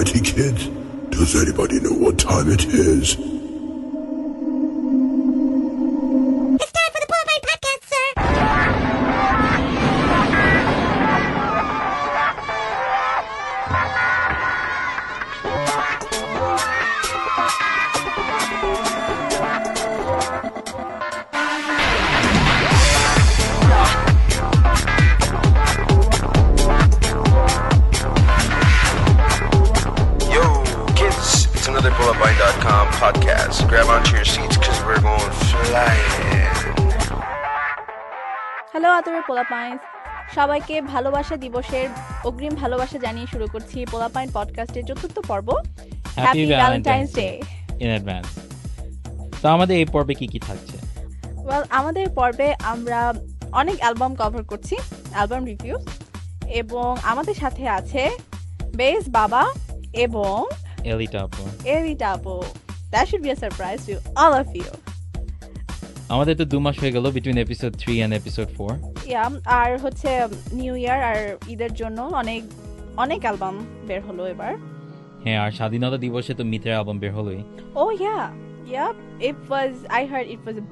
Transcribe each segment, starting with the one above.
Alrighty, kids. Does anybody know what time it is? It's time for the Pull Up Mine podcast, sir. Yo, kids, it's another BulletBite.com podcast. Grab onto your seats because we're going flying. Hello আদরের পোলাপাইন্স, সবাইকে ভালোবাসা দিবসের অগ্রিম ভালোবাসা জানিয়ে শুরু করছি পোলাপাইন পডকাস্টের চতুর্থ পর্ব। Happy Valentine's day in advance. তো আমাদের এই পর্বে কি কি থাকছে? ওয়েল, আমাদের পর্বে আমরা অনেক অ্যালবাম কভার করছি, অ্যালবাম রিভিউ, এবং আমাদের সাথে আছে বেস বাবা এবং এলিটা আপু। এরিটা আপু। That should be a surprise to all of you. আমাদের তো 2 মাস হয়ে গেল between episode 3 and episode 4। Yeah, আর হচ্ছে নিউ ইয়ার আর ঈদের জন্য অনেক অনেক অ্যালবাম বের হলো এবার। হ্যাঁ, আর স্বাধীনতা দিবসে তো মিত্রের অ্যালবাম বের হলোই। Oh yeah, yep. I heard it was a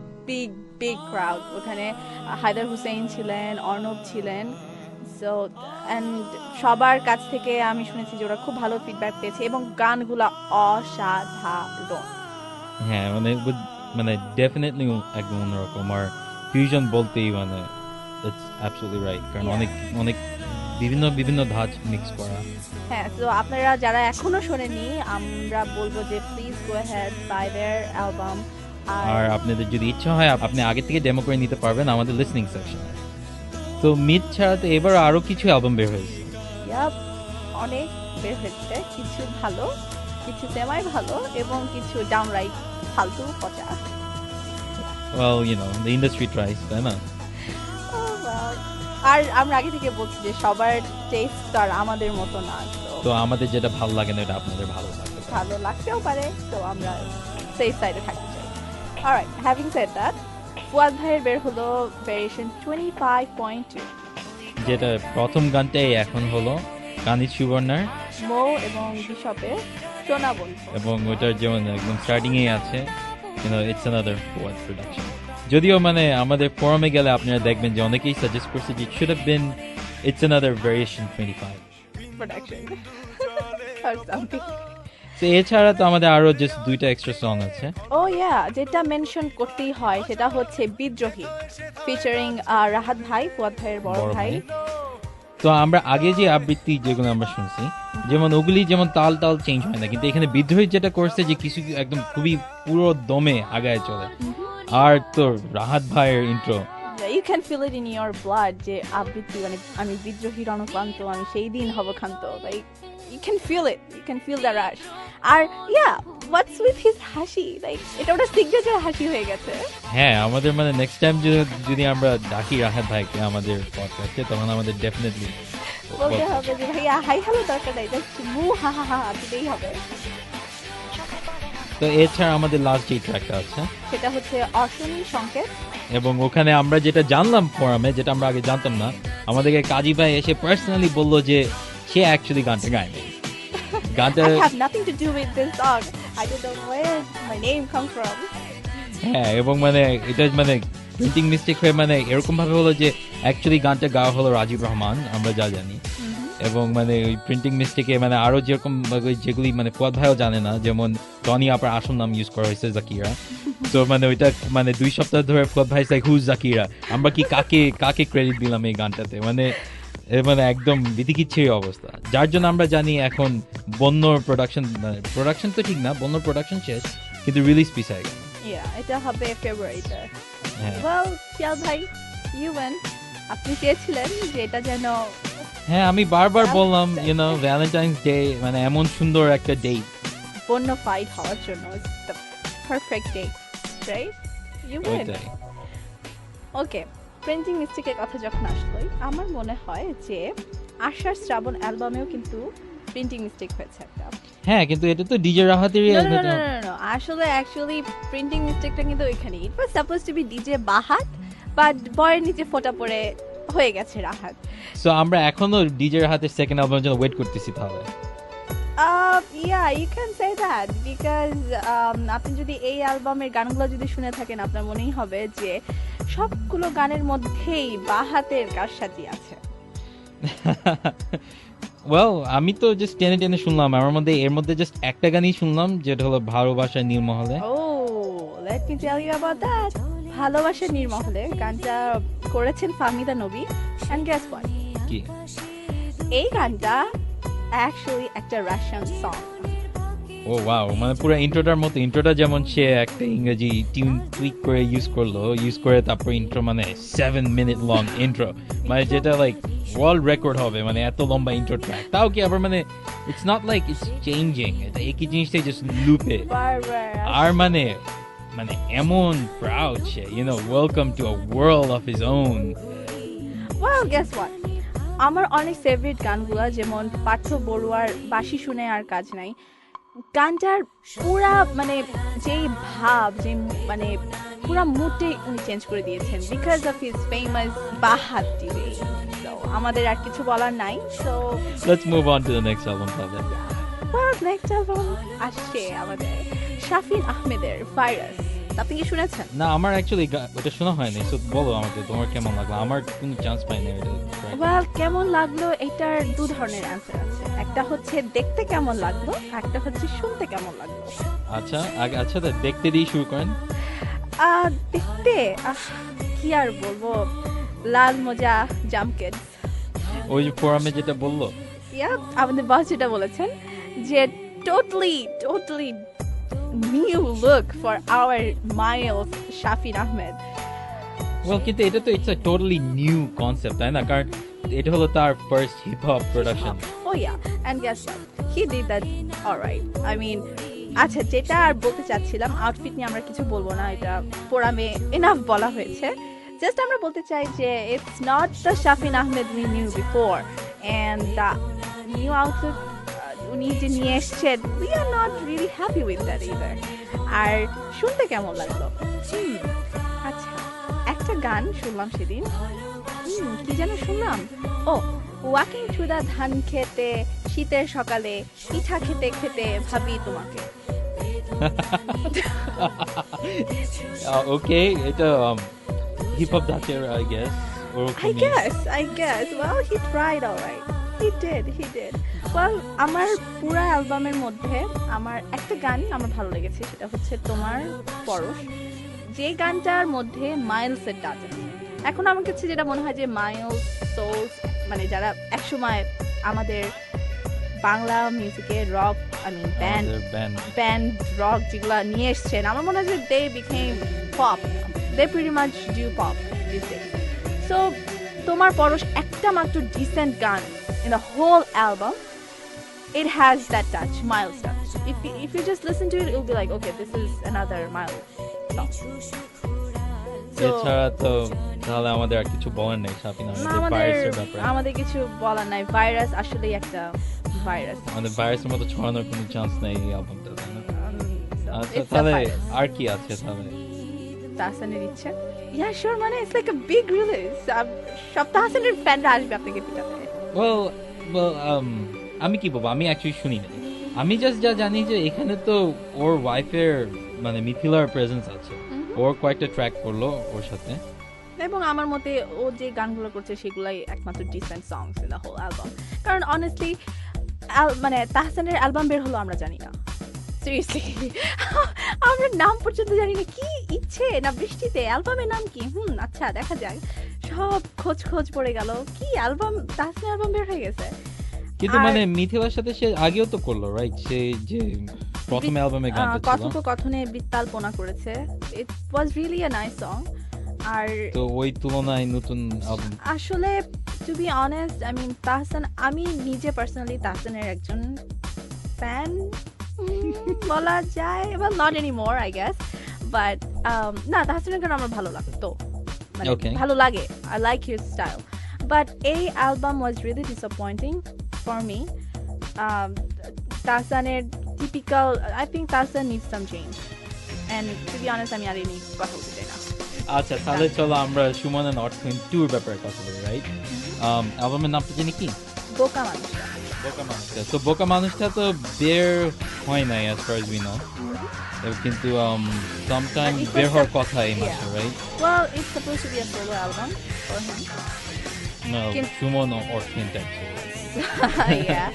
big crowd. ওখানে হায়দার হুসেইন ছিলেন, অর্ণব ছিলেন। So and সবার কাছ থেকে আমি শুনেছি যে ওরা খুব ভালো ফিডব্যাক পেয়েছে এবং গানগুলা অসাধারণ। হ্যাঁ, মানে ডেফিনেটলি একদম অন্যরকম। আর ফিউশন বলতেই মানে ইটস অ্যাবসলিউটলি রাইট, কারণ Yeah. অনেক বিভিন্ন ধাঁচ মিক্স করা। হ্যাঁ, তো আপনারা যারা এখনো শোনেননি, আমরা বলবো যে please go ahead by their album. আর আপনাদের যদি ইচ্ছা হয় আপনি আগে থেকে ডেমো করে নিতে পারবেন আমাদের লিসনিং সেকশনে। তো মিথ ছাড়া তো এবার আরো কিছু অ্যালবাম বের হয়েছে। Yep, অনেক বের হচ্ছে, কিছু ভালো, কিছু সেমাই ভালো এবং কিছু ডাউনরাইট ফালতু পচা। Well, you know, the industry tries, তাই না? Oh, well. আর আমরা আগে থেকে বলছি যে সবার টেস্ট আর আমাদের মতো না, তো আমাদের যেটা ভালো লাগে না এটা আপনাদের ভালো লাগবে। ভালো লাগতেও পারে, তো আমরা সেফ সাইডে থাকতে চাই। Alright, having said that, Fuad ভাইয়ের বের হলো ভেরিয়েশন 25.2, যেটা প্রথম গানটাই এখন হলো কানিজ সুবর্ণার, মো এবং বিশপের সোনা বন্ধু। এবং ওইটার যেমন একদম স্টার্টিং এ আছে ইটস অ্যানাদার ফুয়াদ প্রোডাকশন। যদিও মানে আমাদের ফোরামে গেলে আপনারা দেখবেন যে অনেকেই সাজেস্ট করছে যে it should have been it's another variation 25। Production or something. তো এছাড়া তো আমাদের আরো জাস্ট 2টা এক্সট্রা সং আছে। ও ইয়া, যেটা মেনশন করতেই হয় সেটা হচ্ছে বিদ্রোহী ফিচারিং রাহাত ভাই, ফুয়াদ ভাইয়ের বড় ভাই। তো আমরা আগে যে আবৃত্তি যেগুলো আমরা শুনছি, যেমন ওগুলি যেমন তাল চেঞ্জ হয় না, কিন্তু এখানে বিদ্রোহী যেটা করছে যে কিছু একদম খুবই পুরো দমে আগায় চলে। আর তো রাহাত ভাইয়ের intro, you can feel it in your blood, যে আবৃত্তি মানে আমি বিদ্রোহী রণক্লান্ত, আমি সেই দিন হব ক্ষান্ত, like you can feel it, you can feel the rush. আর ইয়া, হোয়াটস উইথ হিজ হাসি, লাইক এটা ওটা সিগনেচার হাসি হয়ে গেছে। হ্যাঁ, আমাদের মানে নেক্সট টাইম যদি আমরা ডাকি রাহাত ভাইকে আমাদের পডকাস্টে, তখন আমাদের ডেফিনেটলি বলতে হবে যে ভাইয়া হাই হ্যালো দরকার নাই, জাস্ট মু হা হা হা দিলেই হবে। তো এছাড়া আমাদের লাস্ট যে ট্র্যাকটা আছে সেটা হচ্ছে অশনি সংকেত, এবং ওখানে আমরা যেটা জানলাম ফোরামে, যেটা আমরা আগে জানতাম না, আমাদেরকে কাজী ভাই এসে পার্সোনালি বললো যে সে অ্যাকচুয়ালি গানটা গায়নি। গানটা I have nothing to do with this song. I don't know where my name comes from. হ্যাঁ, এবং মানে এটা মানে প্রিন্টিং মিস্টেক হয়ে মানে এরকম ভাবে হলো যে অ্যাকচুয়ালি গানটা গাওয়া হলো রাজীব রহমান, আমরা যা জানি। এবং মানে ওই প্রিন্টিং মিস্টেকে মানে আরো যেরকম যেগুলি মানে ফুয়াদ ভাইও জানে না, যেমন টনি আপার আসল নাম ইউজ করা হয়েছে জাকিরা। তো মানে ওইটা মানে 2 সপ্তাহ ধরে ফুয়াদ ভাই লাইক হুজ জাকিরা, আমরা কি কাকে ক্রেডিট দিলাম এই গানটাতে, মানে একদম বিধিকিচ্ছির অবস্থা। যার জন্য আমরা জানি এখন বন্যর প্রোডাকশন তো ঠিক না, বন্যর প্রোডাকশন শেষ, কিন্তু রিলিজ পিছায় গেল। Yeah, এটা হবে ফেব্রুয়ারিতে। হ্যাঁ, Well, শিয়াল ভাই, you win. আপনি চেয়েছিলেন যে এটা যেন হ্যাঁ, আমি বারবার বললাম ভ্যালেন্টাইন্স ডে মানে এমন সুন্দর একটা ডেট, বন্য ফাইট হওয়ার জন্য the perfect day, right? You win. ওইটাই। ওকে, প্রিন্টিং মিস্টেকের কথা যখন আসলোই, আমার মনে হয় যে আষাঢ় শ্রাবণ অ্যালবামেও কিন্তু প্রিন্টিং মিস্টেক হয়েছে একটা। হ্যাঁ, কিন্তু এটা তো ডিজে রাহাতেরই। No, আসলে অ্যাকচুয়ালি প্রিন্টিং মিস্টেকটা কিন্তু ওইখানে, it was suppose to be DJ Bahat, but বয়ের নিচে ফোঁটা পড়ে হয়ে গেছে রাহাত। সো আমরা এখনো ডিজে রাহাতের সেকেন্ড অ্যালবামের জন্য ওয়েট করতেছি। তাহলে Yeah, you can say that because আপনি যদি এই অ্যালবামের গানগুলো যদি শুনে থাকেন আপনার মনেই হবে যে সবগুলো গানের মধ্যেই বাহাতের কারসাজি আছে। ওয়েল আমি তো জাস্ট টেনে টেনে শুনলাম, আমার মধ্যে এর মধ্যে জাস্ট একটা গানই শুনলাম যেটা হলো ভালোবাসা নীলমহলে। Oh, let me tell you about that. ভালোবাসা নির্মহলে গানটা করেছেন Fahmida Nabi and guess what? কি এই গানটা অ্যাকচুয়ালি একটা রাশিয়ান সং। ও ওয়াও, মানে পুরো ইন্ট্রোটার মতো, ইন্ট্রোটা যেমন সে একটা ইংরেজি টিউন টুইক করে ইউজ করে তারপর ইন্ট্রো মানে 7 মিনিট লং ইন্ট্রো, মানে যেটা লাইক ওয়ার্ল্ড রেকর্ড হবে, মানে এত লম্বা ইন্ট্রো ট্র্যাক, তাও কি আবার মানে it's not like it's changing, এটা একই জিনিসটাই জাস্ট লুপে, আর মানে মানে এমন proud say, welcome to a world of his own. Well, guess what? আমার অনেক ফেভারিট গানগুলো যেমন পার্থ বড়ুয়ার বাঁশি শুনে আর কাজ নাই, গানটার পুরা মানে যেই ভাব, যে মানে পুরা মুডটাই উনি চেঞ্জ করে দিয়েছেন বিকজ অফ হিজ ফেমাস বাহাতি। সো আমাদের আর কিছু বলার নাই। So let's move on to the next album তাহলে। নেক্সট অ্যালবাম আসছে আমাদের শাফিন আহমেদের ভাইরাস। আপনি কি শুনেছেন? না, আমার অ্যাকচুয়ালি ওটা শোনা হয়নি, সো বলো আমাকে তোমার কেমন লাগলো, আমার কোনো চান্স পাইনি এটা। ওয়েল, কেমন লাগলো এটার দু ধরনের অ্যান্সার আছে, একটা হচ্ছে দেখতে কেমন লাগলো, একটা হচ্ছে শুনতে কেমন লাগলো। আচ্ছা দেখতে দিয়ে শুরু করেন। দেখতে কি আর বলবো, লাল মোজা জামকেট। ওই যে ফোরামে যেটা বললো, আমাদের বস যেটা বলেছেন যে totally new look for our Miles Shafin Ahmed. Well কিন্তু এটা তো it's a totally new concept, তাই না? কারণ এটা হলো তার first hip hop production. Oh yeah, and guess what? He did that all right. I mean, আচ্ছা, যেটা আর বলতে চাচ্ছিলাম, আউটফিট নিয়ে আমরা কিছু বলবো না, এটা ফোরামে এনাফ বলা হয়েছে। জাস্ট আমরা বলতে চাই যে it's not the Shafin Ahmed we knew before, and the new outfit উনি যে নিয়ে এসছেন, we are not really happy with that either. আর শুনতে কেমন লাগলো? আচ্ছা, একটা গান শুনলাম সেদিন, কি যেন শুনলাম, ওয়াকিং থ্রু দ্য ধান খেতে শীতের সকালে পিঠা খেতে খেতে ভাবি তোমাকে। ওকে, এটা হিপ হপ ডাকের I guess. I guess. Well, he tried all right. He did. Well, আমার পুরো অ্যালবামের মধ্যে আমার একটা গান আমার ভালো লেগেছে, সেটা হচ্ছে তোমার পরশ, যে গানটার মধ্যে মাইলসের টাচ আছে। এখন আমার কাছে যেটা মনে হয় যে মাইলস সোলস, মানে যারা একসময় আমাদের বাংলা মিউজিকে রক, ব্যান্ড রক যেগুলো নিয়ে এসছেন, আমার মনে হয় যে they became pop. They pretty much do pop these days. So তোমার পরশ একটা মাত্র ডিসেন্ট গান in the whole album. It has that touch, Miles touch. If you just listen to it, it'll be like, okay, this is another Miles song. এছাড়া তো তাহলে আমাদের আর কিছু বলার নেই শাফিন আহমেদের ভাইরাসের ব্যাপারে। আমাদের কিছু বলার নাই, ভাইরাস আসলেই একটা ভাইরাস, আমাদের ভাইরাসের মতো ছড়ানোর কোনো চান্স নেই এই অ্যালবামটা। আচ্ছা, তাহলে আর কি আছে তাহলে? তাহসানের ইচ্ছা, yeah sure, মানে it's like a big release. সব তাহসানের ফ্যানরা আসবে আপনাকে পিটাতে। Well, আমি কি বলবো, আমি অ্যাকচুয়ালি শুনি না, আমি জাস্ট যা জানি যে এখানে তো ওর ওয়াইফের মানে মিথিলার প্রেজেন্স আছে, ওর কয়েকটা ট্র্যাক করলো ওর সাথে, এবং আমার মতে ও যে গানগুলো করছে সেগুলাই একমাত্র decent songs in the whole album. কারণ অনেস্টলি মানে তাহসানের অ্যালবাম বের হলো আমরা জানি না, সিরিয়াসলি আমরা নাম পর্যন্ত জানি না, কি ইচ্ছে না বৃষ্টিতে অ্যালবামের নাম কি, আচ্ছা দেখা যাক, সব খোঁজ পড়ে গেল, কি অ্যালবাম, তাহসানের অ্যালবাম বের হয়ে গেছে। কিন্তু মানে মিথিলার সাথে সে আগেও তো করলো, রাইট? সে যে প্রথম অ্যালবামে গানটা ছিল, কথোপকথনে বিত্তালপনা করেছে, it was really a nice song. আর তো ওই তুলনায় নতুন অ্যালবাম আসলে to be honest, I mean Tahsan, আমি নিজে পার্সোনালি তাহসানের একজন ফ্যান বলা যায়, well not anymore I guess, but না, তাহসানের গান আমার ভালো লাগতো, মানে ভালো লাগে, I like his style, but এই album was really disappointing for me. তাহসানের typical, I think Tahsan needs some change, and to be honest আমি আর এই নিয়ে কথা বলতে চাই না। আচ্ছা, তাহলে চলো আমরা সুমনা নর্থ টুর ব্যাপারে কথা বলি, রাইট? অ্যালবামের নামটা জানি কি? বোকা মানুষ। বোকা মানুষটা তো বোকা মানুষটা তো বের হয় নাই as far as we know কিন্তু sometime But it was বের হওয়ার a- কথা এই মাসে yeah. right Well, it's supposed to be a solo album for him. no Can- Suman or Clint actually Yeah.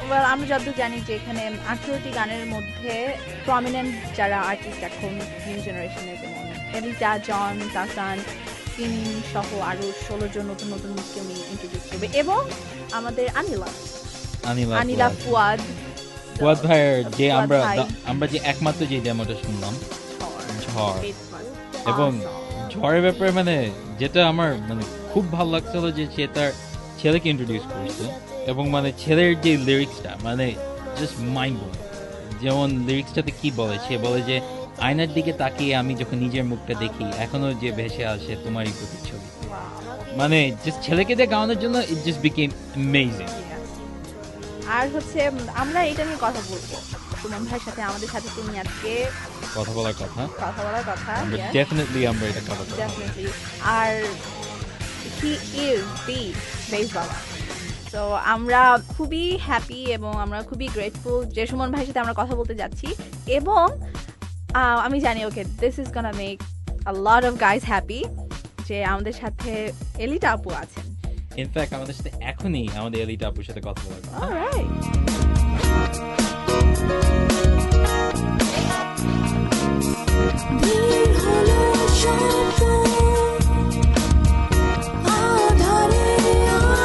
Well, আমরা যতদূর জানি যে এখানে 18টি গানের মধ্যে প্রমিনেন্ট যারা আর্টিস্ট এখন নিউ জেনারেশনের, যেমন এলিটা, জন, তাসান, তিনি সহ আরো 16 জন নতুন নতুন মিসকে উনি ইন্ট্রোডিউস করবে, এবং আমাদের আনিলা ফুয়াদ ভাইয়ের যে ফুয়াদ আমরা ভাই। আমরা যে একমাত্র যে ডেমোটা শুনলাম ঝড় It was এবং awesome. ঝড়ের ব্যাপারে মানে যেটা আমার মানে খুব ভালো লাগছিল যে সে তার ছেলেকে ইন্ট্রোডিউস করছে এবং মানে ছেলের যে লিরিক্সটা মানে জাস্ট মাইন্ড ব্লোয়িং। যেমন লিরিক্সটাতে কি বলে, সে বলে যে আয়নার দিকে তাকিয়ে আমি যখন নিজের মুখটা দেখি এখনো যে ভেসে আসে তোমারই প্রতিচ্ছবি। মানে জাস্ট ছেলেকে দিয়ে গাওয়ানোর জন্য ইট জাস্ট বিকেম অ্যামেজিং। আর হচ্ছে আমরা এটা নিয়ে কথা বলবো সুমন ভাইয়ের সাথে, আমাদের সাথে তুমি আজকে কথা বলার কথা কথা বলার কথা। আমরা yes. ডেফিনেটলি আমরা এটা কথা বলবো। Definitely. R he is the bass baba. So আমরা খুবই হ্যাপি এবং আমরা খুবই গ্রেটফুল যে সুমন ভাইয়ের সাথে আমরা কথা বলতে যাচ্ছি, এবং আমি জানি okay this is gonna make a lot of guys happy যে আমাদের সাথে এলিটা আপু আছেন। ইনফ্যাক্ট আমাদের সাথে এখনই আমাদের এলিটা আপুর সাথে কথা বলার কথা। অলরাইট। নীল হলো শব্দ, আধারে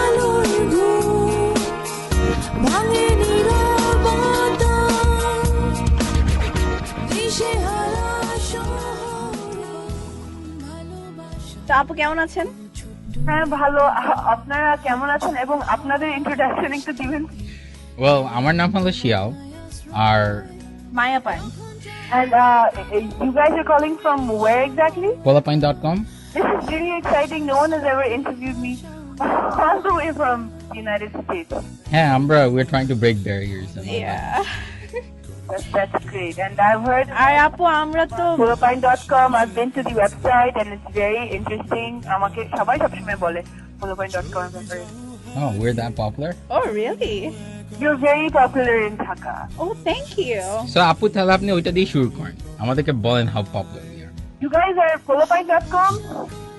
আলোর ঘুম, ভাঙে নীরবতা, দিশেহারা শহরে ভালোবাসা। তো আপু কেমন আছেন? হ্যাঁ ভালো। আপনারা কেমন আছেন এবং আপনাদের ইন্ট্রোডাকশন একটু দিবেন? Well, আমার নাম হলো শিয়াল আর মায়া পান। And you guys are calling from where exactly? polapine.com. This is really exciting. No one has ever interviewed me all the way from the United States. হ্যাঁ আমরা we're trying to break barriers and all that. That's great. And I've heard আর আপু আমরা তো polopine.com. I've been to the website and it's very interesting. আমাকে সবাই সবসময় বলে polopine.com এর ব্যাপারে। Oh, we're that popular? oh really? You're very popular in Dhaka. oh thank you. So আপু তাহলে আপনি ওইটা দিয়ে শুরু করেন, আমাদেরকে বলেন how popular we are. You guys are polopine.com.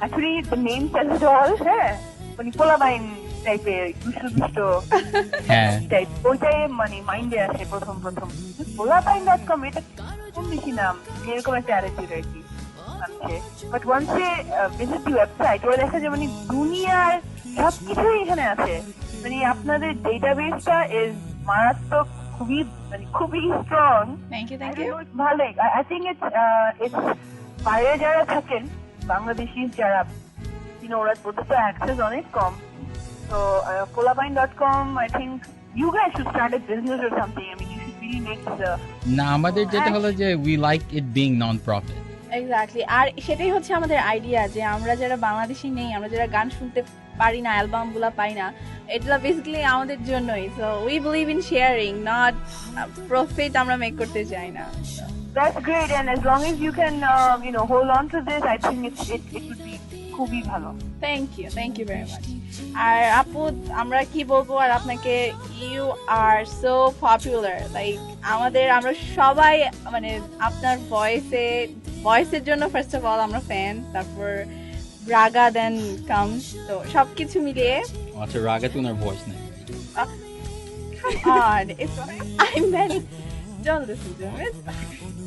Actually, the name says it all. হ্যাঁ, মানে polopine টাইপের দুষ্ট হ্যাঁ টাইপ, ওইটাই মানে মাইন্ডে আসে প্রথম polopine.com। এটা কোন বেশি নাম, এরকম একটা অ্যাটিটিউড আর কি আছে। But once a visit the website, ওরা দেখা যায় মানে দুনিয়ার সবকিছুই এখানে আছে। মানে আপনাদের ডেটাবেসটা ইজ মারাত্মক, খুবই স্ট্রং। thank you. ভালোই। আই থিঙ্ক ইটস বাইরে যারা থাকেন বাংলাদেশি যারা, ওরা ওদের তো অ্যাক্সেস অনেক কম। তো polopine.com, I think you guys should start a business or something. I mean, you should really make the না আমাদের যেটা হলো যে we like it being non-profit. Exactly. আর সেটাই হচ্ছে আমাদের আইডিয়া যে আমরা যারা বাংলাদেশি নেই, আমরা যারা গান শুনতে পারি না, অ্যালবাম গুলা পাই না, এটা বেসিক্যালি আমাদের জন্যই। So we believe in sharing, not profit আমরা মেক করতে চাই না। That's great, and as long as you can, hold on to this, I think it would be খুবই ভালো। Thank you very much. আর আপু আমরা কি বলবো আর আপনাকে, you are so popular, like আমরা সবাই মানে আপনার ভয়েসের জন্য ফার্স্ট অফ অল আমরা ফ্যান, তারপর রাগা দেন কামস, তো সবকিছু মিলিয়ে আচ্ছা রাগে তো ওনার ভয়েস নেই। on. I meant, don't listen to him.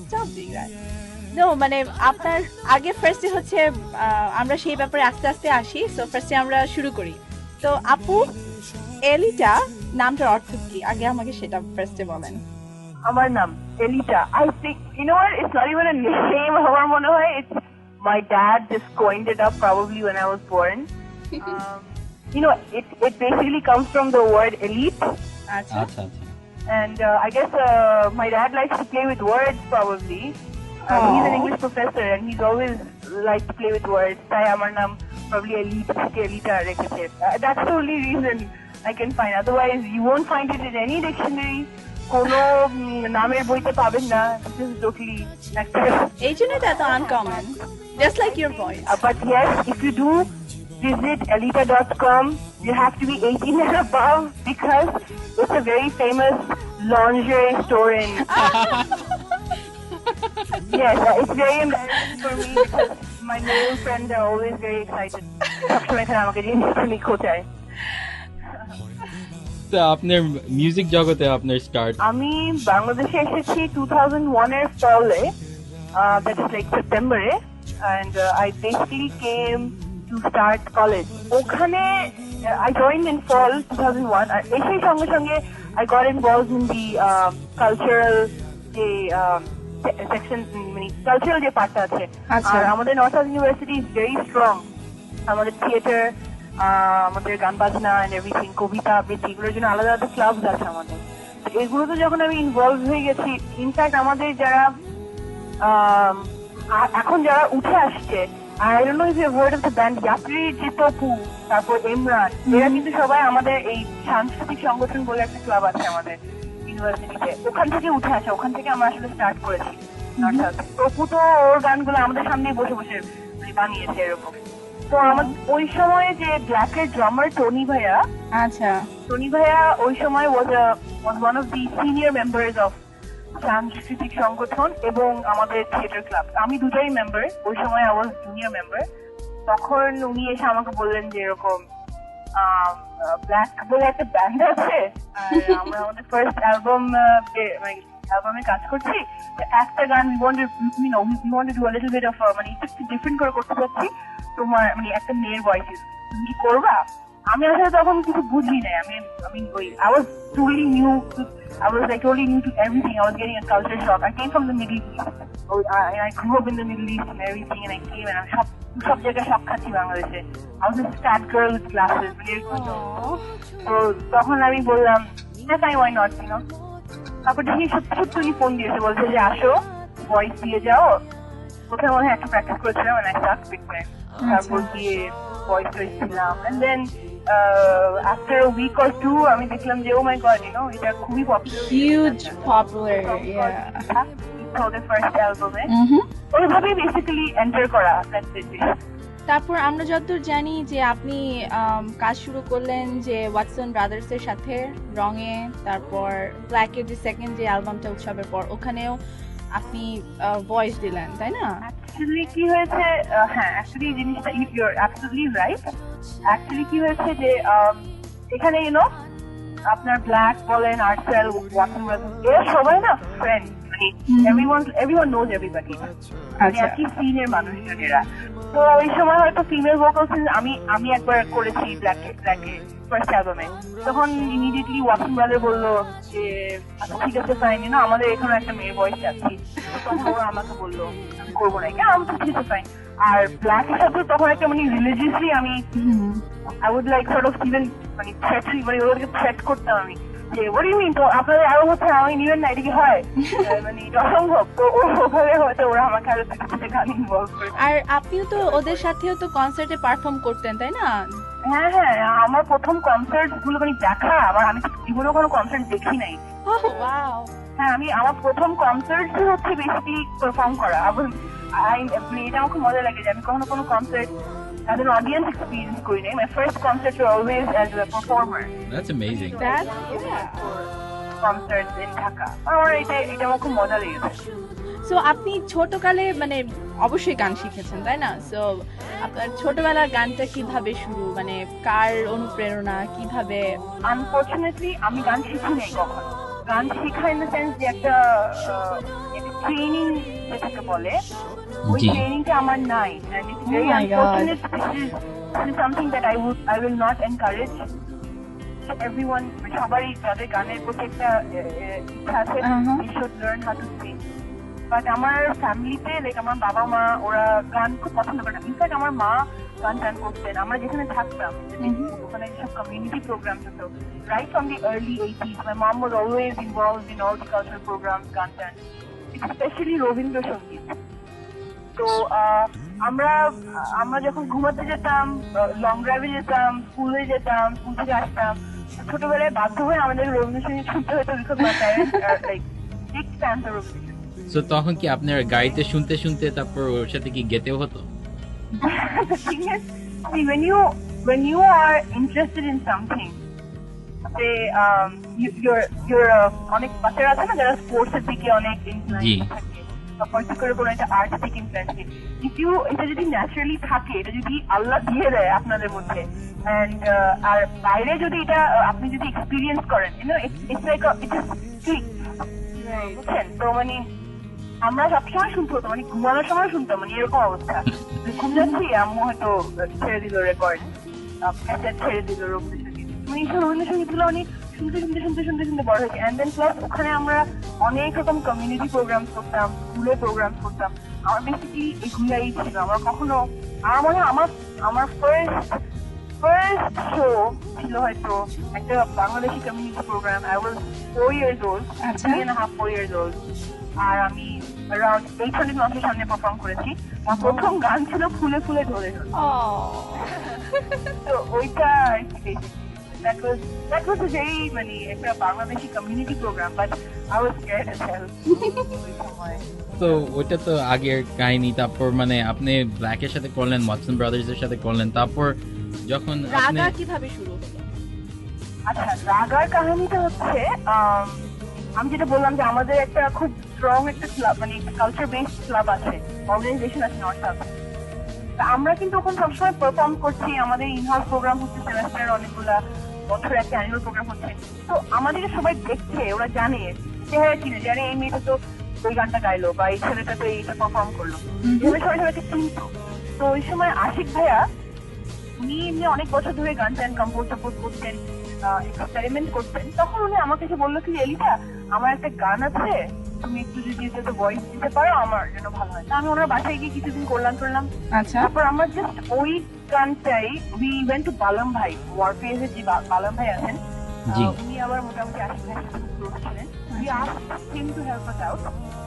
Stop doing that. No, মানে আপনার আগে ফার্স্টে হচ্ছে আমরা সেই ব্যাপারে আস্তে আস্তে আসি। সো ফার্স্টে আমরা শুরু করি। তো আপু এলিটা নামটার অর্থ কি, আগে আমাকে সেটা ফার্স্টে বলেন। আমার নাম Elita. I think, it's not even a name. আমার মনে হয় it's my dad just coined it up probably when I was born. It basically comes from the word elite. আচ্ছা আচ্ছা আচ্ছা And I guess my dad likes to play with words probably. He's an English professor and he's always liked to play with words. তাই আমার নাম probably Elita রেখেছে. That's the only reason I can find. Otherwise, you won't find it in any dictionary. কোনো নামের বইতে পাবেন না। This is totally এই জন্য তো এত uncommon, just like your voice. But yes, if you do visit elita.com. You have to be 18 and above because it's a very famous lingerie store in. Yes, it's very embarrassing for me because my male friends are always very excited. সবসময় এখানে আমাকে জিনিস নিখো চায়। তো আপনার music জগতে আপনার start আমি বাংলাদেশে এসেছি 2001 এর ফলে, that is like সেপ্টেম্বরে, and I basically came to start college. ওখানে I joined in fall 2001 আর এসেই সঙ্গে সঙ্গে I got involved in the cultural যে সেকশন, মানে কালচারাল যে পার্টটা আছে। আর আমাদের north south university is very strong. আমাদের থিয়েটার, আমাদের গান বাজনা এন্ড এভরিথিং, কবিতা আবৃত্তি, এগুলোর জন্য আলাদা আলাদা ক্লাবস আছে আমাদের। এগুলোতে যখন আমি ইনভলভ হয়ে গেছি, ইনফ্যাক্ট আমাদের যারা এখন যারা উঠে আসছে, I don't know if you've heard of the band Yatri, জিতপু, তারপর ইমরান, এরা কিন্তু সবাই আমাদের এই সাংস্কৃতিক সংগঠন বলে একটা ক্লাব আছে আমাদের ইউনিভার্সিটিতে, ওখান থেকে উঠে আসে, ওখান থেকে আমরা আসলে স্টার্ট করেছি। তপু তো ওর গানগুলো আমাদের সামনেই বসে বসে বানিয়েছে এরকম। তো আমার ওই সময় যে ব্ল্যাকের ড্রামার টনি ভাইয়া, আচ্ছা, টনি ভাইয়া ওই সময় was one of the senior members of সাংস্কৃতিক সংগঠন এবং আমাদের থিয়েটার ক্লাব। আমি দুটাই মেম্বার, ওই সময় I was junior member। তখন উনি এসে আমাকে বললেন যে এরকম ব্ল্যাক বলে একটা ব্যান্ড আছে, আর আমরা আমাদের ফার্স্ট অ্যালবামে কাজ করছি, একটা গান we want to do a little bit of মানে একটু ডিফারেন্ট করে করতে চাচ্ছি, তোমার মানে একটা মেয়ের ভয়েসে, তুমি কি করবা? আমি আসলে তখন কিছু বুঝি নাই। আমি ওই I was totally new to everything. I was getting a culture shock. I came from the Middle East. I grew up in the Middle East and everything, and I came and I'm সব জায়গায় সব খাচ্ছি বাংলাদেশে। I was a fat girl with glasses. তো তখন আমি বললাম why not, you know? তারপর দেখি সত্যি ফোন দিয়েছে, বলছে যে আসো, ভয়েস দিয়ে যাও। প্রথমে মনে হয় একটা প্র্যাকটিস করেছিলাম and I stuck big time. তারপর গিয়ে ভয়েস দিলাম, and then after a week or two আমি দেখলাম যে oh my god, you know, এটা খুবই popular, huge popular, yeah. the first album ওইভাবেই বেসিক্যালি এন্টার করা। তারপর আমরা যতদূর জানি যে আপনি কাজ শুরু করলেন যে ওয়াটসন ব্রাদার্স এর সাথে রঙে, তারপর ব্ল্যাকের যে সেকেন্ড যে অ্যালবামটা উৎসবের পর, ওখানেও আপনি ভয়েস দিলেন, তাই না? অ্যাকচুয়ালি কি হয়েছে, হ্যাঁ অ্যাকচুয়ালি জিনিসটা ইউর অ্যাবসলিউটলি রাইট। অ্যাকচুয়ালি কি হয়েছে যে এখানে ইউনো আপনার ব্ল্যাক বলেন, আর্টসেল, ওয়াটসন ব্রাদার্স, এরা সবাই না ফ্রেন্ড, মানে everyone knows everybody, মানে একই সিনের মানুষজন এরা। তো ওই সময় হয়তো ফিমেল ভোকালস আমি একবার করেছি ব্ল্যাকে ফার্স্ট অ্যালবামে, তখন ইমিডিয়েটলি ওয়াটসন ব্রাদার বললো যে আচ্ছা ঠিক আছে ফাইন, না আমাদের এখানে একটা মেয়ে ভয়েস চাচ্ছি। তখন ওরা আমাকে বললো আমি করবো না, কেন? আমি তো ঠিক আছে ফাইন। আর ব্ল্যাকের সাথে তখন একটা মানে রিলিজিয়াসলি আমি I would like sort of even মানে থ্রেট, মানে ওদেরকে থ্রেট করতাম আমি যে what do you mean, তো আপনাদের আরো হচ্ছে আমি নিবেন না, এটা কি হয়? মানে এটা অসম্ভব। তো ওখানে হয়তো ওরা আমাকে আরো গান ইনভলভ করে। আর আপনিও তো ওদের সাথেও তো কনসার্টে পারফর্ম করতেন, তাই না? হ্যাঁ হ্যাঁ, আমার প্রথম কনসার্ট গুলো মানে দেখা, আবার আমি জীবনে কোনো কনসার্ট দেখি নাই। হ্যাঁ, আমার প্রথম কনসার্ট হচ্ছে বেসিক্যালি পারফর্ম করা। এটা আমার খুব মজা লাগে যে আমি কখনো কোনো concert as an audience experience করি নাই। My first concert was always as a performer. That's amazing. Concerts in Dhaka. আমার এটা আমার খুব মজা লেগেছে। সো আপনি ছোটকালে মানে অবশ্যই গান শিখেছেন, তাই না? সো আপনার ছোটবেলার গানটা কিভাবে শুরু, মানে কার অনুপ্রেরণা, কিভাবে? আনফরচুনেটলি আমি গান শিখি নাই কখনো। গান শেখা ইন দ্য সেন্স যে একটা ট্রেনিং যেটাকে বলে, ওই ট্রেনিংটা আমার নাই, and it's very unfortunate. This is something that I will not encourage everyone. সবারই যাদের গানের প্রতি একটা ইচ্ছা আছে, they should learn how to sing. But আমার ফ্যামিলিতে লাইক আমার বাবা মা ওরা গান খুব পছন্দ করে। ইনফ্যাক্ট আমার মা গান করতেন। আমরা যেখানে থাকতাম ওখানে সব কমিউনিটি প্রোগ্রাম হতো, right from the early 80s। My mom was always involved in all the cultural programs, গান স্পেশালি রবীন্দ্রসঙ্গীত। তো আমরা যখন ঘুমাতে যেতাম, লং ড্রাইভে যেতাম, স্কুলে যেতাম, স্কুল থেকে আসতাম, ছোটবেলায় বাধ্য হয়ে আমাদের রবীন্দ্রসঙ্গীত শুনতে হতো, because my parents are like big fans of Rabindrasangeet. So তখন কি আপনার গাড়িতে শুনতে শুনতে তারপর ওর সাথে কি গেতেও হতো? See, when you are interested in something, say you're অনেক বাচ্চারা আছে না যারা স্পোর্টসের দিকে অনেক জি। ইনফ্লুয়েন্স থাকে বা পার্টিকুলার কোনো একটা আর্ট দিকে ইনফ্লুয়েন্স থাকে, এটা যদি ন্যাচারালি থাকে, এটা যদি আল্লাহ দিয়ে দেয় আপনাদের মধ্যে, এন্ড আর বাইরে যদি এটা আপনি যদি এক্সপিরিয়েন্স করেন, ইটস লাইক বুঝছেন? তো মানে আমরা সবসময় শুনতে হতো, মানে ঘুমানোর সময় শুনতাম, মানে এরকম অবস্থা। ঘুম যাচ্ছি, আম্মু হয়তো ছেড়ে দিল রেকর্ড, ছেড়ে দিল রবীন্দ্রসঙ্গীত, মানে এইসব রবীন্দ্রসঙ্গীত গুলো অনেক শুনতে বড় হয়েছে। এন্ড দেন প্লাস ওখানে আমরা অনেক রকম কমিউনিটি প্রোগ্রাম করতাম, স্কুলে প্রোগ্রাম করতাম। আমার বেসিক্যালি এগুলাই ছিল। আমার কখনো আমার মনে হয় আমার ফার্স্ট শো ছিল হয়তো একটা Bangladeshi community program. I was 4 years old, 3.5 4 years old, আর আমি অ্যারাউন্ড 800 মানুষের সামনে পারফর্ম করেছি। আমার প্রথম গান ছিল ফুলে ফুলে ঢলে ঢলে। তো ওইটা that was a very মানে একটা Bangladeshi community program, but I was scared as hell ওই সময়। তো ওইটা তো আগের কাহিনী। তারপর মানে আপনি ব্ল্যাকের সাথে করলেন, ওয়াটসন ব্রাদার্স এর সাথে করলেন, তারপর যখন আপনি রাগা কিভাবে শুরু হলো? আচ্ছা, রাগার কাহিনীটা হচ্ছে আমি যেটা বললাম যে আমাদের একটা খুব স্ট্রং একটা ক্লাব, মানে কালচার বেসড ক্লাব আছে, অর্গানাইজেশন আছে নর্থ সাউথ। আমরা কিন্তু ওখানে সবসময় পারফর্ম করছি, আমাদের ইনহাউস প্রোগ্রাম হচ্ছে, সেমেস্টারের অনেকগুলা বছর একটা অ্যানুয়াল প্রোগ্রাম হচ্ছে। তো আমাদেরকে সবাই দেখছে, ওরা জানে চেহারা চিনে, জানে এই মেয়েটা তো ওই গানটা গাইলো বা এই ছেলেটা তো এইটা পারফর্ম করলো, এভাবে সবাই সবাইকে চিনতো। তো ওই সময় আশিক ভাইয়া উনি এমনি অনেক বছর ধরে গান টান কম্পোজ করতেন, এক্সপেরিমেন্ট করতেন। তখন উনি আমাকে এসে বললো কি, এলিটা আমার একটা গান আছে, তুমি একটু যদি এটাতে ভয়েস দিতে পারো আমার জন্য ভালো হয়। আমি ওনার বাসায় গিয়ে কিছুদিন করলাম। আচ্ছা, তারপর আমরা জাস্ট ওই গানটাই উই ওয়েন্ট টু বালাম ভাই, ওয়ারফেজের যে বালাম ভাই আছেন, জি। উনি আবার মোটামুটি আশিক ভাইয়ের সাথে খুব close ছিলেন। We asked him to help us out.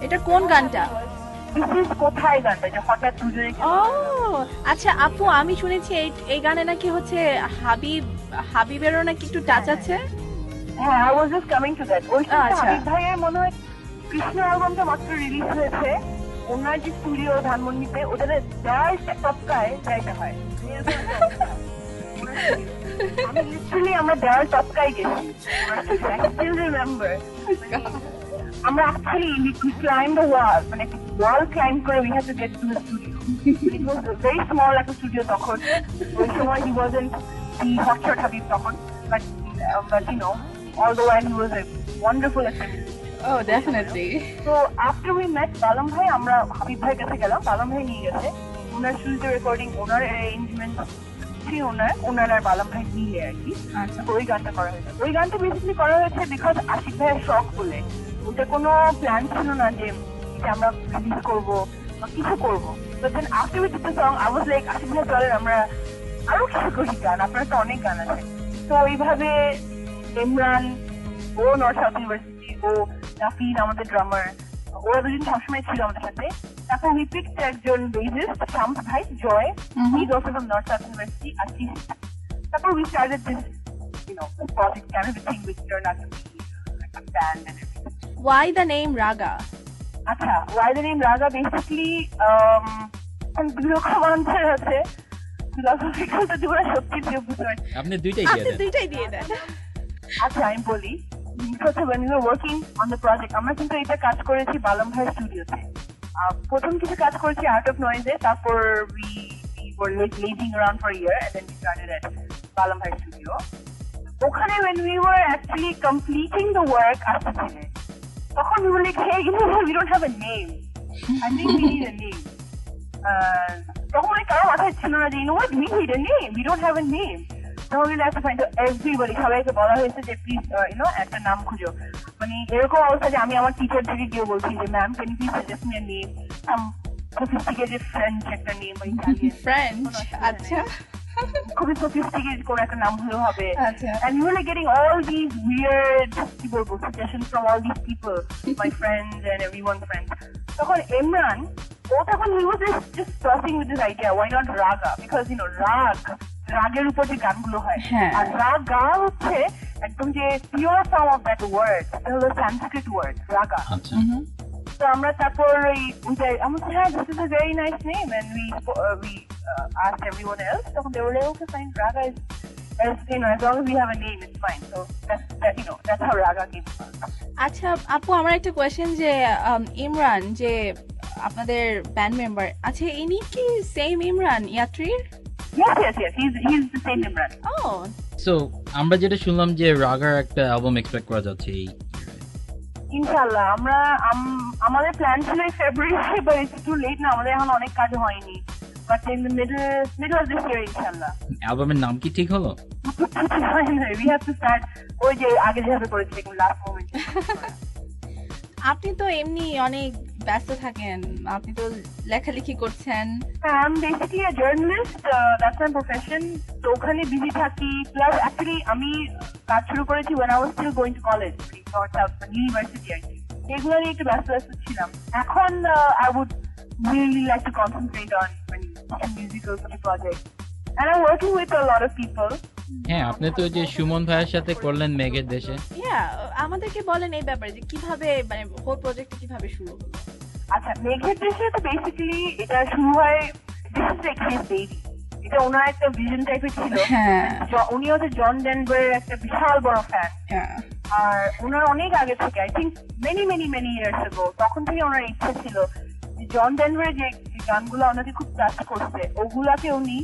এটা কোন গানটা? This is কোথায় গানটা, যে হঠাৎ দুজনে ও আচ্ছা আপু, আমি শুনেছি এই গানে নাকি হচ্ছে হাবিবেরও নাকি একটু টাচ আছে। হ্যাঁ, I was just coming to that. ওই সময় আচ্ছা। হাবিব ভাইয়ের মনে হয় কৃষ্ণ অ্যালবামটা মাত্র রিলিজ হয়েছে, ওনার যে স্টুডিও ধানমন্ডিতে, ওটাতে দেওয়াল টপকায় জায়গা হয়। আমি লিটারালি আমরা দেওয়াল টপকায় গেছি। I still remember. আমরা actually we climbed the wall, মানে wall climb করে we had to get to the studio. It was a very small একটা স্টুডিও তখন। ওই সময় he wasn't the hotshot Habib তখন, but you know, although he was a wonderful assistant. Oh, definitely. So after we met বালাম ভাই, আমরা হাবিব ভাইয়ের কাছে গেলাম, বালাম ভাই নিয়ে গেছে ওনার স্টুডিও রেকর্ডিং, ওনার অ্যারেঞ্জমেন্ট, ওনার আর বালাম ভাই মিলে আর কি। তো ওই গানটা করা হয়েছে। ওই গানটা বেসিক্যালি করা হয়েছে বিকজ আশিক ভাইয়ের শখ বলে। ওটা কোনো প্ল্যান ছিল না যে এটা আমরা রিলিজ করবো বা কিছু করবো। But then after we did the song, I was like, Ashiq ভাই চলেন আমরা আরো কিছু করি গান, আপনার তো অনেক গান আছে। তো এইভাবে ইমরান, ও নর্থ সাউথ ইউনিভার্সিটি, ও নাফিন আমাদের ড্রামার, ওরা দুজন সবসময় ছিল আমাদের সাথে। তারপর we picked একজন বেসিস্ট, শামস ভাই, জয়, he's also from North South University, artist. তারপর we started this, you know, project kind of a thing which turned out to be like a band and everything. Why the name Raga? আচ্ছা, why the name Raga? Basically, দুরকম answer আছে। Philosophical তো তোমরা সত্যি দিয়ে বুঝতে পারছি। আপনি দুইটাই দিয়ে আপনি দেন। দুইটাই দিয়ে দেন। আচ্ছা, আমি বলি, when we were working on the project, আমরা কিন্তু এটা কাজ করেছি বালাম ভাইয়ের স্টুডিওতে। প্রথম কিছু কাজ করেছি আর্ট অফ নয়েজে, তারপর we were lazing around for a year and then we started at বালাম ভাইয়ের স্টুডিও। ওখানে when we were actually completing the work আসতেছিলে, তখন we were like, hey, you know, we don't have a name. I think we need a name. তখন কারো মাথায় ছিল না যে, you know what, we need a name. We don't have a name. তখন we have to find out everybody, সবাইকে বলা হয়েছে যে প্লিজ you know একটা নাম খুঁজো। মানে এরকম অবস্থা যে আমি আমার টিচার থেকে গিয়ে বলছি যে ma'am can you please suggest me a name, some sophisticated French একটা নেম বা ইটালিয়ান ফ্রেঞ্চ, আচ্ছা খুবই sophisticated কোন একটা নাম হলেও হবে। আচ্ছা। And we were like getting all these weird কি বলবো suggestions from all these people, my friends and everyone's friends. তখন ইমরান, ও তখন he was just tossing with this idea, why not Raga? Because you know রাগের উপর যে গানগুলো হয়, হ্যাঁ। আর রাগা হচ্ছে একদম যে pure form of that word, এটা হলো সংস্কৃত ওয়ার্ড রাগা। আচ্ছা। তো আমরা তারপর আমরা হ্যাঁ this is a very nice name and we asked everyone else তখন they were like okay fine Raga is as long as we have a name it's fine so that's how Raga came about. আচ্ছা আপু আমার একটা question যে ইমরান যে আপনাদের band member আচ্ছা ইনি কি সেম ইমরান ইয়াত্রীর? Yes he's the same Imran. Oh so আমরা যেটা শুনলাম যে রাগার একটা অ্যালবাম এক্সপেক্ট করা যাচ্ছে এই ইনশাআল্লাহ আমরা আমাদের প্ল্যান ছিল ফেব্রুয়ারি but it's too late না আমাদের এখন অনেক কাজ হয়নি but in the middle of this year ইনশাআল্লাহ। অ্যালবামের নাম কি ঠিক হলো? we have to start ওই যে আগে যেভাবে করেছিলাম লাস্ট মোমেন্ট। আপনি তো এমনি অনেক ব্যস্ত থাকেন আপনি তো লেখালেখি করছেন। I'm basically a journalist that's my profession তো ওখানে বিজি থাকি প্লাস অ্যাকচুয়ালি আমি কাজ শুরু করেছি when I was still going to college university আর কি এগুলো নিয়ে একটু ব্যস্ত ছিলাম এখন I would really like to concentrate on musical projects and I'm working with a lot of people. হ্যাঁ আপনি তো যে সুমন ভাইয়ের সাথে করলেন মেঘের দেশে আমাদেরকে বলেন এই ব্যাপারে যে কিভাবে মানে হোল প্রজেক্টটা কিভাবে শুরু হলো? আচ্ছা মেঘের দেশে তো বেসিক্যালি এটা শুরু হয় এটা ওনার একটা ভিশন টাইপের ছিল। উনি হচ্ছে জন ডেনভারের একটা বিশাল বড় ফ্যান আর ওনার অনেক আগে থেকে I think many years ago তখন থেকে ওনার ইচ্ছা ছিল যে জন ডেনভারের যে গানগুলো ওনাকে খুব টাচ করছে ওগুলাকে উনি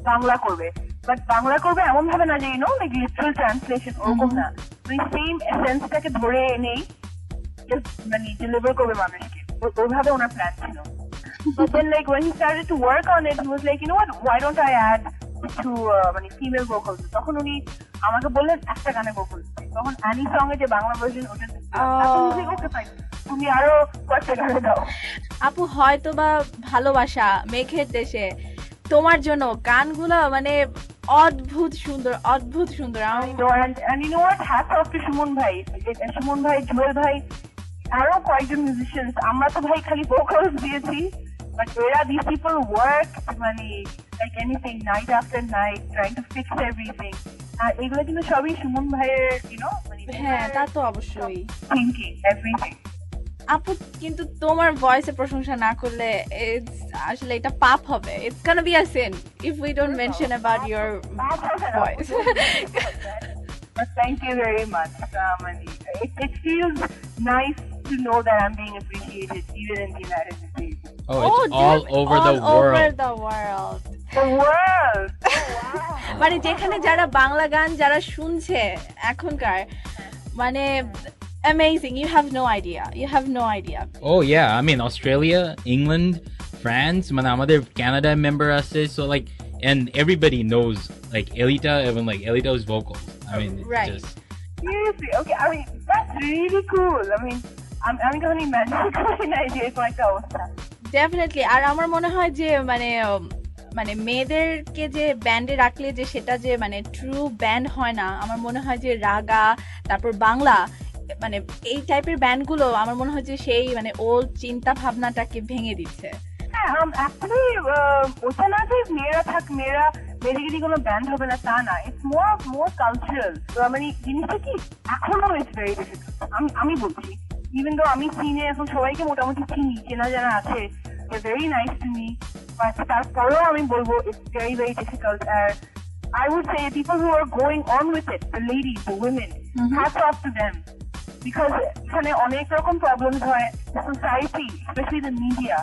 বাংলা করবে বাট বাংলা করবে এমন ভাবে না যে লাইক লিটারাল ট্রান্সলেশন ওরকম না উনি সেম এসেন্সটাকে ধরে এনেই মানে ডেলিভার করবে মানুষকে ওইভাবে ওনার প্ল্যান ছিল। But then like when he started to work on it he was like why don't I add to মানে female vocals তখন উনি আমাকে বললেন একটা গানে ভোকাল তখন অ্যানি সং এর যে বাংলা ভার্সন ওটা ওকে ফাইন তুমি আরো কয়েকটা গানে দাও। আপু হয়তো বা ভালোবাসা মেঘের দেশে তোমার জন্য গানগুলো মানে অদ্ভুত সুন্দর and you know what hats off to Suman ভাই জুয়েল ভাই আরো কয়েকজন মিউজিশিয়ানস আমরা তো ভাই খালি ভোকালস দিয়েছি but these people work মানে like anything night after night trying to fix everything আর এগুলো কিন্তু সবই সুমন ভাইয়ের মানে হ্যাঁ তা তো অবশ্যই thinking everything। আপু কিন্তু তোমার ভয়েসের প্রশংসা না করলে আসলে এটা পাপ হবে it's gonna be a sin if we don't mention about your voice. But thank you very much. It feels nice to know that I'm being appreciated even in the United States. Oh, it's all over the world. The world. মানে যেখানে যারা বাংলা গান যারা শুনছে এখনকার মানে amazing you have no idea Oh yeah I mean Australia England France মানে আমাদের Canada member আছে so like and everybody knows like Elita's vocals I mean it's right. just seriously okay I mean that's really cool I mean I'm going to imagine idea like অবস্থা definitely আর আমার মনে হয় যে মানে মেয়েদেরকে যে ব্যান্ডে রাখলে যে সেটা যে মানে ট্রু ব্যান্ড হয় না আমার মনে হয় যে রাগা তারপর বাংলা মানে এই টাইপের ব্যান্ডগুলো আমার মনে হয় যে সেই মানে ওল্ড চিন্তা ভাবনাটাকে ভেঙে দিচ্ছে। হ্যাঁ অ্যাকচুয়ালি ওটা না যে মেয়েদেরকে কোনো ব্যান্ড হবে না তা না ইটস মোর কালচারাল মানে জিনিসটা কি এখনো ইটস ভেরি ডিফিকাল্ট আমি বলছি ইভেন দো আমি সিনে এখন সবাইকে মোটামুটি চিনি চেনা জানা আছে very nice to me but তারপরেও আমি বলবো ইটস ভেরি ভেরি ডিফিকাল্ট আর I would say people who are going on with it, the ladies, the women, hats off to them. Because এখানে অনেক রকম প্রবলেমস হয় সোসাইটি স্পেশালি দ্য মিডিয়া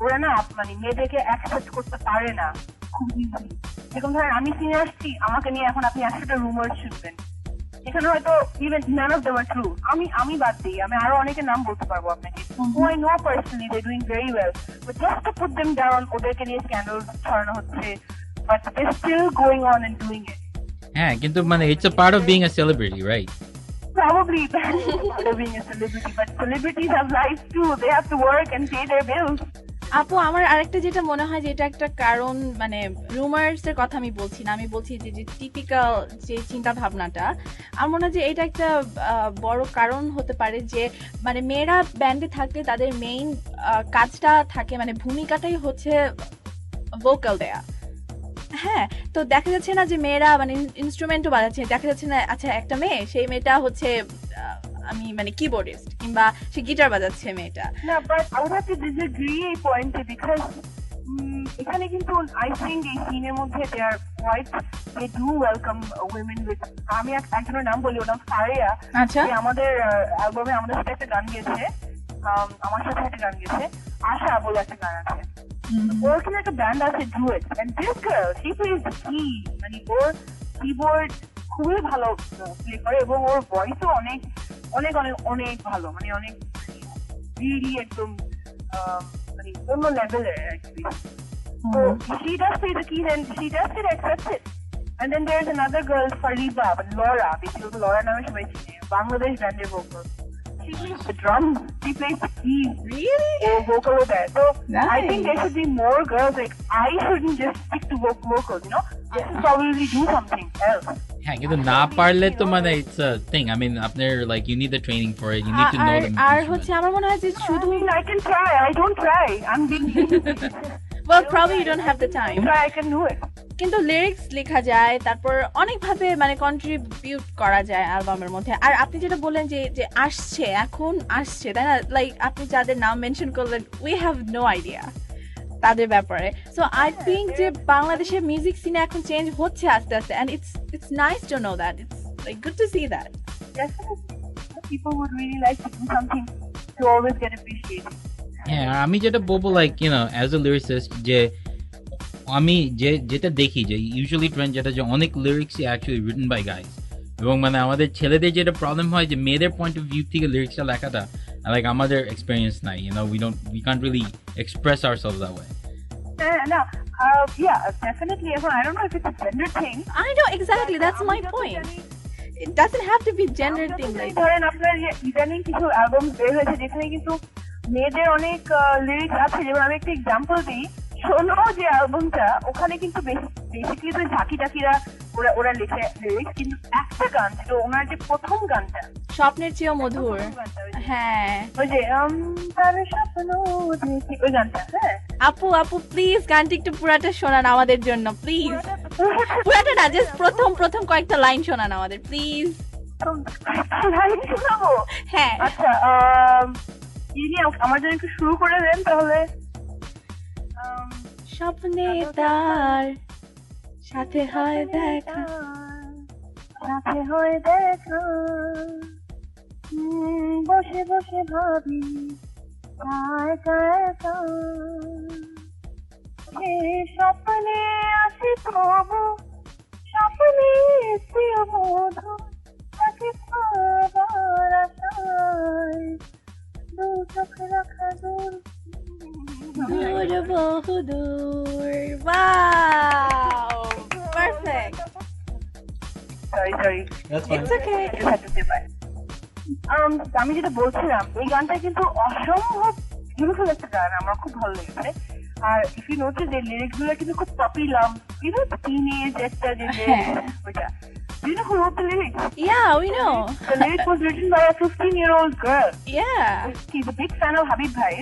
ওরা না মানে মেয়েদেরকে অ্যাকসেপ্ট করতে পারে না খুব ইজিলি যেরকম ধরেন আমি সিনে আসছি আমাকে নিয়ে এখন আপনি 100টা রুমার শুনবেন এখানে হয়তো even none of them are true আমি বাদ দিই আমি আরো অনেকের নাম বলতে পারবো আপনাকে who I know personally they're doing very well but just to put them down ওদেরকে নিয়ে স্ক্যান্ডাল ছড়ানো হচ্ছে but they're still going on and doing it. হ্যাঁ কিন্তু মানে it's a part of being a celebrity right Probably part of being a celebrity but celebrities have lives too they have to work and pay their bills. আপু আমার আরেকটা যেটা মনে হয় যে এটা একটা কারণ মানে রুমার্স এর কথা আমি বলছি না আমি বলছি যে টিপিক্যাল যে চিন্তা ভাবনাটা আমার মনে হয় যে এটা একটা বড় কারণ হতে পারে যে মানে মেয়েরা ব্যান্ডে থাকলে তাদের মেইন কাজটা থাকে মানে ভূমিকাটাই হচ্ছে ভোকাল দেয়া হ্যাঁ তো দেখা যাচ্ছে না যে মেয়েরা মানে ইনস্ট্রুমেন্টও বাজাচ্ছে দেখা যাচ্ছে না আচ্ছা একটা মেয়ে সেই মেয়েটা হচ্ছে আমি মানে কিবোর্ডিস্ট কিংবা সে গিটার বাজাচ্ছে মেয়েটা। না, but I would have to disagree এই পয়েন্টে because এখানে কিন্তু I think এই সিনের মধ্যে they are quite they do welcome women with আমি একজনের নাম বলি, ওর নাম ফারিয়া। আচ্ছা। যে আমাদের অ্যালবামে আমাদের সাথে একটা গান গেয়েছে, আমার সাথে একটা গান গেয়েছে, আশা বলে একটা গান আছে। ওর কিন্তু একটা ব্যান্ড আছে duet, and this girl she plays the key, মানে ওর কিবোর্ড খুবই ভালো প্লে করে এবং ওর ভয়েসও অনেক অনেক অনেক অনেক ভালো, মানে অনেক রিয়েলি একদম মানে অন্য লেভেলের actually. So she does play the keys and she does get accepted. And then there's another girl, Fariba, but Laura, basically Laura নামে সবাই চিনে, Bangladesh ব্যান্ডের vocal. She plays the drums, she plays the keys. Really? Or vocal with that. So I Nice. think there should be more girls. Like I shouldn't just stick to vocals, you know. I should probably do something else. হ্যাঁ কিন্তু না পারলে তো মানে it's a thing, I mean আপনার like you need the training for it, you need to know the আর হচ্ছে আমার মনে হয় যে I শুধু mean, I can try. I don't try. I'm being well probably you don't have the time, try. I can do it. কিন্তু lyrics লেখা যায়, তারপর অনেকভাবে মানে কন্ট্রিবিউট করা যায় অ্যালবামের মধ্যে। আর আপনি যেটা বললেন যে যে আসছে, এখন আসছে, তাই না? লাইক আপনি যাদের নাম মেনশন করলেন, উই হ্যাভ নো আইডিয়া তাদের ব্যাপারে। সো আই থিঙ্ক যে বাংলাদেশের মিউজিক সিনে এখন চেঞ্জ হচ্ছে আস্তে আস্তে, and it's nice to know that, it's like good to see that. Definitely, people would really like to do something to always get appreciated. হ্যাঁ আর আমি যেটা বলবো like you know as a lyricist যে আমি যেটা দেখি যে ইউজুয়ালি ট্রেন্ড যেটা যে অনেক লিরিক্সই অ্যাকচুয়ালি রিটেন বাই গাইজ, এবং মানে আমাদের ছেলেদের যেটা প্রবলেম হয় যে মেয়েদের পয়েন্ট অফ ভিউ থেকে লিরিক্সটা লেখাটা লাইক আমাদের এক্সপিরিয়েন্স নাই, you know we can't really express ourselves that way. No, yeah, definitely. I don't know if it's a gender thing. I know exactly, that's my point. It doesn't have to be gender thing like ধরেন আপনার ইদানিং কিছু album বের হয়েছে যেখানে কিন্তু মেয়েদের অনেক লিরিক্স আছে, যেমন আমি একটা এক্সাম্পল দিই, শোনো যে অ্যালবামটা, ওখানে কিন্তু বেসিক্যালি তো ঝাঁকি টাকিরা ওরা লিখে লিরিক্স, কিন্তু একটা গান ছিল ওনার যে প্রথম গানটা, স্বপ্নের চেয়েও মধুর। হ্যাঁ ওই যে তার স্বপ্ন দেখি, ওই গানটা। হ্যাঁ আপু প্লিজ গানটি একটু পুরাটা শোনান আমাদের জন্য প্লিজ। পুরাটা না, জাস্ট প্রথম কয়েকটা লাইন শোনান আমাদের প্লিজ। লাইন শোনাবো? হ্যাঁ আচ্ছা, ইনি আমার জন্য একটু শুরু করে দেন তাহলে। স্বপ্নে তার সাথে হয় দেখা, সাথে হয় দেখা, বসে বসে ভাবি একা একা, সে স্বপ্নে আসি তবু স্বপ্নে প্রিয় বধূ, তাকে পাবার আশায় দু চোখ রাখা দূর দূর বহুদূর। Wow perfect, sorry it's okay. আমি যেটা বলছিলাম, এই গানটা কিন্তু অসম্ভব বিউটিফুল একটা গান, আমার খুব ভালো লেগেছে। আর ইফ ইউ নোটিস এই লিরিক্স গুলো কিন্তু খুব puppy love, you know teenage একটা যে ওইটা, you know who wrote the lyrics? Yeah, we know. The lyrics was written by a 15-year-old girl. Yeah. He's a big fan of Habib Bhai.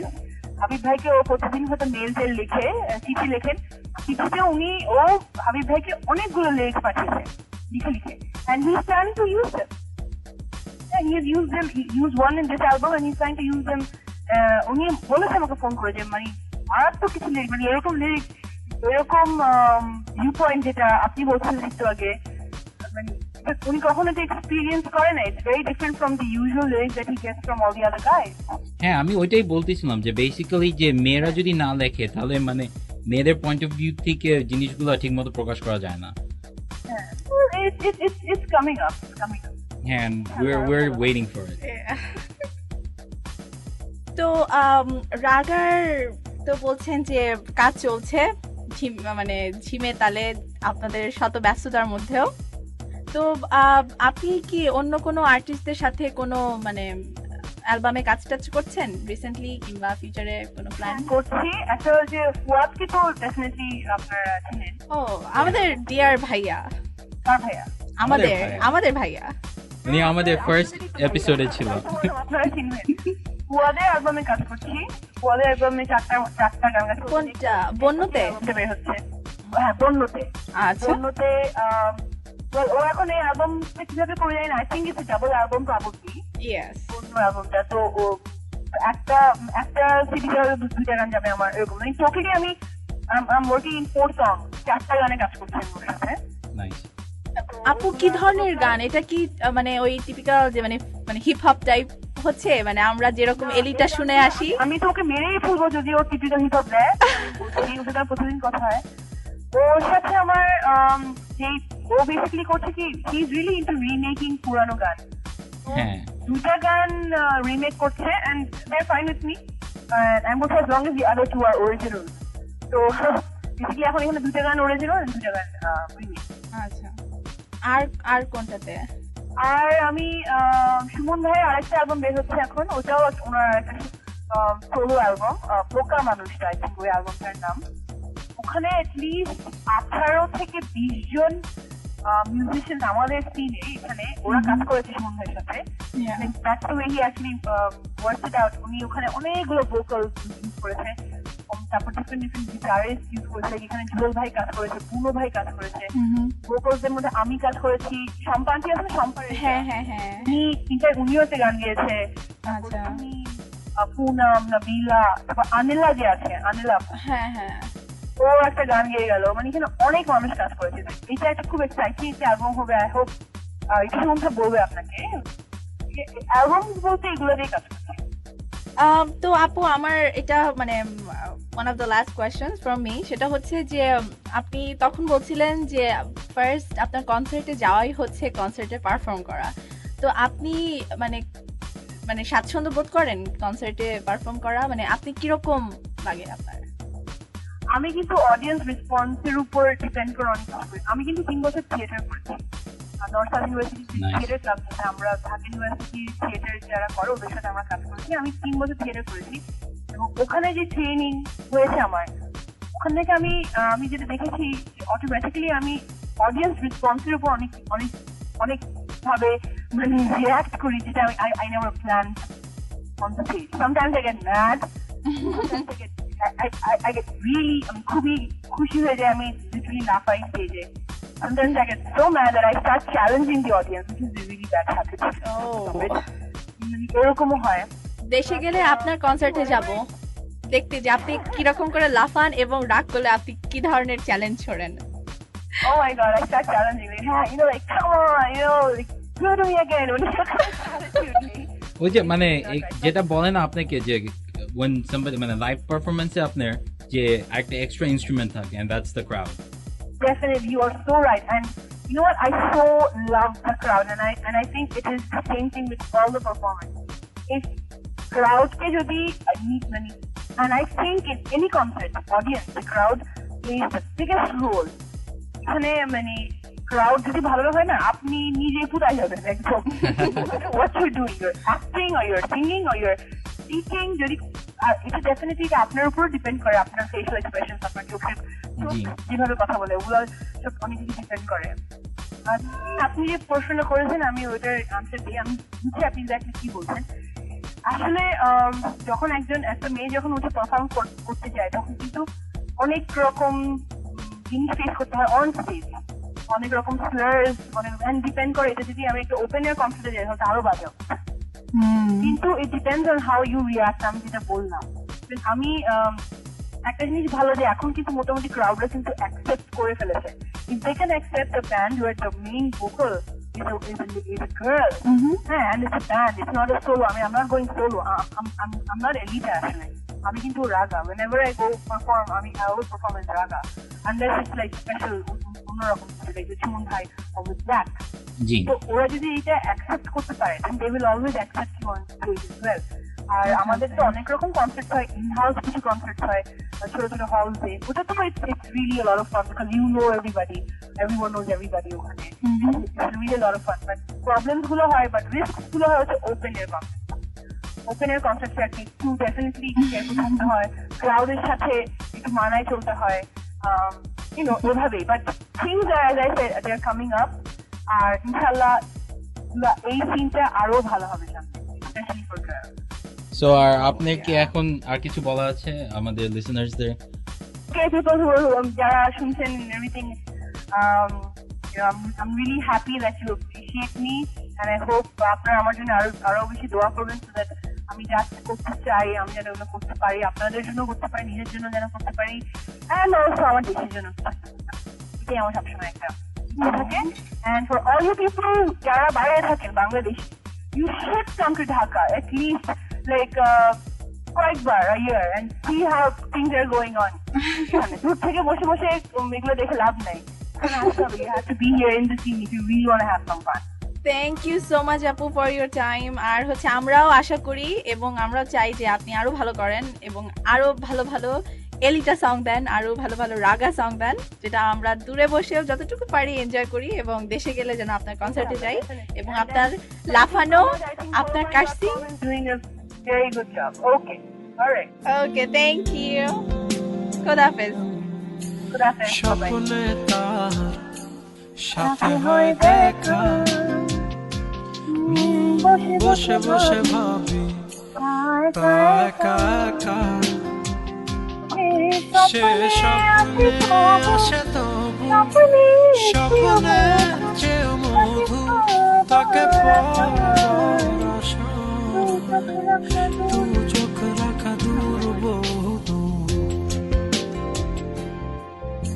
Habib ভাইকে ও প্রতিদিন হয়তো mail টেল লিখে, চিঠি লেখেন, চিঠিতে ও হাবিব ভাইকে অনেকগুলো লিরিক্স পাঠিয়েছে লিখে, and he's planning to use them. Yeah, he has used them. He used one in this album and he's trying to use them. উনি বলেছে আমাকে ফোন করে যে মানে মারাত্মক কিছু লিরিক্স, মানে এরকম লিরিক্স, এরকম ভিউ পয়েন্ট যেটা আপনি বলছিলেন একটু আগে, মানে উনি কখনো এটা এক্সপিরিয়েন্স করে না। It's very different from the usual lyrics that he gets from all the other guys. হ্যাঁ আমি ওইটাই বলতেছিলাম যে বেসিক্যালি যে মেয়েরা যদি না লেখে তাহলে মানে মেয়েদের পয়েন্ট অফ ভিউ থেকে জিনিসগুলো ঠিক মতো প্রকাশ করা যায় না। হ্যাঁ, it's coming up. হ্যাঁ, we're waiting for it. তো রাগার তো বলছেন যে কাজ চলছে মানে ঝিমে তালে আপনাদের শত ব্যস্ততার মধ্যেও। তো আপনি কি অন্য কোনো আর্টিস্টদের সাথে কোনো মানে অ্যালবামে কাজ টাচ করছেন রিসেন্টলি কিংবা ফিউচারে কোনো প্ল্যান? করছি একটা, যে ফুয়াদকে তো ডেফিনেটলি আপনারা চিনেন। ও আমাদের ডিয়ার ভাইয়া। কার ভাইয়া? আমাদের ভাইয়া, উনি আমাদের ফার্স্ট এপিসোডে ছিল। আপনারা চিনবেন। ফুয়াদের অ্যালবামে কাজ করছি। ফুয়াদের অ্যালবামে চারটা গান গাচ্ছি। কোনটা? বন্যতে বের হচ্ছে। হ্যাঁ, বন্যতে। আচ্ছা, বন্যতে ও এখন এই অ্যালবাম কিভাবে করে যায় না, I think it's double album probably. Yes অন্য অ্যালবামটা। তো ও একটা একটা সিডিতে হয়তো দুইটা গান যাবে আমার, এরকম মানে টোটালি আমি ওয়ার্কিং ইন 4 সং, 4টা গানে কাজ করছি আমি ওর সাথে। নাইস। আপু কি ধরনের গান এটা? কি মানে ওই টিপিক্যাল যে মানে মানে হিপ হপ টাইপ হচ্ছে, মানে আমরা যেরকম এলিটা শুনে আসি? আমি তো ওকে মেরেই ফেলবো যদি ও টিপিক্যাল হিপ হপ দেয়, এই ওদের সাথে প্রতিদিন কথা হয়। ওর সাথে আমার যে ও বেসিক্যালি করছে কি, he is really into remaking পুরানো গান। হ্যাঁ, দুটা গান রিমেক করছে and they are fine with me, I am বলছি as long as the other two are original. তো বেসিক্যালি এখন এখানে দুটা গান অরিজিনাল, দুটা গান রিমেক। আচ্ছা, আর আর কোনটাতে? আর আমি সুমন ভাইয়ের আরেকটা অ্যালবাম বের হচ্ছে এখন, ওটাও ওনার একটা সোলো অ্যালবাম, বোকা মানুষটা আই থিঙ্ক ওই অ্যালবামটার নাম। ওখানে অ্যাটলিস্ট 18 থেকে 20 জন মিউজিশিয়ান আমাদের সিনে এখানে ওরা কাজ করেছে সুমন ভাইয়ের সাথে। That's the way he actually worked it out. উনি ওখানে অনেকগুলো ভোকাল ইউজ করেছে, তারপর ডিফারেন্ট ডিফারেন্ট গিটারিস্ট ইউজ করেছে। এখানে জুয়েল ভাই কাজ করেছে, পুনো ভাই কাজ করেছে, ভোকালসদের মধ্যে আমি কাজ করেছি, সম্পান্তি আছে না, সম্পান্তি, হ্যাঁ হ্যাঁ হ্যাঁ, উনিও একটা গান গিয়েছে। আচ্ছা, পুনাম, নাবিলা, তারপর আনিলা যে আছে, আনিলা হ্যাঁ হ্যাঁ, ও একটা গান গিয়ে গেল। মানে এখানে অনেক মানুষ কাজ করেছে। এটা একটা খুব এক্সাইটিং একটা অ্যালবাম হবে। আই হোপ এটা সম্বন্ধে বলবে আপনাকে। অ্যালবাম বলতে এগুলো দিয়ে কাজ করছে। তো আপু আমার এটা মানে one of the last question from me, সেটা হচ্ছে যে আপনি তখন বলছিলেন যে ফার্স্ট আপনার কনসার্টে যাওয়াই হচ্ছে কনসার্টে পারফর্ম করা। তো আপনি মানে মানে স্বাচ্ছন্দ্য বোধ করেন কনসার্টে পারফর্ম করা? মানে আপনি কিরকম লাগে আপনার? আমি কিন্তু অডিয়েন্স রেসপন্সের উপর ডিপেন্ড করে অনেক কিছু করি। আমি কিন্তু 3 বছর থিয়েটার করেছি, north south university theatre club, আমরা ঢাকা ইউনিভার্সিটি থিয়েটার যারা করে ওদের সাথে আমরা কাজ করেছি। আমি 3 বছর থিয়েটার করেছি এবং ওখানে যে ট্রেনিং হয়েছে আমার, ওখান থেকে আমি আমি যেটা দেখেছি অটোমেটিক্যালি আমি অডিয়েন্স রেসপন্সের উপর অনেক অনেক অনেক ভাবে মানে রিঅ্যাক্ট করি, যেটা I never planned on the stage. Sometimes I get mad, sometimes I get really আমি খুবই খুশি হয়ে যায়, আমি লিটারালি লাফাই স্টেজে। Sometimes I get so mad that I start challenging the audience, which is a really bad habit. এরকমও হয়। দেশে গেলে আপনার কনসার্টে যাব দেখতে যে আপনি কিরকম করে লাফান এবং রাগ করলে আপনি কি ধরনের challenge ছোড়েন। Oh my god, I start challenging like, yeah, you know, like come on, you know, like do it to me again. ওই যে মানে যেটা বলে না আপনাকে যে when somebody মানে লাইভ পারফরম্যান্সে আপনার যে একটা এক্সট্রা ইনস্ট্রুমেন্ট থাকে and that's the crowd. Definitely, you are so right. And you know what? I so love the crowd, and I think it is the same thing with all the performance. If crowd ke jodi need money, and I think in any concert, audience, the crowd plays the biggest role. এখানে মানে crowd যদি ভালো হয় না, আপনি নিজে পুরাই যাবেন একদম। What you're doing, you're acting or you're singing or you're speaking, যদি এটা ডেফিনেটলি আপনার উপর ডিপেন্ড করে, আপনার ফেশিয়াল এক্সপ্রেশন, আপনার চোখের যেভাবে কথা বলে, ওগুলো সব অনেক কিছু ডিপেন্ড করে। আর আপনি যে প্রশ্ন করেছেন আমি ওইটার আনসার দিই, আমি বুঝছি আপনি এক্স্যাক্টলি কি বলছেন। আসলে যখন একটা মেয়ে যখন উঠে পারফর্ম করতে যায়, তখন কিন্তু অনেক রকম জিনিস ফেস করতে হয় অন স্টেজ, অনেক রকম স্লার্স, অনেক ডিপেন্ড করে। এটা যদি আমি একটা ওপেন এয়ার কনসার্টে যাই তাহলে আরো বাজে, কিন্তু it depends on how you react. আমি যেটা বললাম, আমি একটা জিনিস ভালো যে এখন কিন্তু মোটামুটি ক্রাউডরা কিন্তু অ্যাকসেপ্ট করে ফেলেছে। If they can accept a band where the main vocal is a girl, and it's a band, it's not a solo. I'm not going solo. I'm not Elita actually. আমি কিন্তু রাগা, whenever I go perform, I always perform as Raga, unless it's like special অন্যরকম কিছু, like Suman ভাই or with Black. তো ওরা যদি এটা accept করতে পারে, then they will always accept you on stage as well. আর আমাদের তো অনেক রকম কনসার্ট হয়, ইন হাউস কিছু কনসার্ট হয় ছোট ছোট হলসে, ওটা তো it's really a lot of fun because you know everyone knows everybody ওখানে, it's really a lot of fun. But problems গুলো হয়, but risks গুলো হয় হচ্ছে ওপেন এয়ার কনসার্ট আর কি, একটু ডেফিনেটলি কেয়ারফুল থাকতে হয়, ক্রাউডের সাথে একটু মানায় চলতে হয়, you know, ওভাবেই। But things are, as I said, they are coming up, আর ইনশাআল্লাহ এই সিনটা আরো ভালো হবে সামনে, স্পেশালি ফর গার্লস। সো আর আপনি কি এখন আর কিছু বলা আছে আমাদের লিসেনার্সদের? Okay, people who যারা শুনছেন and everything, I'm really happy that you appreciate me and I hope আপনারা আমার জন্য আরো বেশি দোয়া করবেন so that আমি যা করতে চাই আমি যেন ওগুলো করতে পারি, আপনাদের জন্য করতে পারি, নিজের জন্য যেন করতে পারি, and also আমার দেশের জন্য। এটাই আমার সবসময় একটা ইচ্ছে থাকে। And for all you people যারা বাইরে থাকেন Bangladesh, you should come to Dhaka at least like কয়েকবার a year and see how things are going on. দূর থেকে বসে বসে এগুলো দেখে লাভ নাই। You have to be here in the scene if you really want to have some fun. Thank you so much আপু for your time. আর হচ্ছে আমরাও আশা করি এবং আমরাও চাই যে আপনি আরো ভালো করেন এবং আরো ভালো ভালো এলিটা সং দেন, আরো ভালো ভালো রাগা সং দেন, যেটা আমরা দূরে বসেও যতটুকু পারি এনজয় করি এবং দেশে গেলে যেন আপনার কনসার্টে যাই এবং আপনার লাফানো, আপনার কাশিং। Doing a very good job. Okay. All right. Okay, thank you. খোদা হাফেজ। Good afternoon. Bye-bye. স্বপ্নে তার সাথে হয় দেখা, বসে বসে ভাবি তা একা একা, সে স্বপ্নে আসে তবু স্বপ্নে যে মধু তাকে পাওয়ার আশা, তু চোখ রাখা দূর বহু দূর।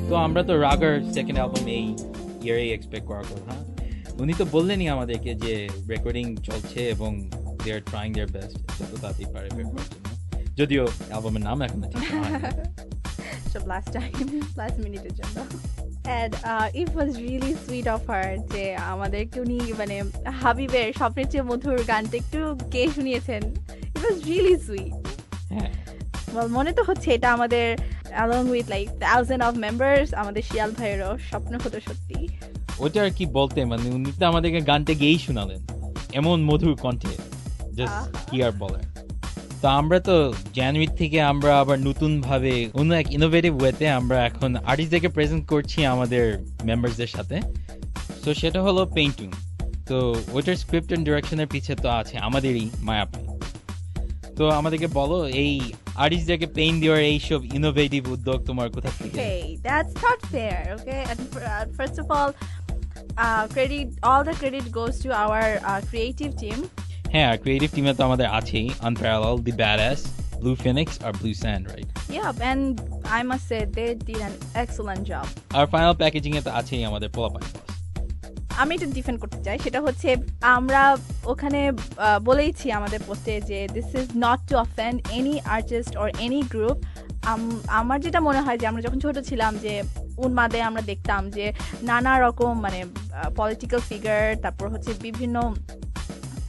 তো আমরা তো রাগার সেকেন্ড অ্যালবাম এই ইয়ারেই এক্সপেক্ট করার কথা। উনি তো বললেনই আমাদেরকে যে রেকর্ডিং চলছে এবং দে আর ট্রাইং দেয়ার বেস্ট যত তাড়াতাড়ি পারে বের করার জন্য, যদিও অ্যালবামের নাম এখনো ঠিক হয়নি। সব লাস্ট মিনিটের জন্য। And it was really sweet of her যে আমাদেরকে উনি মানে হাবিবের স্বপ্নের চেয়ে মধুর গানটা একটু গেয়ে শুনিয়েছেন। It was really sweet. হ্যাঁ, মনে তো হচ্ছে এটা আমাদের along with like thousands of members আমাদের শিয়াল ভাইয়েরও স্বপ্ন হতো সত্যি। ওটা আর কি বলতে, মানে উনি তো আমাদেরকে গানটা গেয়েই শোনালেন এমন মধুর কণ্ঠে, জাস্ট কি আর বলার। তো আমরা তো জানুয়ারি থেকে আমরা আবার নতুন ভাবে অন্য এক ইনোভেটিভ ওয়েতে আমরা এখন আর্টিস্টদেরকে প্রেজেন্ট করছি আমাদের মেম্বারসদের সাথে। তো সেটা হলো পেইন্টিং। তো ওইটার স্ক্রিপ্ট এন্ড ডিরেকশনের পিছে তো আছে আমাদেরই মায়াপাই। তো আমাদেরকে বলো এই আর্টিস্টদেরকে পেইন্ট দেওয়ার এইসব ইনোভেটিভ উদ্যোগ তোমার কোথা থেকে? Okay, that's not fair. Okay, and first of all, all the credit goes to our creative team. হ্যাঁ, ক্রিয়েটিভ টিমে তো আমাদের আছেই unparalleled, the badass, Blue Phoenix আর Blue Sand, right? Yeah, and I must say they did an excellent job. আর final packaging এ তো আছেই আমাদের পোলাপাইন বস। আমি এটা ডিফেন্ড করতে চাই, সেটা হচ্ছে আমরা ওখানে বলেইছি আমাদের পোস্টে যে this is not to offend any artist or any group. আমার যেটা মনে হয় যে আমরা যখন ছোট ছিলাম যে উন্মাদে আমরা দেখতাম যে নানা রকম মানে পলিটিক্যাল ফিগার, তারপর হচ্ছে বিভিন্ন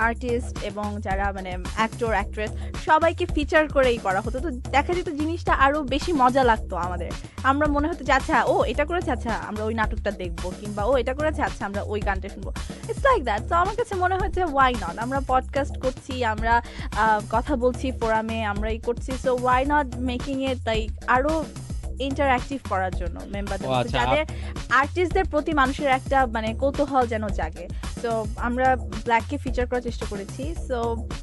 আর্টিস্ট এবং যারা মানে অ্যাক্টর অ্যাক্ট্রেস সবাইকে ফিচার করেই করা হতো। তো দেখা যেত জিনিসটা আরো বেশি মজা লাগতো আমাদের। আমরা মনে হতো যে আচ্ছা ও এটা করেছে, আচ্ছা আমরা ওই নাটকটা দেখবো, কিংবা ও এটা করেছে, আচ্ছা আমরা ওই গানটা শুনবো। It's like that. তো আমার কাছে মনে হচ্ছে ওয়াই নট, আমরা পডকাস্ট করছি, আমরা কথা বলছি ফোরামে, আমরা এই করছি, so why not making it like আরো ইন্টারঅ্যাক্টিভ করার জন্য মেম্বারদের, যাদের আর্টিস্টদের প্রতি মানুষের একটা মানে কৌতূহল যেন জাগে। সো আমরা ব্ল্যাককে ফিচার করার চেষ্টা করেছি। সো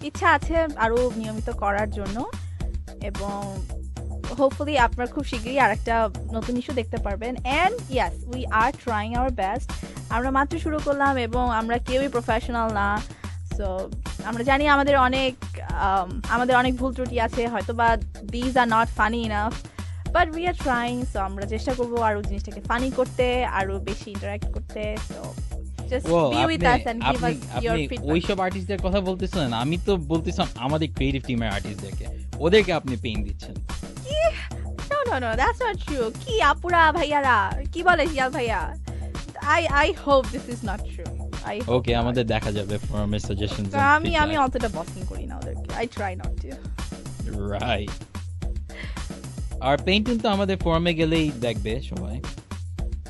ইচ্ছা আছে আরো নিয়মিত করার জন্য এবং হোপফুলি আপনারা খুব শীঘ্রই আর একটা নতুন ইস্যু দেখতে পারবেন। And yes, we are trying our best. আমরা মাত্র শুরু করলাম এবং আমরা কেউই প্রফেশনাল না। সো আমরা জানি আমাদের অনেক ভুল ত্রুটি আছে, হয়তো বা these are not funny enough, but we are trying. So আমরা চেষ্টা করবো আরো জিনিসটাকে ফানি করতে, আরো বেশি ইন্টারঅ্যাক্ট করতে। So just be with us and give us your feedback. ওইসব আর্টিস্টদের কথা বলতেছেন, আমি তো বলতেছিলাম আমাদের ক্রিয়েটিভ টিমের আর্টিস্টদেরকে, ওদেরকে আপনি পেইন দিচ্ছেন। No, that's not true. কি আপুরা ভাইয়ারা কি বলে শিয়াল ভাইয়া? I hope this is not true. ওকে, আমাদের দেখা যাবে ফর্মের সাজেশনস। আমি অতটা বসিং করি না ওদেরকে। I try not to. Right. আর পেইন্টিং তো আমাদের ফর্মে গেলেই দেখবে সবাই।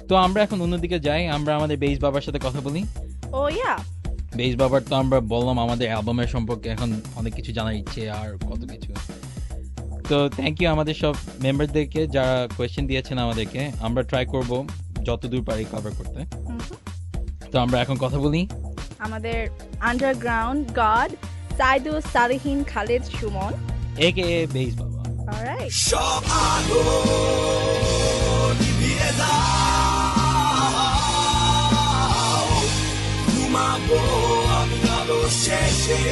তো আমরা এখন অন্যদিকে যাই, আমরা আমাদের বেইস বাবার সাথে কথা বলি। ও ইয়া, বেইস বাবার তো আমরা বললাম আমাদের অ্যালবামের সম্পর্কে এখন অনেক কিছু জানার ইচ্ছে আর কত কিছু। তো থ্যাংক ইউ আমাদের সব মেম্বারদেরকে যারা কোয়েশ্চেন দিয়েছেন আমাদেরকে। আমরা ট্রাই করব যতদূর পারি কভার করতে। তো আমরা এখন কথা বলি আমাদের আন্ডারগ্রাউন্ড গড সাইদুল সালিহিন খালেদ সুমন একে বেইস বাবা। অলরাইট, সব আলো নিভিয়ে দাও, ঘুমাবো আমি শেষে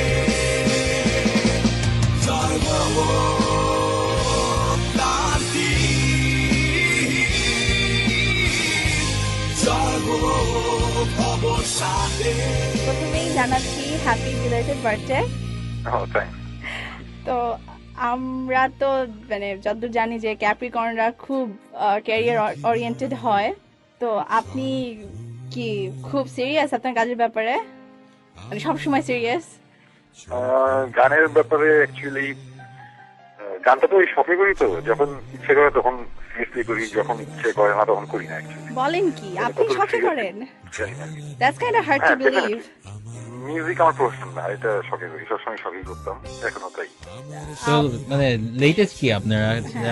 জয় ভব ক্লান্তি, জয় ভব অবসাদে। প্রথমেই জানাচ্ছি হ্যাপি বিলেটেড বার্থডে। তো আমরা তো মানে যতদূর জানি যে ক্যাপ্রিকর্নরা খুব ক্যারিয়ার ওরিয়েন্টেড হয়, তো আপনি কি খুব সিরিয়াস আপনার কাজের ব্যাপারে, মানে সবসময় সিরিয়াস? গানের ব্যাপারে অ্যাকচুয়ালি গানটা তো ওই শখে করি, তো যখন ইচ্ছে করে তখন সিরিয়াসলি করি, যখন ইচ্ছে করে না তখন করি না অ্যাকচুয়ালি। বলেন কি আপনি শখে করেন? That's kind of hard to believe. Music আমার প্রফেশন না, এটা শখে করি, সবসময় শখেই করতাম, এখনো তাই। তো মানে লেটেস্ট কি আপনারা?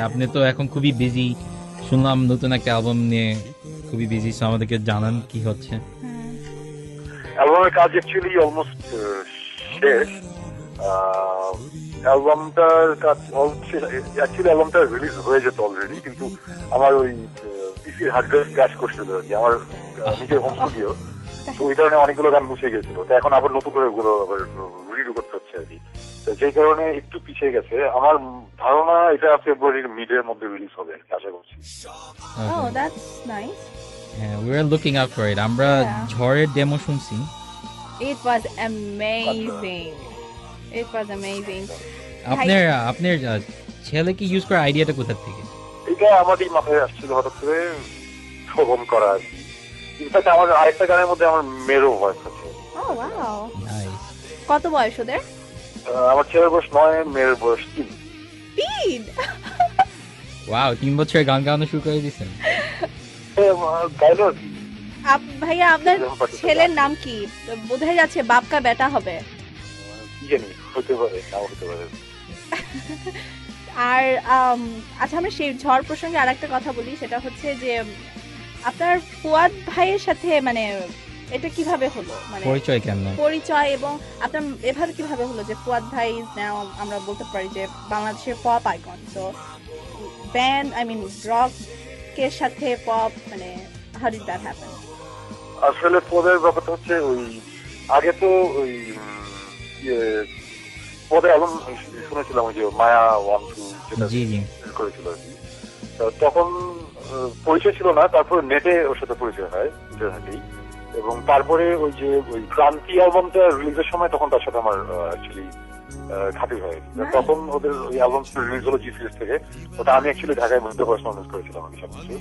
আপনি তো এখন খুবই বিজি, শুনলাম নতুন একটা অ্যালবাম নিয়ে খুবই বিজি, সো আমাদেরকে জানান কি হচ্ছে। অ্যালবামের কাজ অ্যাকচুয়ালি অলমোস্ট শেষ। অ্যালবামটার কাজ অ্যাকচুয়ালি অ্যালবামটা রিলিজ হয়ে যেত অলরেডি, কিন্তু আমার ওই পিসির হার্ড ড্রাইভ ক্র্যাশ করছিল আর কি, আমার নিজের হোম স্টুডিও, তো ওই কারণে অনেকগুলো গান মুছে গেছিল, তো এখন আবার নতুন করে ওগুলো আবার রিডু করতে হচ্ছে আর কি, তো যেই কারণে একটু পিছিয়ে গেছে। আমার ধারণা এটা ফেব্রুয়ারির মিডের মধ্যে রিলিজ হবে আর কি, আশা করছি। Oh, that's nice. হ্যাঁ, we are looking out for it. আমরা ঝড়ের ডেমো শুনছি। It was amazing. It was amazing. আপনার ছেলেকে ইউজ করার আইডিয়াটা কোথা থেকে? এটা আমারই মাথায় আসছিল হঠাৎ করে শ্রবণ করা আর কি। ইনফ্যাক্ট আমার আরেকটা গানের মধ্যে আমার মেয়েরও ভয়েস আছে। Oh wow. Nice. কত বয়স ওদের? আমার ছেলের বয়স 9, মেয়ের বয়স 3। 3? ওয়াও, 3 বছরে গান গাওয়ানো শুরু করে দিয়েছেন। গাইলো আর কি। ভাইয়া আপনার ছেলের নাম কি? বোধহয় যাচ্ছে বাপ কা বেটা হবে। কি জানি, হতে পারে, নাও হতে পারে। আর আচ্ছা, আমরা সেই ঝড় প্রসঙ্গে আরেকটা কথা বলি, সেটা হচ্ছে যে আপনার ফুয়াদ ভাইয়ের সাথে মানে এটা কিভাবে হলো, মানে পরিচয় কেমন? পরিচয় এবং আপনার এভাবে কিভাবে হলো যে ফুয়াদ ভাই ইজ নাও, আমরা বলতে পারি যে বাংলাদেশের পপ আইকন, তো ব্যান্ড আই মিন রক এর সাথে পপ, মানে হাউ ডিড দ্যাট হ্যাপেন? আসলে পদের ব্যাপারটা হচ্ছে ওই আগে তো ওই পদের অ্যালবাম শুনেছিলাম, ওই যে মায়া 1 2 যেটা করেছিল আর কি, তখন পরিচয় ছিল না, তারপরে নেটে ওর সাথে পরিচয় হয় ইন্টারনেটেই, এবং তারপরে ওই যে ওই ক্রান্তি অ্যালবামটা রিলিজের সময় তখন তার সাথে আমার অ্যাকচুয়ালি খাতির হয়। তখন ওদের ওই অ্যালবাম রিলিজ হলো জি সিরিজ থেকে, ওটা আমি অ্যাকচুয়ালি ঢাকায় মধ্যে পারফরমেন্স করেছিলাম আমি সবকিছু।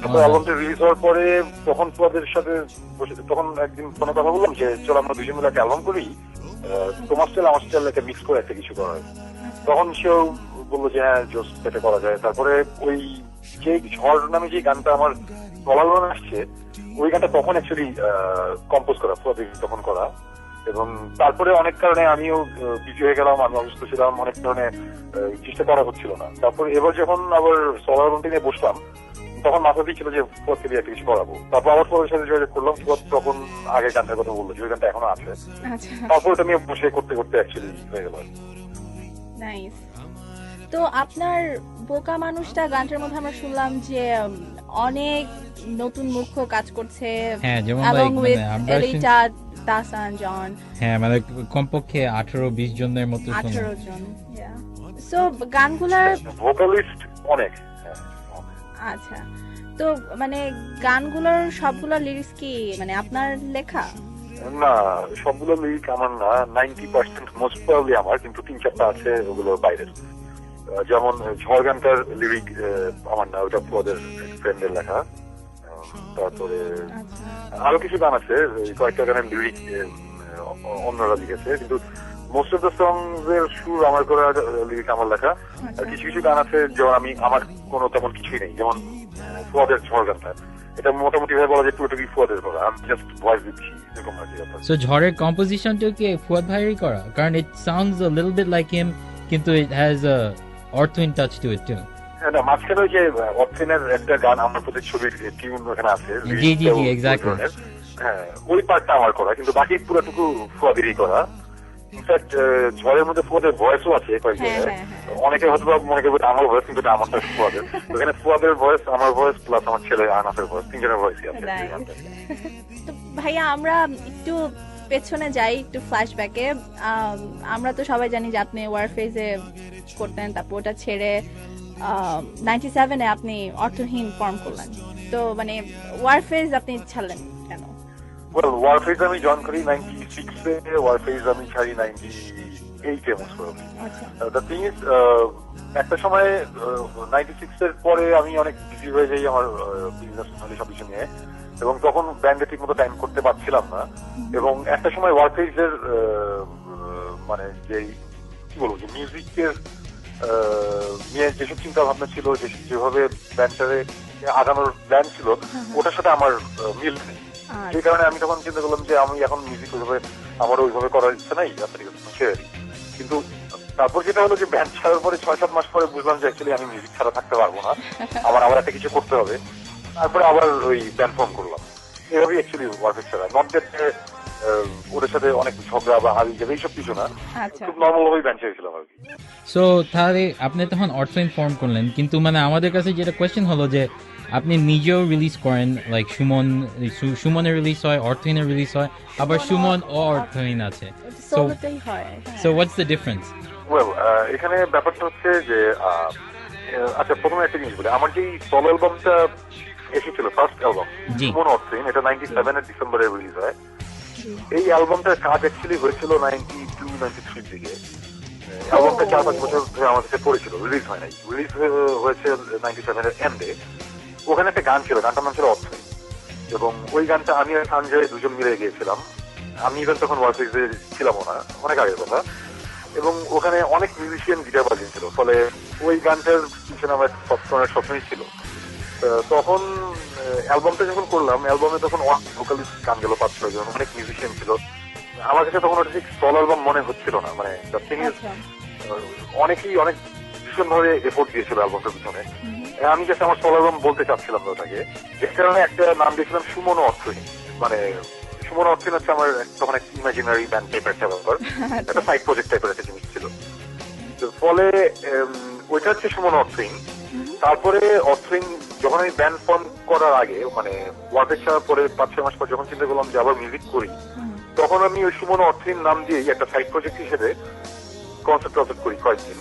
তারপর অ্যালবামটা রিলিজ হওয়ার পরে তখন তোমাদের সাথে বসে তখন একদিন ফোনে কথা বললাম যে চলো আমরা দুজন মিলে একটা অ্যালবাম করি, তোমার স্টাইল আমার স্টাইল একটা মিক্স করে একটা কিছু করা হয়। তখন সেও বললো যে হ্যাঁ জোস এটা করা যায়। তারপরে ওই যে ঝড় নামে যে গানটা আমার গলার আসছে, ওই গানটা তখন অ্যাকচুয়ালি কম্পোজ করা, তখন করা, এবং তারপরে অনেক কারণে আমিও বিজি হয়ে গেলাম, আমি অসুস্থ ছিলাম, অনেক কারণে চেষ্টা করা হচ্ছিল না। তারপর এবার যখন আবার সলার রুমটি নিয়ে বসলাম, তখন মাথাতেই ছিল যে ফুয়াদকে দিয়ে একটা কিছু করাবো। তারপর আবার ফুয়াদের সাথে যোগাযোগ করলাম, ফুয়াদ তখন আগে গানটার কথা বললো যে ওই গানটা এখনো আছে। তারপর ওটা নিয়ে বসে করতে করতে অ্যাকচুয়ালি হয়ে গেল। নাইস। তো আপনার বোকা মানুষটা গানটার মধ্যে আমরা শুনলাম যে অনেক নতুন মুখ্য কাজ করছে, হ্যাঁ, যেমন এলিটা, তাসান, জন, হ্যাঁ মানে কমপক্ষে 18-20 জনের মতো 18 জন। সো গানগুলার ভোকালিস্ট অনেক। আচ্ছা, তো মানে গানগুলোর সবগুলো লিরিক্স কি মানে আপনার লেখা? না, সবগুলো লিরিক আমার না, 90% মোস্ট প্রবাবলি আমার, কিন্তু 3-4টা আছে ওগুলো বাইরের। যেমন ঝড় গানটার লিরিক আমার না, ওটা ফুয়াদের ফ্রেন্ডের লেখা। তারপরে আরো কিছু গান আছে, কয়েকটা গানের লিরিক অন্যরা লিখেছে, কিন্তু মোস্ট অফ দ্য সংস এর সুর আমার করা, লিরিক আমার লেখা। আর কিছু কিছু গান আছে যেমন আমি আমার কোনো তেমন কিছুই নেই, যেমন ফুয়াদের ঝড় গানটা, এটা মোটামুটি ভাবে বলা যায় পুরোটাই ফুয়াদের করা, আমি জাস্ট ভয়েস দিচ্ছি এরকম আর কি। সো ঝড়ের কম্পোজিশনটা কি ফুয়াদ ভাইয়েরই করা? কারণ it sounds a little bit like him, কিন্তু ইট হ্যাজ আ অর্থহীন টাচ টু ইট টু। না, মাঝখানে ওই যে অর্থহীনের একটা গান আমার প্রতি ছবির টিউন ওখানে আছে, জি জি জি এক্স্যাক্টলি, হ্যাঁ ওই পার্টটা আমার করা, কিন্তু বাকি পুরোটুকু ফুয়াদেরই করা। ইনফ্যাক্ট ঝড়ের মধ্যে ফুয়াদের ভয়েসও আছে কয়েক জায়গায়, অনেকে হয়তো মনে করবে আমার ভয়েস, কিন্তু এটা আমারটা ফুয়াদের। ওখানে ফুয়াদের ভয়েস, আমার ভয়েস প্লাস আমার ছেলে আনাসের ভয়েস, 3 জনের ভয়েসই আছে। তো ভাইয়া আমরা একটু পেছনে যাই একটু ফ্ল্যাশব্যাকে, আমরা তো সবাই জানি যে আপনি ওয়ারফেজে করতেন, তারপর ওটা ছেড়ে 97-এ আপনি অর্থহীন ফর্ম করলেন। তো মানে ওয়ারফেজ আপনি ছাড়লেন কেন? ওয়েল, ওয়ারফেজ আমি জয়েন করি 96-এ, ওয়ারফেজ আমি ছাড়ি 98-এ most probably. The thing is, একটা সময় 96-এর পরে আমি অনেক বিজি হয়ে যাই আমার বিজনেস ফ্যামিলি সব কিছু নিয়ে, এবং তখন ব্যান্ডে ঠিক মতো টাইম করতে পারছিলাম না। এবং একটা সময় ওয়ারফেজের মানে যেই কি বলবো, যে মিউজিকের নিয়ে যেসব চিন্তা ভাবনা ছিল, যেভাবে ব্যান্ডটারে আগানোর প্ল্যান ছিল, ওটার সাথে আমার মিল নেই। সেই কারণে আমি তখন চিন্তা করলাম যে আমি এখন মিউজিক ওইভাবে আমারও ওইভাবে করার ইচ্ছা নাই, ছেড়ে দিই। কিন্তু তারপর যেটা হলো যে ব্যান্ড ছাড়ার পরে 6-7 মাস পরে বুঝলাম যে অ্যাকচুয়ালি আমি মিউজিক ছাড়া থাকতে পারবো না, আবার একটা কিছু করতে হবে। তারপরে আবার ওই ব্যান্ড ফর্ম করলাম। এভাবেই অ্যাকচুয়ালি ওয়ারফেজ ছাড়া, নট দ্যাট ওদের সাথে অনেক ঝগড়া বা হাবি যাবে এইসব কিছু না, খুব নর্মাল ভাবেই ব্যান্ড ছেড়েছিলাম আর কি। সো তাহলে আপনি তখন অর্থহীন ফর্ম করলেন, কিন্তু মানে আমাদের কাছে যেটা কোয়েশ্চেন হলো যে আপনি নিজেও রিলিজ করেন, লাইক সুমনের রিলিজ হয়, অর্থহীনের রিলিজ হয়, আবার সুমন ও অর্থহীন আছে। So what's the difference? Well, এখানে ব্যাপারটা হচ্ছে যে আচ্ছা, প্রথমে একটা জিনিস বলি, আমার যে সোলো অ্যালবামটা এসেছিল, ফার্স্ট অ্যালবাম সুমন অর্থহীন, এটা 97-এর ডিসেম্বরে রিলিজ হয়। এই অ্যালবামটার কাজ অ্যাকচুয়ালি হয়েছিল 92-93 দিকে। অ্যালবামটা 4-5 বছর ধরে আমার কাছে পড়েছিল, রিলিজ হয় নাই। রিলিজ হয়েছে 97-এর এন্ডে। ওখানে একটা গান ছিল, গানটার নাম ছিল অর্থহীন, এবং ওই গানটা আমি আর সঞ্জয় দুজন মিলে গিয়েছিলাম। আমি ইভেন তখন ওয়ারফেজে ছিলামও না, অনেক আগের কথা। এবং ওখানে অনেক মিউজিশিয়ান গিটার বাজিয়েছিল, ফলে ওই গানটার পিছনে আমার সবসময় স্বপ্নই ছিল। তখন অ্যালবামটা যখন করলাম, অ্যালবামে তখন ভোকালিস্ট গান গেল 5-6 জন, অনেক মিউজিশিয়ান ছিল। আমার কাছে তখন ওটা ঠিক সোলো অ্যালবাম মনে হচ্ছিল না, মানে অনেকেই অনেক ভীষণ ভাবে এফোর্ট দিয়েছিল অ্যালবামটার পিছনে। আমি জাস্ট আমার সোলো অ্যালবাম বলতে চাচ্ছিলাম না ওটাকে, যে কারণে একটা নাম দিয়েছিলাম সুমন অর্থহীন। মানে সুমন অর্থহীন হচ্ছে আমার তখন একটা ইমাজিনারি ব্যান্ড টাইপের একটা ব্যাপার, একটা সাইড প্রজেক্ট টাইপের একটা জিনিস ছিল। ফলে ওইটা হচ্ছে সুমন অর্থহীন। তারপরে অর্থহীন যখন আমি ব্যান্ড ফর্ম করার আগে, মানে ওয়ার্ফেজ ছাড়ার পরে 5-6 মাস পর যখন চিন্তা করলাম যে আবার মিউজিক করি, তখন আমি ওই সুমন অর্থহীন নাম দিয়েই একটা সাইড প্রজেক্ট হিসেবে কনসার্ট করি কয়েকদিন।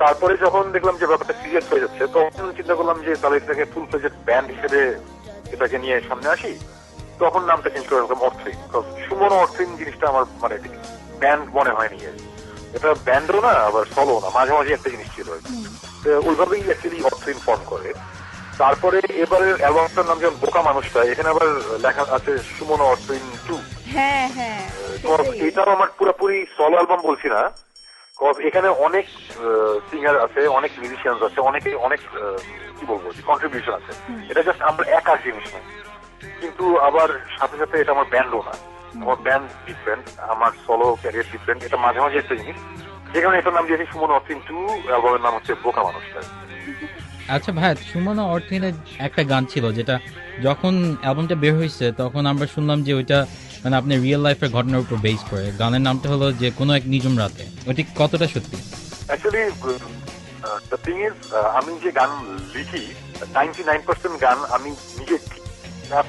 তারপরে যখন দেখলাম যে ব্যাপারটা সিরিয়াস হয়ে যাচ্ছে, তখন চিন্তা করলাম যে তাহলে এটাকে ফুল ফ্লেজেড ব্যান্ড হিসেবে এটাকে নিয়ে সামনে আসি। তখন নামটা চেঞ্জ করে রাখলাম অর্থহীন। সুমন অর্থহীন জিনিসটা আমার মানে ব্যান্ড মনে হয়নি, এটা ব্যান্ডও না আবার সলো না, মাঝে মাঝে একটা জিনিস ছিল। ওইভাবেই অ্যাকচুয়ালি অর্থহীন ফর্ম করে। তারপরে এবারের অ্যালবামটার নাম যেমন বোকা মানুষটা, এখানে আবার লেখা আছে সুমন অর্থহীন 2। এটাও আমার পুরোপুরি সলো অ্যালবাম বলছি না, এখানে অনেক সিঙ্গার আছে, অনেক মিউজিশিয়ান আছে, অনেকে অনেক কি বলবো কন্ট্রিবিউশন আছে। এটা জাস্ট আমার একার জিনিস না, কিন্তু আবার সাথে সাথে এটা আমার ব্যান্ডও না, আমার ব্যান্ড ডিফারেন্ট, আমার সোলো ক্যারিয়ার ডিফারেন্ট। এটা মাঝে মাঝে একটা জিনিস, যে কারণে এটার নাম দিয়েছি সুমন অর্থহীন 2, অ্যালবামের নাম হচ্ছে বোকা মানুষটা। আচ্ছা ভাই, সুমন অর্থহীনের একটা গান ছিল যেটা যখন অ্যালবামটা বের হয়েছে তখন আমরা শুনলাম যে ওইটা মানে আপনি রিয়েল লাইফের ঘটনার উপর বেস করে। গানের নামটা হলো যে কোনো এক নিজম রাতে। ওইটি কতটা সত্যি? অ্যাকচুয়ালি দ্য থিং ইজ, আমি যে গান লিখি 99% গান আমি নিজে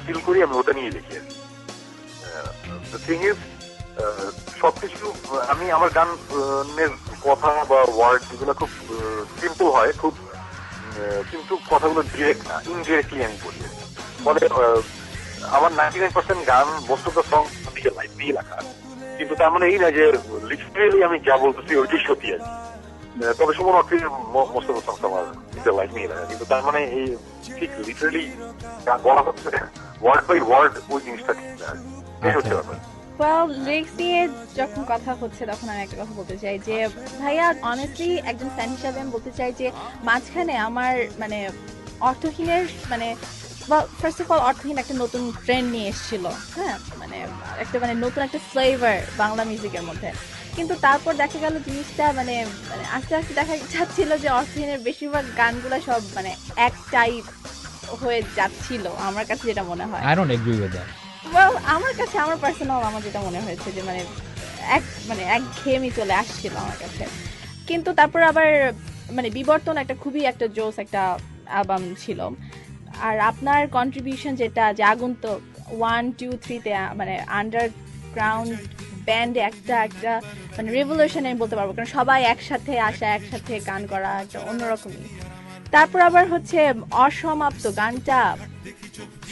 ফিল করি, আমি ওটা নিয়ে লিখি। দ্য থিং ইজ, সবকিছু আমি আমার গানের কথা বা ওয়ার্ড এগুলো খুব সিম্পল হয়, খুব কিন্তু কথাগুলো ডিরেক্ট না, ইনডিরেক্টলি আমি বলি। ফলে আমার 99% গান মোস্ট অফ দ্য সং দিয়ে লাইফ দিয়ে লেখা, কিন্তু তার মানে এই না যে লিটারেলি আমি যা বলতেছি ওইটাই সত্যি আছে। তবে সুমন অর্থহীন মোস্ট অফ দ্য সং আমার নিজের লাইফ নিয়ে লেখা, কিন্তু তার মানে এই ঠিক লিটারেলি বলা হচ্ছে ওয়ার্ড বাই ওয়ার্ড ওই জিনিসটা ঠিক না, এই হচ্ছে ব্যাপার। লিরিক্স নিয়ে যখন কথা হচ্ছে তখন আমি একটা কথা বলতে চাই যে ভাইয়া, অনেস্টলি একজন ফ্যান হিসাবে আমি বলতে চাই যে মাঝখানে আমার মানে অর্থহীনের মানে ফার্স্ট অফ অল অর্থহীন একটা নতুন ট্রেন্ড নিয়ে এসেছিল, হ্যাঁ, মানে একটা মানে নতুন একটা ফ্লেভার বাংলা মিউজিকের মধ্যে। কিন্তু তারপর দেখা গেল জিনিসটা মানে আস্তে আস্তে দেখা যাচ্ছিল যে অর্থহীনের বেশিরভাগ গানগুলো সব মানে এক টাইপ হয়ে যাচ্ছিল, আমার কাছে যেটা মনে হয়। I don't agree with that. আমার কাছে আমার পার্সোনাল আমার যেটা মনে হয়েছে যে মানে একঘেয়েমি চলে আসছিল আমার কাছে। কিন্তু তারপর আবার মানে বিবর্তন একটা খুবই একটা জোস একটা অ্যালবাম ছিল। আর আপনার কন্ট্রিবিউশন যেটা যে আগন্তুক 1, 2, 3-তে মানে আন্ডার আন্ডারগ্রাউন্ড ব্যান্ড একটা একটা মানে রেভলিউশন আমি বলতে পারবো, কারণ সবাই একসাথে আসা, একসাথে গান করা একটা অন্যরকমই। তারপর আবার হচ্ছে অসমাপ্ত গানটা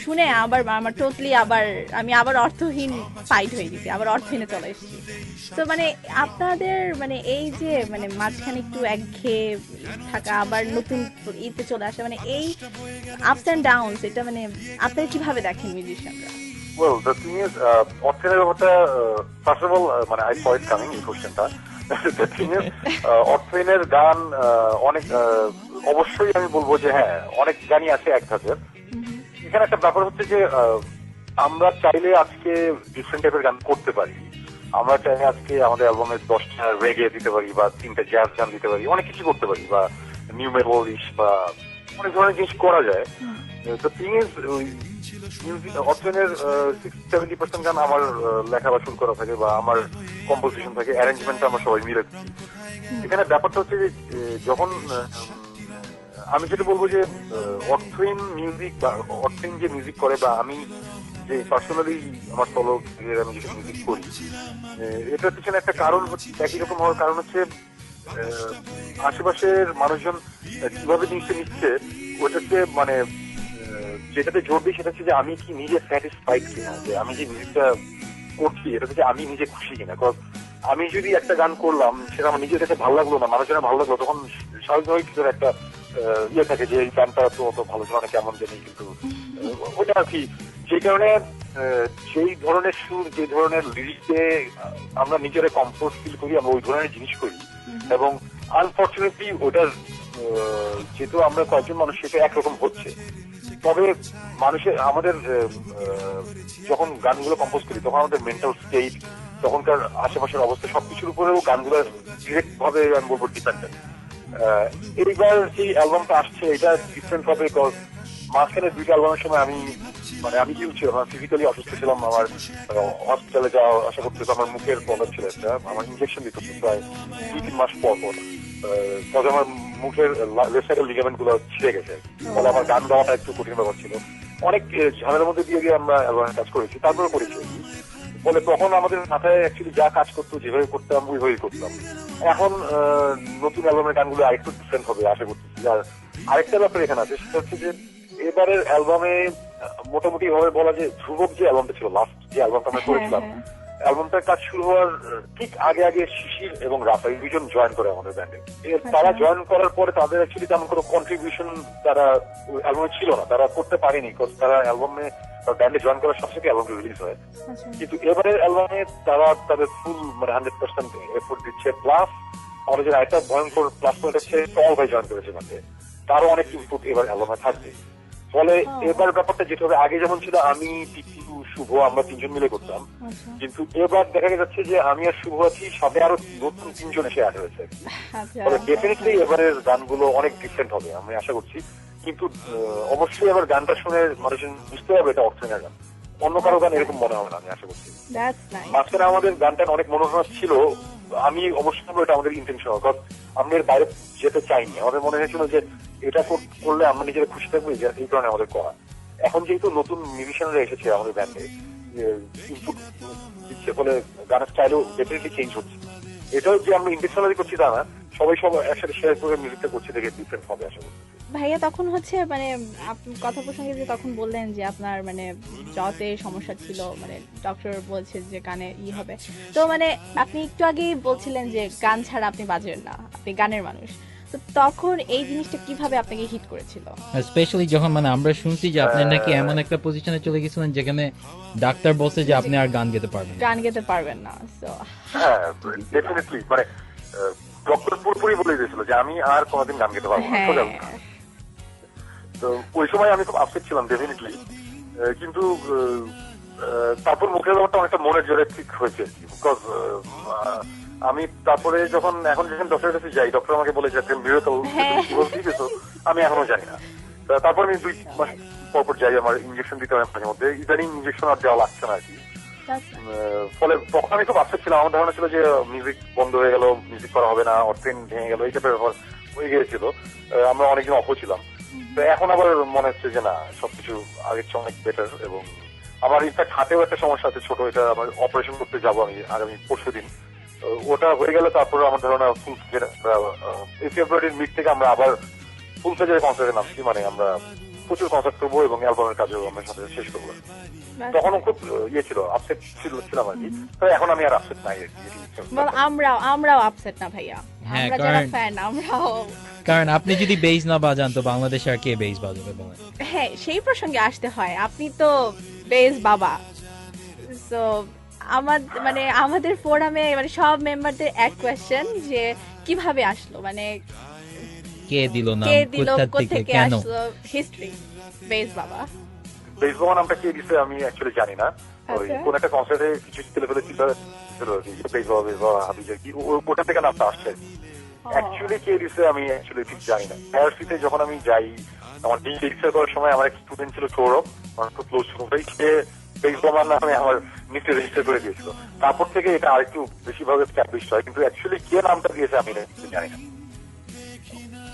শুনে আবার আমার টোটালি আমি আবার অর্থহীন ফাইট হয়ে গেছি, আবার অর্থহীনে চলে এসেছি। তো মানে আপনাদের মানে এই যে মানে মাঝখানে একটু একঘেয়ে থাকা, আবার নতুন ইতে চলে আসা, মানে এই আপস অ্যান্ড ডাউনস, এটা মানে আপনারা কিভাবে দেখেন মিউজিশিয়ানরা? Well, the thing is, অর্থেনের ব্যাপারটা, first of all, মানে I saw it coming, এই কোশ্চেনটা। The thing is, অর্থহীনের গান অনেক, অবশ্যই আমি বলবো যে হ্যাঁ, অনেক গানই আছে এক ধাঁচের। এখানে একটা ব্যাপার হচ্ছে যে আমরা চাইলে আজকে ডিফারেন্ট টাইপের গান করতে পারি। আমরা চাইলে আজকে আমাদের অ্যালবামে 10টা রেগে দিতে পারি, বা 3টা জ্যাজ গান দিতে পারি, অনেক কিছু করতে পারি, বা নিউ মেলোডিস বা অনেক ধরনের জিনিস করা যায়। The thing is, অর্থনের 60-70% গান আমার লেখা বা সুর করা থাকে, বা আমার কম্পোজিশন থাকে, অ্যারেঞ্জমেন্ট আমরা সবাই মিলে দিচ্ছি। এখানে ব্যাপারটা হচ্ছে যে যখন আমি যেটা বলবো যে অর্থহীন মিউজিক বা অর্থহীন যে মিউজিক করে, বা আমি যে পার্সোনালি আমার সলো আমি যে মিউজিক করি, এটার পিছনে একটা কারণ হচ্ছে, একই রকম হওয়ার কারণ হচ্ছে আশেপাশের মানুষজন কিভাবে জিনিসটা নিচ্ছে, ওটাকে মানে যেটাতে জোর দিই সেটা হচ্ছে যে আমি কি নিজে স্যাটিসফাইড কিনা, যে আমি যে মিউজিকটা করছি এটা থেকে আমি নিজে খুশি কিনা। কারণ আমি যদি একটা গান করলাম, সেটা আমার নিজের কাছে ভালো লাগলো না, মানুষের ভালো লাগলো, তখন স্বাভাবিকভাবে কিছু একটা ইয়ে থাকে যে এই গানটা তো অত ভালো ছিল না, কেমন জানি, কিন্তু ওটা আর কি। যে কারণে সেই ধরনের সুর, যে ধরনের লিরিক্সে আমরা নিজেরা কমফোর্ট ফিল করি, আমরা ওই ধরনের জিনিস করি। এবং আনফর্চুনেটলি ওটার যেহেতু আমরা কয়েকজন মানুষ, সেটা একরকম হচ্ছে। তবে মানুষের আমাদের যখন গানগুলো কম্পোজ করি, তখন আমাদের মেন্টাল স্টেট, তখনকার আশেপাশের অবস্থা, সবকিছুর উপরেও গানগুলো ডিরেক্ট ভাবে আমি বলবো ডিপেন্ডেন্ট। এইবার যে অ্যালবামটা আসছে এটা ডিফারেন্ট হবে, বিকজ মাঝখানে 2টা অ্যালবামের সময় আমি ইউ ছিলাম, ফিজিক্যালি অসুস্থ ছিলাম, আমার হসপিটালে যাওয়া আসা করতে হতো, আমার মুখের প্রবলেম ছিল একটা, আমার ইনজেকশন দিতে হতো প্রায় 2-3 মাস পর পর, তবে আমার মুখের লেফট সাইডের লিগামেন্ট গুলো ছিঁড়ে গেছে, ফলে আমার গান গাওয়াটা একটু কঠিন ব্যাপার ছিল। অনেক ঝামেলার মধ্যে দিয়ে আমরা অ্যালবামে কাজ করেছি, তারপরে করেছি। ফলে তখন আমাদের মাথায় অ্যাকচুয়ালি যা কাজ করতো, যেভাবে করতাম ওইভাবেই করতাম। এখন নতুন অ্যালবামের গানগুলো আরেকটু ডিফারেন্ট হবে আশা করতেছি। আর আরেকটা ব্যাপার এখানে আছে, সেটা হচ্ছে যে এবারের অ্যালবামে মোটামুটি ভাবে বলা যে ধ্রুবক যে অ্যালবামটা ছিল, লাস্ট যে অ্যালবামটা আমরা করেছিলাম, অ্যালবামটার কাজ শুরু হওয়ার ঠিক আগে আগে শিশির এবং রাফা এই দুজন জয়েন করে আমাদের ব্যান্ডে। তারা জয়েন করার পরে তাদের অ্যাকচুয়ালি তেমন কোনো কন্ট্রিবিউশন তারা অ্যালবামে ছিল না, তারা করতে পারেনি, কারণ তারা অ্যালবামে ব্যান্ডে জয়েন করার সাথে সাথে অ্যালবামটা রিলিজ হয়। কিন্তু এবারের অ্যালবামে তারা তাদের ফুল মানে 100% এফোর্ট দিচ্ছে। প্লাস আমাদের যে একটা ভয়ঙ্কর প্লাস পয়েন্ট হচ্ছে টল ভাই জয়েন করেছে, মানে তারও অনেক ইনপুট এবার অ্যালবামে থাকবে। ফলে এবার ব্যাপারটা যেটা হবে, আগে যেমন ছিল আমি, টিটু, শুভ, আমরা 3জন মিলে করতাম, কিন্তু এবার দেখা যাচ্ছে যে আমি আর শুভ আছি, সাথে আরো নতুন 3জন এসে অ্যাড হয়েছে। ফলে ডেফিনেটলি এবারের গানগুলো অনেক ডিফারেন্ট হবে আমি আশা করছি। কিন্তু অবশ্যই এবার গানটা শুনে মানুষজন বুঝতে হবে এটা অর্থহীনের গান, অন্য কারো গান এরকম মনে হবে না আমি আশা করছি। মাঝখানে আমাদের গানটা অনেক মনোরঞ্জন ছিল, আমি অবশ্যই এটা আমাদের ইন্টেনশন, কারণ আমরা এর বাইরে যেতে চাইনি। আমাদের মনে হয়েছিল যে এটা করলে আমরা নিজেরা খুশি থাকবো, এই কারণে আমাদের করা। এখন যেহেতু নতুন মিউজিশিয়ানরা এসেছে আমাদের ব্যান্ডে, ইনপুট দিচ্ছে, ফলে গানের স্টাইলও ডেফিনেটলি চেঞ্জ হচ্ছে। এটাও যে আমরা ইন্টেনশনালি করছি তা না, সবাই একসাথে শেয়ার করে মিউজিকটা করছে, দেখে ডিফারেন্ট হবে আশা করছি। ভাইয়া তখন হচ্ছে মানে কথা প্রসঙ্গে যে তখন বললেন যে আপনার মানে জতে সমস্যা ছিল, মানে ডক্টর বলছে যে কানে হবে, তো মানে আপনি একটু আগেই বলছিলেন যে গান ছাড়া আপনি বাজেন না, আপনি গানের মানুষ, তো তখন এই জিনিসটা কিভাবে আপনাকে হিট করেছিল? স্পেশালি যখন মানে আমরা শুনছি যে আপনি নাকি এমন একটা পজিশনে চলে গেছিলেন যেখানে ডাক্তার বলছে যে আপনি আর গান গেতে পারবেন না। সো হ্যাঁ, ডেফিনেটলি মানে ডক্টর পুরোপুরি বলে দিয়েছিল যে আমি আর কোনোদিন গান গেতে পারবো না। তো ওই সময় আমি খুব আপসেট ছিলাম ডেফিনেটলি, কিন্তু তারপর মুখের ব্যাপারটা অনেকটা মনের জোরে ঠিক হয়েছে, বিকজ আমি তারপরে যখন ডক্টরের কাছে যাই, ডক্টর আমাকে বলে যে মিরাকল দিয়েছো, আমি এখনো জানি না। তারপর আমি 2 মাস পরপর যাই, আমার ইঞ্জেকশন দিতে হয় মাঝে মধ্যে, ইদানিং ইঞ্জেকশন আর দেওয়া লাগছে না আর কি। ফলে তখন আমি খুব আপসেট ছিলাম, আমার ধারণা ছিল যে মিউজিক বন্ধ হয়ে গেল, মিউজিক করা হবে না, ট্রেন ভেঙে গেল, এই টাইপের ব্যাপার হয়ে গিয়েছিল। আমরা অনেকদিন অফ ছিলাম, তো এখন আবার মনে হচ্ছে যে না, সবকিছু আগের চেয়ে অনেক বেটার, এবং আমার ইনফ্যাক্ট হাতেও একটা সমস্যা আছে ছোট, এটা আমার অপারেশন করতে যাবো আমি আগামী পরশু দিন। ওটা হয়ে গেলে তারপরে আমার ধারণা ফুল এই ফেব্রুয়ারির মিড থেকে আমরা আবার ফুল সাইজের কনসার্টে নামছি, মানে আমরা প্রচুর কনসার্ট করবো এবং অ্যালবামের কাজও আমরা সাথে শেষ করবো। তখনও খুব ইয়ে ছিল, আপসেট ছিলাম আর কি। তো এখন আমি আর আপসেট নাই আর কি। আমরাও আপসেট না ভাইয়া, হ্যাঁ, আমরা যারা কারণ- ফ্যান আমরাও। কারণ আপনি যদি বেস না বাজান তো বাংলাদেশে আর কে বেস বাজাবে বলেন? হ্যাঁ, সেই প্রসঙ্গে আসতে হয়, আপনি তো বেস বাবা। সো আমাদের ফোরামে মানে সব মেম্বারদের এক কোয়েশ্চেন যে কিভাবে আসলো, মানে কে দিল না, কে দিল, কোথা থেকে, কোত্থেকে কেন? আসলো, হিস্ট্রি বেস বাবা। বেসবাবা নামটা কে দিছে আমি অ্যাকচুয়ালি জানি না। ওই আচ্ছা। কোন একটা কনসার্টে কিছু ছেলেপেলে ছিল বেসবাবা হাবিজা কি ওটা থেকে নামটা আসছে। অ্যাকচুয়ালি কে দিছে আমি অ্যাকচুয়ালি ঠিক জানি না। আইআরসিতে যখন আমি যাই, আমার রেজিস্টার করার সময় আমার এক স্টুডেন্ট ছিল সৌরভ, আমার খুব ক্লোজ স্টুডেন্ট, সে বেসবাবার নামে আমার নিচে রেজিস্টার করে দিয়েছিল। তারপর থেকে এটা আরেকটু বেশিভাবে স্ট্যাবলিশ হয়, কিন্তু অ্যাকচুয়ালি কে নামটা দিয়েছে আমি জানি না।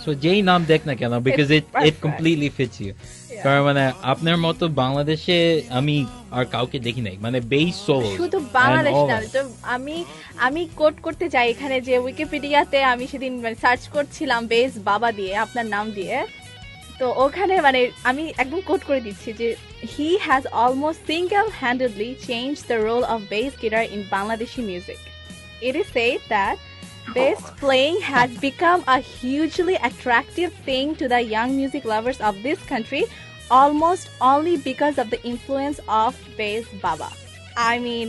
সো যেই নাম দেখ না কেন, because it Right. Completely fits you. কারণ মানে আপনার মতো বাংলাদেশে আমি আর কাউকে দেখি নাই, মানে বেস সোলো শুধু বাংলাদেশ না, তো আমি কোট করতে চাই এখানে যে উইকিপিডিয়াতে আমি সেদিন মানে সার্চ করছিলাম বেস বাবা দিয়ে আপনার নাম দিয়ে, তো ওখানে মানে আমি একদম কোট করে দিচ্ছি যে he has almost single handedly change the role of bass guitar in Bangladeshi music. It is said that bass playing has become a hugely attractive thing to the young music lovers of this country, almost only because of the influence of Bass Baba. I mean,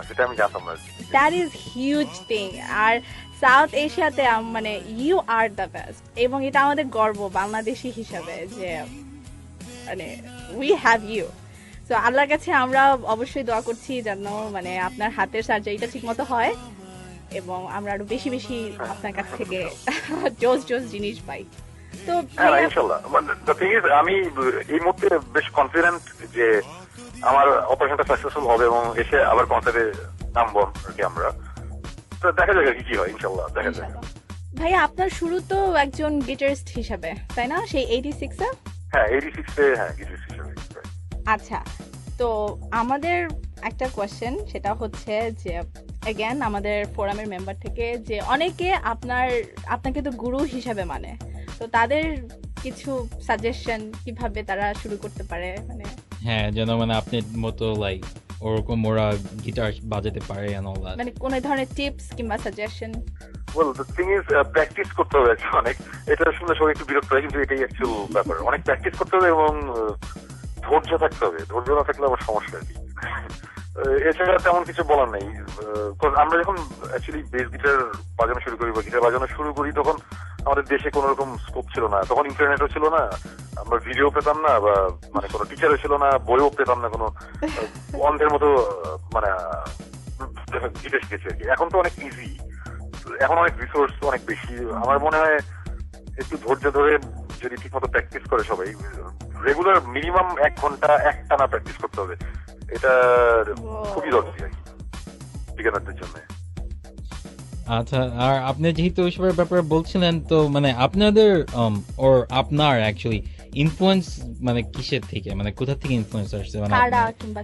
সেটা আমি জানতাম না। that is huge thing. আর south এশিয়াতে মানে you are the best, এবং এটা আমাদের গর্ব বাংলাদেশি হিসাবে যে মানে উই হ্যাভ ইউ। তো আল্লাহর কাছে আমরা অবশ্যই দোয়া করছি যেন মানে আপনার হাতের সার্জারিটা ঠিক মতো হয় এবং আমরা আরো বেশি বেশি আপনার কাছ থেকে জোস জিনিস পাই। তো হ্যাঁ, ইনশাল্লাহ। দ্য থিং ইজ, আমি এই মুহূর্তে বেশ কনফিডেন্ট যে আমার অপারেশনটা সাকসেসফুল হবে এবং এসে আবার কনসার্টে নামবো আর কি আমরা। তো দেখা যাক আর কি হয়, ইনশাল্লাহ দেখা যাক। ভাইয়া আপনার শুরু তো একজন গিটারিস্ট হিসাবে, তাই না? সেই 86 এ? হ্যাঁ, 86 এ, হ্যাঁ, গিটারিস্ট হিসেবে। আচ্ছা, তো আমাদের একটা কোয়েশ্চেন, সেটা হচ্ছে যে এগেন আমাদের ফোরামের মেম্বার থেকে যে অনেকে আপনাকে তো গুরু হিসাবে মানে, তো তাদের কিছু সাজেশন কিভাবে তারা শুরু করতে পারে, মানে হ্যাঁ, যেন মানে আপনার মতো লাইক ওরকম ওরা গিটার বাজাতে পারে and all that. মানে কোন ধরনের টিপস কিংবা suggestion? Well, the thing is practice করতে হবে অনেক। এটা শুনলে সবাই একটু বিরক্ত হয়, কিন্তু এটাই অ্যাকচুয়াল ব্যাপার। অনেক প্র্যাকটিস করতে হবে এবং ধৈর্য থাকতে হবে। ধৈর্য না থাকলে আবার সমস্যা আর কি। এছাড়া তেমন কিছু বলার নেই। আমরা যখন অ্যাকচুয়ালি বেস গিটার বাজানো শুরু করি বা গিটার বাজানো শুরু করি, তখন আমাদের দেশে কোন রকম স্কোপ ছিল না, তখন ইন্টারনেটও ছিল না, আমরা ভিডিও পেতাম না, বা মানে কোনো টিচারও ছিল না, বইও পেতাম না, কোনো অন্ধের মতো মানে গিটার শিখেছি আর কি। এখন তো অনেক ইজি, এখন অনেক রিসোর্স অনেক বেশি। আমার মনে হয় একটু ধৈর্য ধরে যদি ঠিক মতো প্র্যাকটিস করে সবাই, রেগুলার মিনিমাম 1 ঘন্টা একটানা প্র্যাকটিস করতে হবে। এটা খুবই দরকারি আর কি বিজ্ঞানীদের জন্য। আচ্ছা, আর আপনি যেহেতু ওইসবের ব্যাপারে বলছিলেন, তো মানে আপনাদের আপনার অ্যাকচুয়ালি ইনফ্লুয়েন্স মানে কিসের থেকে, মানে কোথা থেকে ইনফ্লুয়েন্স আসছে, মানে কারা কিংবা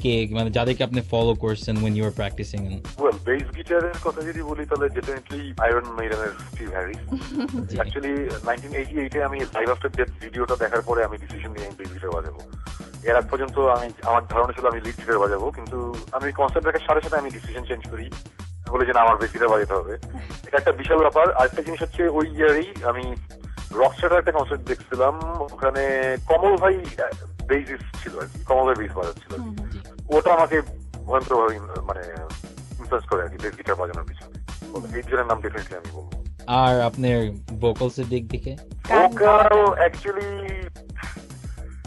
কে মানে যাদেরকে আপনি ফলো করছেন when you were practicing? Well, bass গিটারের কথা যদি বলি তাহলে ডেফিনেটলি আয়রন মেইডেনের স্টিভ হ্যারিস। অ্যাকচুয়ালি 1988 এ আমি লাইভ আফটার ডেথ ভিডিওটা দেখার পরে আমি ডিসিশন নিয়ে বেস গিটার বাজাবো। এর আগ পর্যন্ত আমার ধারণা ছিল আমি লিড গিটার বাজাবো, কিন্তু আমি কনসার্ট দেখার সাথে সাথে আমি ডিসিশন চেঞ্জ করি, বলে যে না, আমার বেস গিটার বাজাতে হবে। এটা একটা বিশাল ব্যাপার। আরেকটা জিনিস হচ্ছে, ওই ইয়ারেই আমি রকস্টারের একটা কনসার্ট দেখছিলাম, ওখানে কমল ভাই বেসিস্ট ছিল আর কি, কমল ভাই বেস বাজাচ্ছিল। ওটা আমাকে ভয়ঙ্করভাবে মানে ইনফ্লুয়েন্স করে আর কি বেস গিটার বাজানোর পিছনে। এই জনের নাম ডেফিনেটলি আমি বলবো। আর আপনার ভোকালস এর দিক থেকে? Vocal actually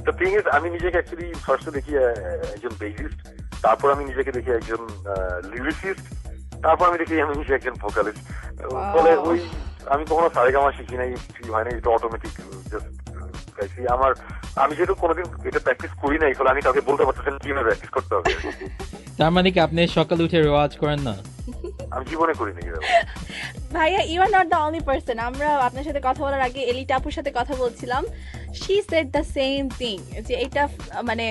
the thing is, আমি নিজেকে অ্যাকচুয়ালি ফার্স্টে দেখি একজন বেসিস্ট, তারপর আমি নিজেকে দেখি একজন লিরিসিস্ট, তারপর আমি দেখি আমি নিজে একজন ভোকালিস্ট। ফলে ওই আমি কখনো সারেগামা শিখি নাই, কিছু হয় না, এটা অটোমেটিক জাস্ট গাইছি। আমি যেহেতু কোনোদিন এটা প্র্যাকটিস করি নাই, ফলে আমি কাউকে বলতে পারতেছি না কিভাবে প্র্যাকটিস করতে হবে। তার মানে কি আপনি সকালে উঠে রেওয়াজ করেন না? আমি জীবনে করি নাই। ভাইয়া, you are not the only person. আমরা আপনার সাথে কথা বলার আগে এলিটা আপুর সাথে কথা বলছিলাম, she said the same thing যে এটা মানে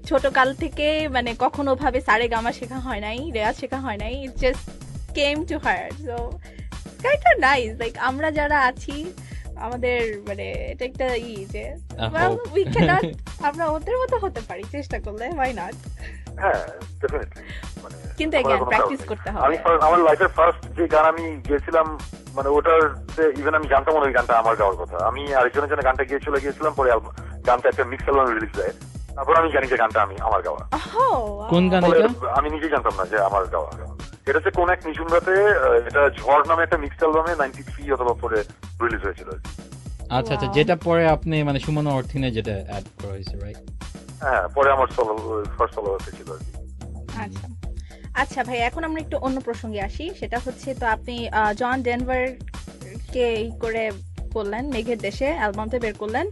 ছোট কাল থেকে মানে কখনো ভাবে সারে গামা শেখা হয় নাই, রেয়াজ শেখা হয় নাই, it just came to her. So kind of nice, like আমরা যারা আছি আমাদের মানে এটা একটা যে well we cannot আমরা ওদের মতো হতে পারি চেষ্টা করলে, why not? হ্যাঁ ডেফিনেটলি, মানে কিন্তু again প্র্যাকটিস করতে হবে। আমি আমার লাইফের ফার্স্ট যে গান আমি গেছিলাম মানে ওটার ইভেন আমি জানতাম না ওই গানটা আমার গাওয়ার কথা। আমি আরেকজনের জন্য গানটা গিয়েছিলাম, পরে গানটা একটা মিক্স অ্যালবাম রিলিজ দেয়, তারপর আমি জানি যে গানটা আমার গাওয়া। কোন গান এটা? আমি নিজেই জানতাম না যে আমার গাওয়া। এটা হচ্ছে কোন এক নিঝুম রাতে, এটা ঝড় নামে একটা মিক্স অ্যালবামে 93 অথবা পরে রিলিজ হয়েছিল। আচ্ছা আচ্ছা, যেটা পরে আপনি মানে সুমন অর্থিনে যেটা অ্যাড করা হয়েছে, রাইট? হ্যাঁ, পরে আমার ফার্স্ট সোলো ছিল আর কি। আচ্ছা আচ্ছা ভাই, এখন আমরা একটু অন্য প্রসঙ্গে আসি। সেটা হচ্ছে তো আপনি জন ডেনভার কে করে করলেন, মেঘের দেশে অ্যালবামটা বের করলেন,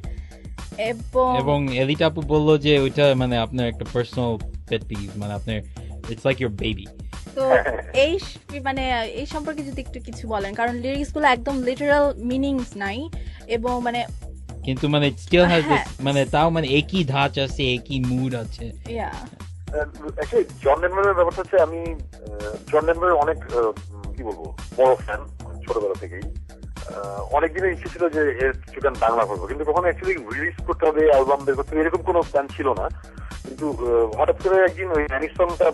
এবং এলিটা আপু বললো যে ওইটা মানে আপনার একটা পার্সোনাল পেট পিভ, মানে আপনার ইটস লাইক ইওর বেবি। তো এই মানে এই সম্পর্কে যদি একটু কিছু বলেন, কারণ লিরিক্স গুলো একদম লিটারাল মিনিংস নাই এবং মানে কিন্তু মানে স্টিল হ্যাজ দিস মানে তাও মানে একই ধাঁচ আছে, একই মুড আছে। ইয়া অ্যাকচুয়ালি জন ডেনভারের ব্যাপারটা হচ্ছে আমি জন ডেনভারের অনেক কি বলবো বড় ফ্যান ছোটবেলা থেকেই। অনেকদিনের ইচ্ছে ছিল যে এর কিছু গান বাংলা করবো, কিন্তু কখনো অ্যাকচুয়ালি রিলিজ করতে হবে, অ্যালবাম বের করতে হবে এরকম কোনো প্ল্যান ছিল না। কিন্তু হঠাৎ করে একদিন ওই অ্যানিস সংটা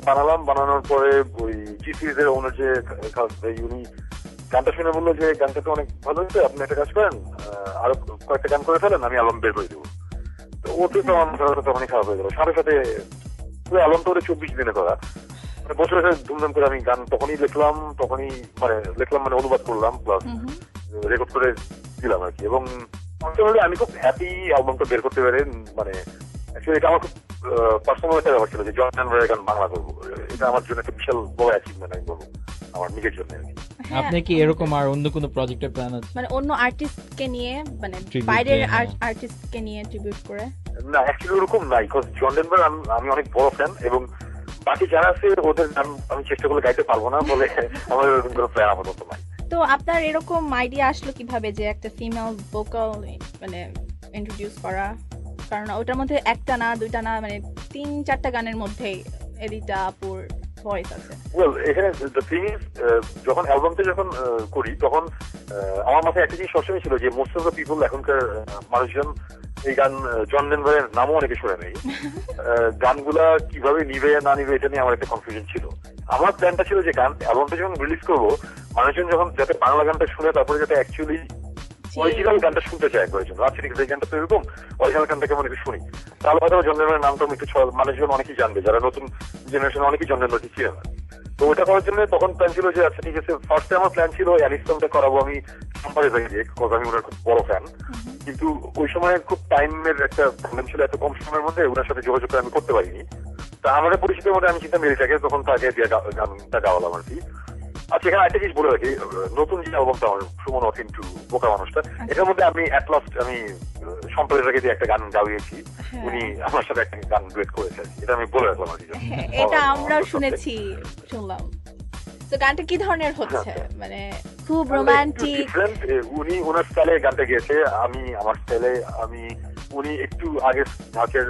বানানোর পরে ওই জি সিরিজের ওনার যে উনি গানটা শুনে বললো যে গানটা তো অনেক ভালো হয়েছে, আপনি একটা কাজ করেন আরো কয়েকটা গান করে ফেলেন, আমি অ্যালবাম বের করে দেবো। তো ওতে তো আমার তখনই খারাপ হয়ে গেল। সাথে সাথে পুরো অ্যালবাম তো 24 দিনে করা, মানে বছরে ধুমধাম করে আমি গান তখনই লিখলাম মানে অনুবাদ করলাম প্লাস রেকর্ড করে দিলাম আর কি। এবং আমি খুব হ্যাপি অ্যালবামটা বের করতে পেরে। মানে এটা আমার খুব পার্সোনাল একটা ব্যাপার ছিল যে জন ডেনভারের গান বাংলা করবো, এটা আমার জন্য একটা বিশাল বড় অ্যাচিভমেন্ট আমি বলবো আমার নিজের জন্য আর কি। আপনি কি এরকম আর অন্য কোনো প্রজেক্টের প্ল্যান আছে, মানে অন্য আর্টিস্টকে নিয়ে, মানে বাইরের আর্টিস্টকে নিয়ে ট্রিবিউট করে? না, অ্যাকচুয়ালি ওরকম নাই, বিকজ জন ডেনভার আমি অনেক বড় ফ্যান এবং বাকি যারা আছে ওদের গান আমি চেষ্টা করলে গাইতে পারবো না বলে আমার ওরকম কোনো প্ল্যান আপাতত নাই। তো আপনার এরকম আইডিয়া আসলো কিভাবে যে একটা ফিমেল ভোকাল মানে ইন্ট্রোডিউস করা? কারণ ওটার মধ্যে একটা না দুইটা না মানে 3-4টা গানের মধ্যেই এলিটা আপুর ভয়েস আছে। ওয়েল এখানে দ্য থিং ইজ যখন অ্যালবামটা করি তখন আমার মাথায় একটা জিনিস সবসময় ছিল যে মোস্ট অফ দ্য পিপল এখনকার মানুষজন এই গান জন ডেনভারের নামও অনেকে শুনে নেই। গানগুলা কিভাবে নিবে না নিবে এটা নিয়ে আমার একটা কনফিউশন ছিল। আমার প্ল্যানটা ছিল যে গান অ্যালবামটা যখন রিলিজ করবো মানুষজন যখন যাতে বাংলা গানটা শুনে তারপরে যাতে অ্যাকচুয়ালি অরিজিনাল গানটা শুনতে চায় একবারের জন্য। আচ্ছা ঠিক আছে, এই গানটা তো এরকম অরিজিনাল গানটা কেমন একটু শুনি, তাহলে হয়তো জন ডেনভারের নামটা একটু মানুষজন অনেকেই জানবে, যারা নতুন জেনারেশন অনেকেই জন ডেনভারকে চিনে না। তো ওটা করার জন্য তখন প্ল্যান ছিল যে আচ্ছা ঠিক আছে, ফার্স্টে আমার প্ল্যান ছিল অ্যানিস্টনটা করাবো আমি সম্পারে যাই দিয়ে, বিকজ আমি ওনার খুব বড় ফ্যান। কিন্তু ওই সময় খুব টাইমের একটা প্রবলেম ছিল, এত কম সময়ের মধ্যে ওনার সাথে যোগাযোগ আমি করতে পারিনি। তা আমাদের পরিচিতির মধ্যে আমি চিন্তা মেরিটাকে তখন তাকে দিয়ে গানটা গাওয়ালাম আর কি। আচ্ছা এখানে একটা জিনিস বলে রাখি, নতুন যে অ্যালবামটা আমার সুমন অথিন টু বোকা মানুষটা, এটার মধ্যে আমি অ্যাট লাস্ট আমি সম্পাদককে দিয়ে একটা গান গাইয়েছি, উনি আমার সাথে একটা গান ডুয়েট করেছে, এটা আমি বলে রাখলাম আর কি। এটা আমরাও শুনলাম। তো গানটা কি ধরনের হচ্ছে? মানে খুব রোমান্টিক? উনি ওনার স্টাইলে গানটা গেয়েছে, আমি আমার স্টাইলে, উনি একটু আগের ধাঁচের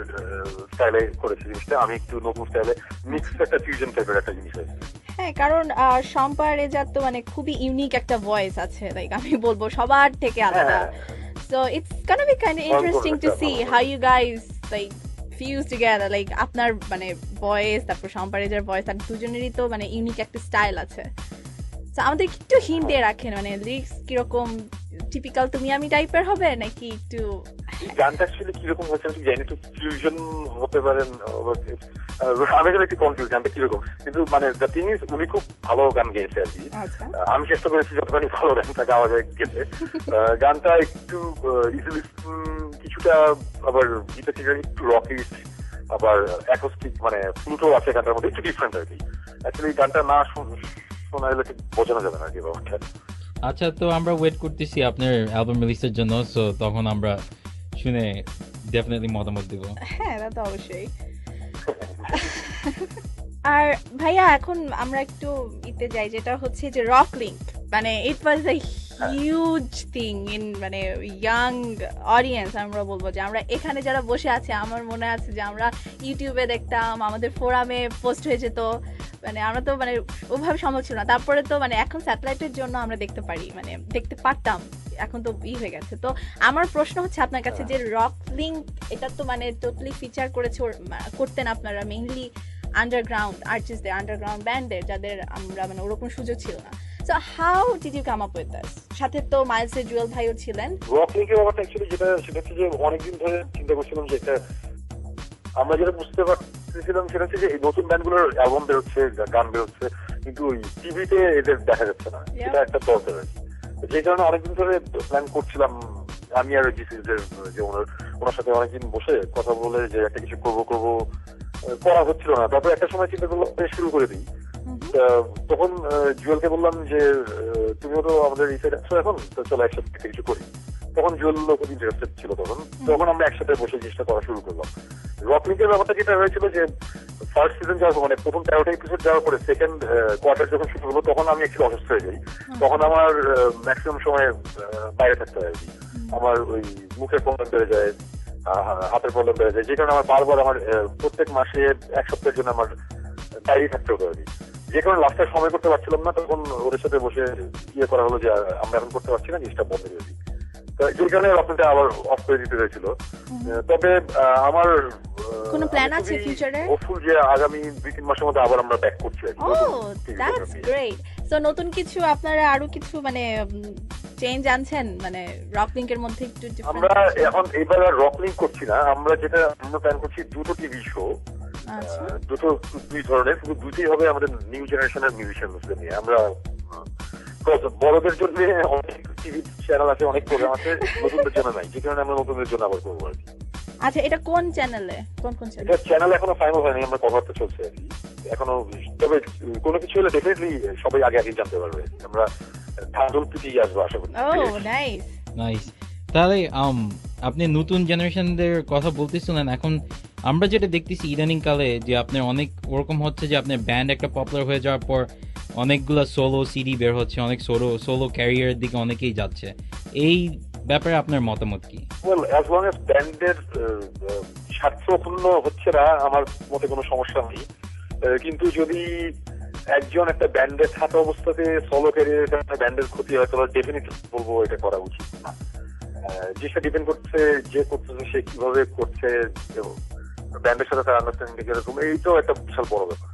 স্টাইলে করেছে জিনিসটা, আমি একটু নতুন স্টাইলে মিক্স একটা ফিউশন টাইপের একটা জিনিস আছে। হ্যাঁ, কারণ শম্পা রেজার তো মানে খুবই ইউনিক একটা ভয়েস আছে, লাইক আমি বলবো সবার থেকে আলাদা। So it's gonna be kind of interesting to see how you guys like fuse together, like আপনার মানে ভয়েস তারপর শম্পা রেজার ভয়েস, আর দুজনেরই তো মানে ইউনিক একটা স্টাইল আছে। সো আমাদের একটু হিন্ট দিয়ে রাখেন, মানে লিরিক্স কিরকম টিপিক্যাল তুমি আমি টাইপের হবে নাকি একটু গানটা অ্যাকচুয়ালি কিরকম হচ্ছে আমি জানি, একটু ফিউশন হতে পারেন, আমি একটু কনফিউজ গানটা কিরকম। কিন্তু মানে দ্য থিং ইজ উনি খুব ভালো গান গেয়েছে আর কি। আমি চেষ্টা করেছি যতখানি ভালো গানটা গাওয়া যায় গেছে। গানটা একটু ইজিলি কিছুটা, আবার গীতা থেকে একটু রকিস্ট, আবার অ্যাকোস্টিক মানে ফ্লুটও আছে গানটার মধ্যে, একটু ডিফারেন্ট আর কি। অ্যাকচুয়ালি গানটা না শোনা হলে ঠিক বোঝানো যাবে না আর কি ব্যাপারটা। আচ্ছা, তো আমরা ওয়েট করতেছি আপনার অ্যালবাম রিলিজের জন্য, সো তখন আমরা শুনে ডেফিনেটলি মতামত দেব। হ্যাঁ, তা তো অবশ্যই। আর ভাইয়া এখন আমরা একটু ইতে যাই, যেটা হচ্ছে যে রক লিঙ্ক, মানে ইট ওয়াজ আ হিউজ থিং ইন মানে ইয়াং অডিয়েন্স। আমরা বলবো যে আমরা এখানে যারা বসে আছি, আমার মনে আছে যে আমরা ইউটিউবে দেখতাম, আমাদের ফোরামে পোস্ট হয়ে যেত, মানে আমরা তো মানে ওভাবে সম্ভব ছিল না। তারপরে তো মানে এখন স্যাটেলাইটের জন্য আমরা দেখতে পারি, মানে দেখতে পারতাম, এখন তো হয়ে গেছে। তো আমার প্রশ্ন হচ্ছে আপনার কাছে যে রক লিঙ্ক, এটা তো মানে টোটালি ফিচার করতেন আপনারা মেইনলি আন্ডারগ্রাউন্ড আর্টিস্টদের, আন্ডারগ্রাউন্ড ব্যান্ডের, যাদের আমরা মানে ওরকম সুযোগ ছিল না। So how did you come up with this? সাথে তো মাইলসের জুয়েল ভাইও ছিলেন। রক লিঙ্কের ব্যাপারটা অ্যাকচুয়ালি সেটা হচ্ছে যে অনেকদিন ধরে চিন্তা করছিলাম যে এটা আমরা যেটা বুঝতে পারছিলাম সেটা হচ্ছে যে এই নতুন ব্যান্ডগুলোর অ্যালবাম বেরোচ্ছে, গান বেরোচ্ছে, কিন্তু ওই টিভিতে এদের দেখা যাচ্ছে না, এটা একটা দরকার আর কি। যে কারণে অনেকদিন ধরে প্ল্যান করছিলাম আমি আর যে ওনার সাথে অনেকদিন বসে কথা বলে যে একটা কিছু করবো করা হচ্ছিল না। তারপর একটা সময় চিন্তা করলাম শুরু করে দিই। তখন জুয়েলকে বললাম যে তুমিও তো আমাদের এই সাইড আছো এখন, তো চলো একসাথে কিছু করি। তখন জুয়েল খুব ইন্টারেস্টেড ছিল, তখন আমরা একসাথে বসে জিনিসটা করা শুরু করলাম। রক লিঙ্কের ব্যাপারটা যেটা হয়েছিল যে ফার্স্ট সিজন যাওয়ার মানে প্রথম 13টা এপিসোড যাওয়ার পরে সেকেন্ড কোয়ার্টার যখন শুরু হলো, তখন আমি একটু অসুস্থ হয়ে যাই। তখন আমার ম্যাক্সিমাম সময় বাইরে থাকতে হয় আর কি। আমার ওই মুখের প্রবলেম বেড়ে যায়, হাতের প্রবলেম বেড়ে যায়, যে কারণে আমার বারবার আমার প্রত্যেক মাসে এক সপ্তাহের জন্য আমার বাইরে থাকতে হতো আর কি। যে কারণে লাস্টে সময় করতে পারছিলাম না, তখন ওদের সাথে বসে করা হলো যে আমরা এখন করতে পারছি না, জিনিসটা বন্ধ করে দিই। যে কারণে আপনাদের আবার অফ করে দিতে হয়েছিল। তবে আমার কোনো প্ল্যান আছে ফিউচারে? হোপফুল যে আগামী 2-3 মাসের মধ্যে আবার আমরা ব্যাক করছি আর কি। That's great. সো নতুন কিছু আপনারা আরো কিছু মানে চেঞ্জ আনছেন মানে রক লিঙ্কের মধ্যে একটু ডিফারেন্ট? আমরা এখন এবার আর রক লিঙ্ক করছি না, আমরা প্ল্যান করছি দুটো টিভি শো, দুই ধরনের, শুধু দুটোই হবে আমাদের নিউ জেনারেশনের মিউজিশিয়ানদের নিয়ে। আমরা বড়দের জন্য অনেক টিভি চ্যানেল আছে, অনেক প্রোগ্রাম আছে, নতুনদের জন্য নাই, যে কারণে আমরা নতুনদের জন্য আবার করবো আর কি। আচ্ছা, এটা কোন চ্যানেলে? কোন চ্যানেল? এটা চ্যানেল এখনো ফাইনাল হয়নি, আমরা কথাবার্তা চলছে আর কি এখনো। তবে কোনো কিছু হলে ডেফিনেটলি সবাই আগে জানতে পারবে। আমরা ধাঁধল পিটিয়ে আসবো আশা করি। ও নাইস নাইস। তাহলে আপনি নতুন জেনারেশনদের কথা বলতেছিলেন, এখন আমরা যেটা দেখতেছি ইদানিং কালে যে আপনার অনেক ওরকম হচ্ছে যে আপনার ব্যান্ড একটা পপুলার হয়ে যাওয়ার পর অনেকগুলো সোলো সিডি বের হচ্ছে, অনেক সোলো ক্যারিয়ারের দিকে অনেকেই যাচ্ছে। এই ব্যাপারে আপনার মতামত কি? ওয়েল, অ্যাজ লং অ্যাজ ব্যান্ডের স্বার্থপূর্ণ হচ্ছে না, আমার মতে কোনো সমস্যা নেই। কিন্তু যদি একজন একটা ব্যান্ডে থাকা অবস্থাতে সোলো ক্যারিয়ারে ব্যান্ডের ক্ষতি হয়, তাহলে ডেফিনেটলি বলবো এটা করা উচিত না। যেটা ডিপেন্ড করছে যে করতেছে সে কিভাবে করছে, ব্যান্ডের সাথে তার আন্ডারস্ট্যান্ডিং এরকম, এইটাও একটা বিশাল বড় ব্যাপার।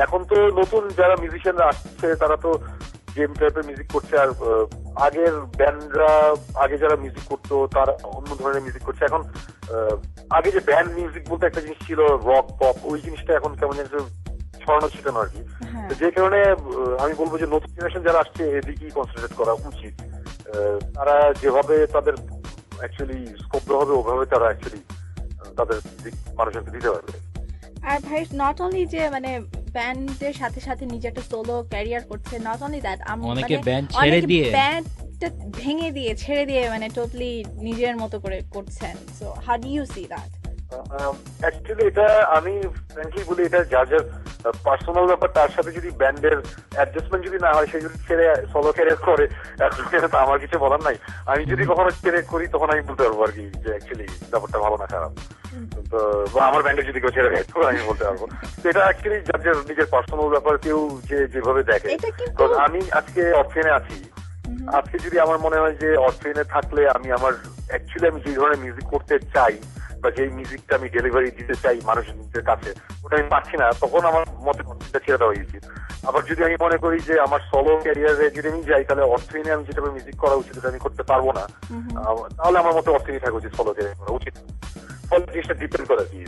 এখন তো নতুন যারা মিউজিশিয়ানরা আসছে তারা তো গেম টাইপের মিউজিক করছে, আর আগের ব্যান্ডরা আগে যারা মিউজিক করতো তারা অন্য ধরনের মিউজিক করছে। এখন আগে যে ব্যান্ড মিউজিক বলতে একটা জিনিস ছিল রক পপ, ওই জিনিসটা এখন কেমন ছড়ানো ছিটানো আর কি। যে কারণে আমি বলবো যে নতুন জেনারেশন যারা আসছে এদিকেই কনসেন্ট্রেট করা উচিত। তারা যেভাবে তাদের অ্যাকচুয়ালি স্কোপ হবে ওভাবে তারা অ্যাকচুয়ালি তাদের মানুষজনকে দিতে পারবে। আর ভাই নট অনলি যে মানে ব্যান্ডের সাথে সাথে নিজে একটা সোলো ক্যারিয়ার করছে, নট অনলি দ্যাট, অনেকে ব্যান্ড ছেড়ে দিয়ে ব্যান্ডটা ভেঙে দিয়ে ছেড়ে দিয়ে মানে টোটালি নিজের মতো করে করছেন। So how do you see that? Actually এটা আমি ফ্র্যাঙ্কলি বলি, এটা যার যার পার্সোনাল ব্যাপার। তার সাথে যদি ব্যান্ডের অ্যাডজাস্টমেন্ট যদি না হয়, সে যদি ছেড়ে সোলো ক্যারিয়ার করে, তো আমার কিছু বলার নাই। আমি যদি কখনো ক্যারিয়ার করি তখন আমি বলতে পারবো আর কি যে অ্যাকচুয়ালি ব্যাপারটা ভালো না খারাপ, তো বা আমার ব্যান্ডে যদি কেউ ছেড়ে দেয় তখন আমি বলতে পারবো। তো এটা অ্যাকচুয়ালি যার যার নিজের পার্সোনাল ব্যাপার, কেউ যেভাবে দেখে। আমি আজকে অর্থেনে আছি, আজকে যদি আমার মনে হয় যে অর্থেনে থাকলে আমি আমার অ্যাকচুয়ালি আমি যে ধরনের মিউজিক করতে চাই বা যে মিউজিকটা আমি ডেলিভারি দিতে চাই মানুষের কাছে, ওটা আমি পাচ্ছি না, তখন আমার মতে ছেড়ে দেওয়া উচিত। আবার যদি আমি মনে করি যে আমার সোলো ক্যারিয়ারে যদি আমি যাই, তাহলে অর্থহীনে আমি যেটা মিউজিক করা উচিত আমি করতে পারবো না, তাহলে আমার মতে অর্থহীন থাকা উচিত, সোলো ক্যারিয়ার করা উচিত। ফলে জিনিসটা ডিপেন্ড করে কি,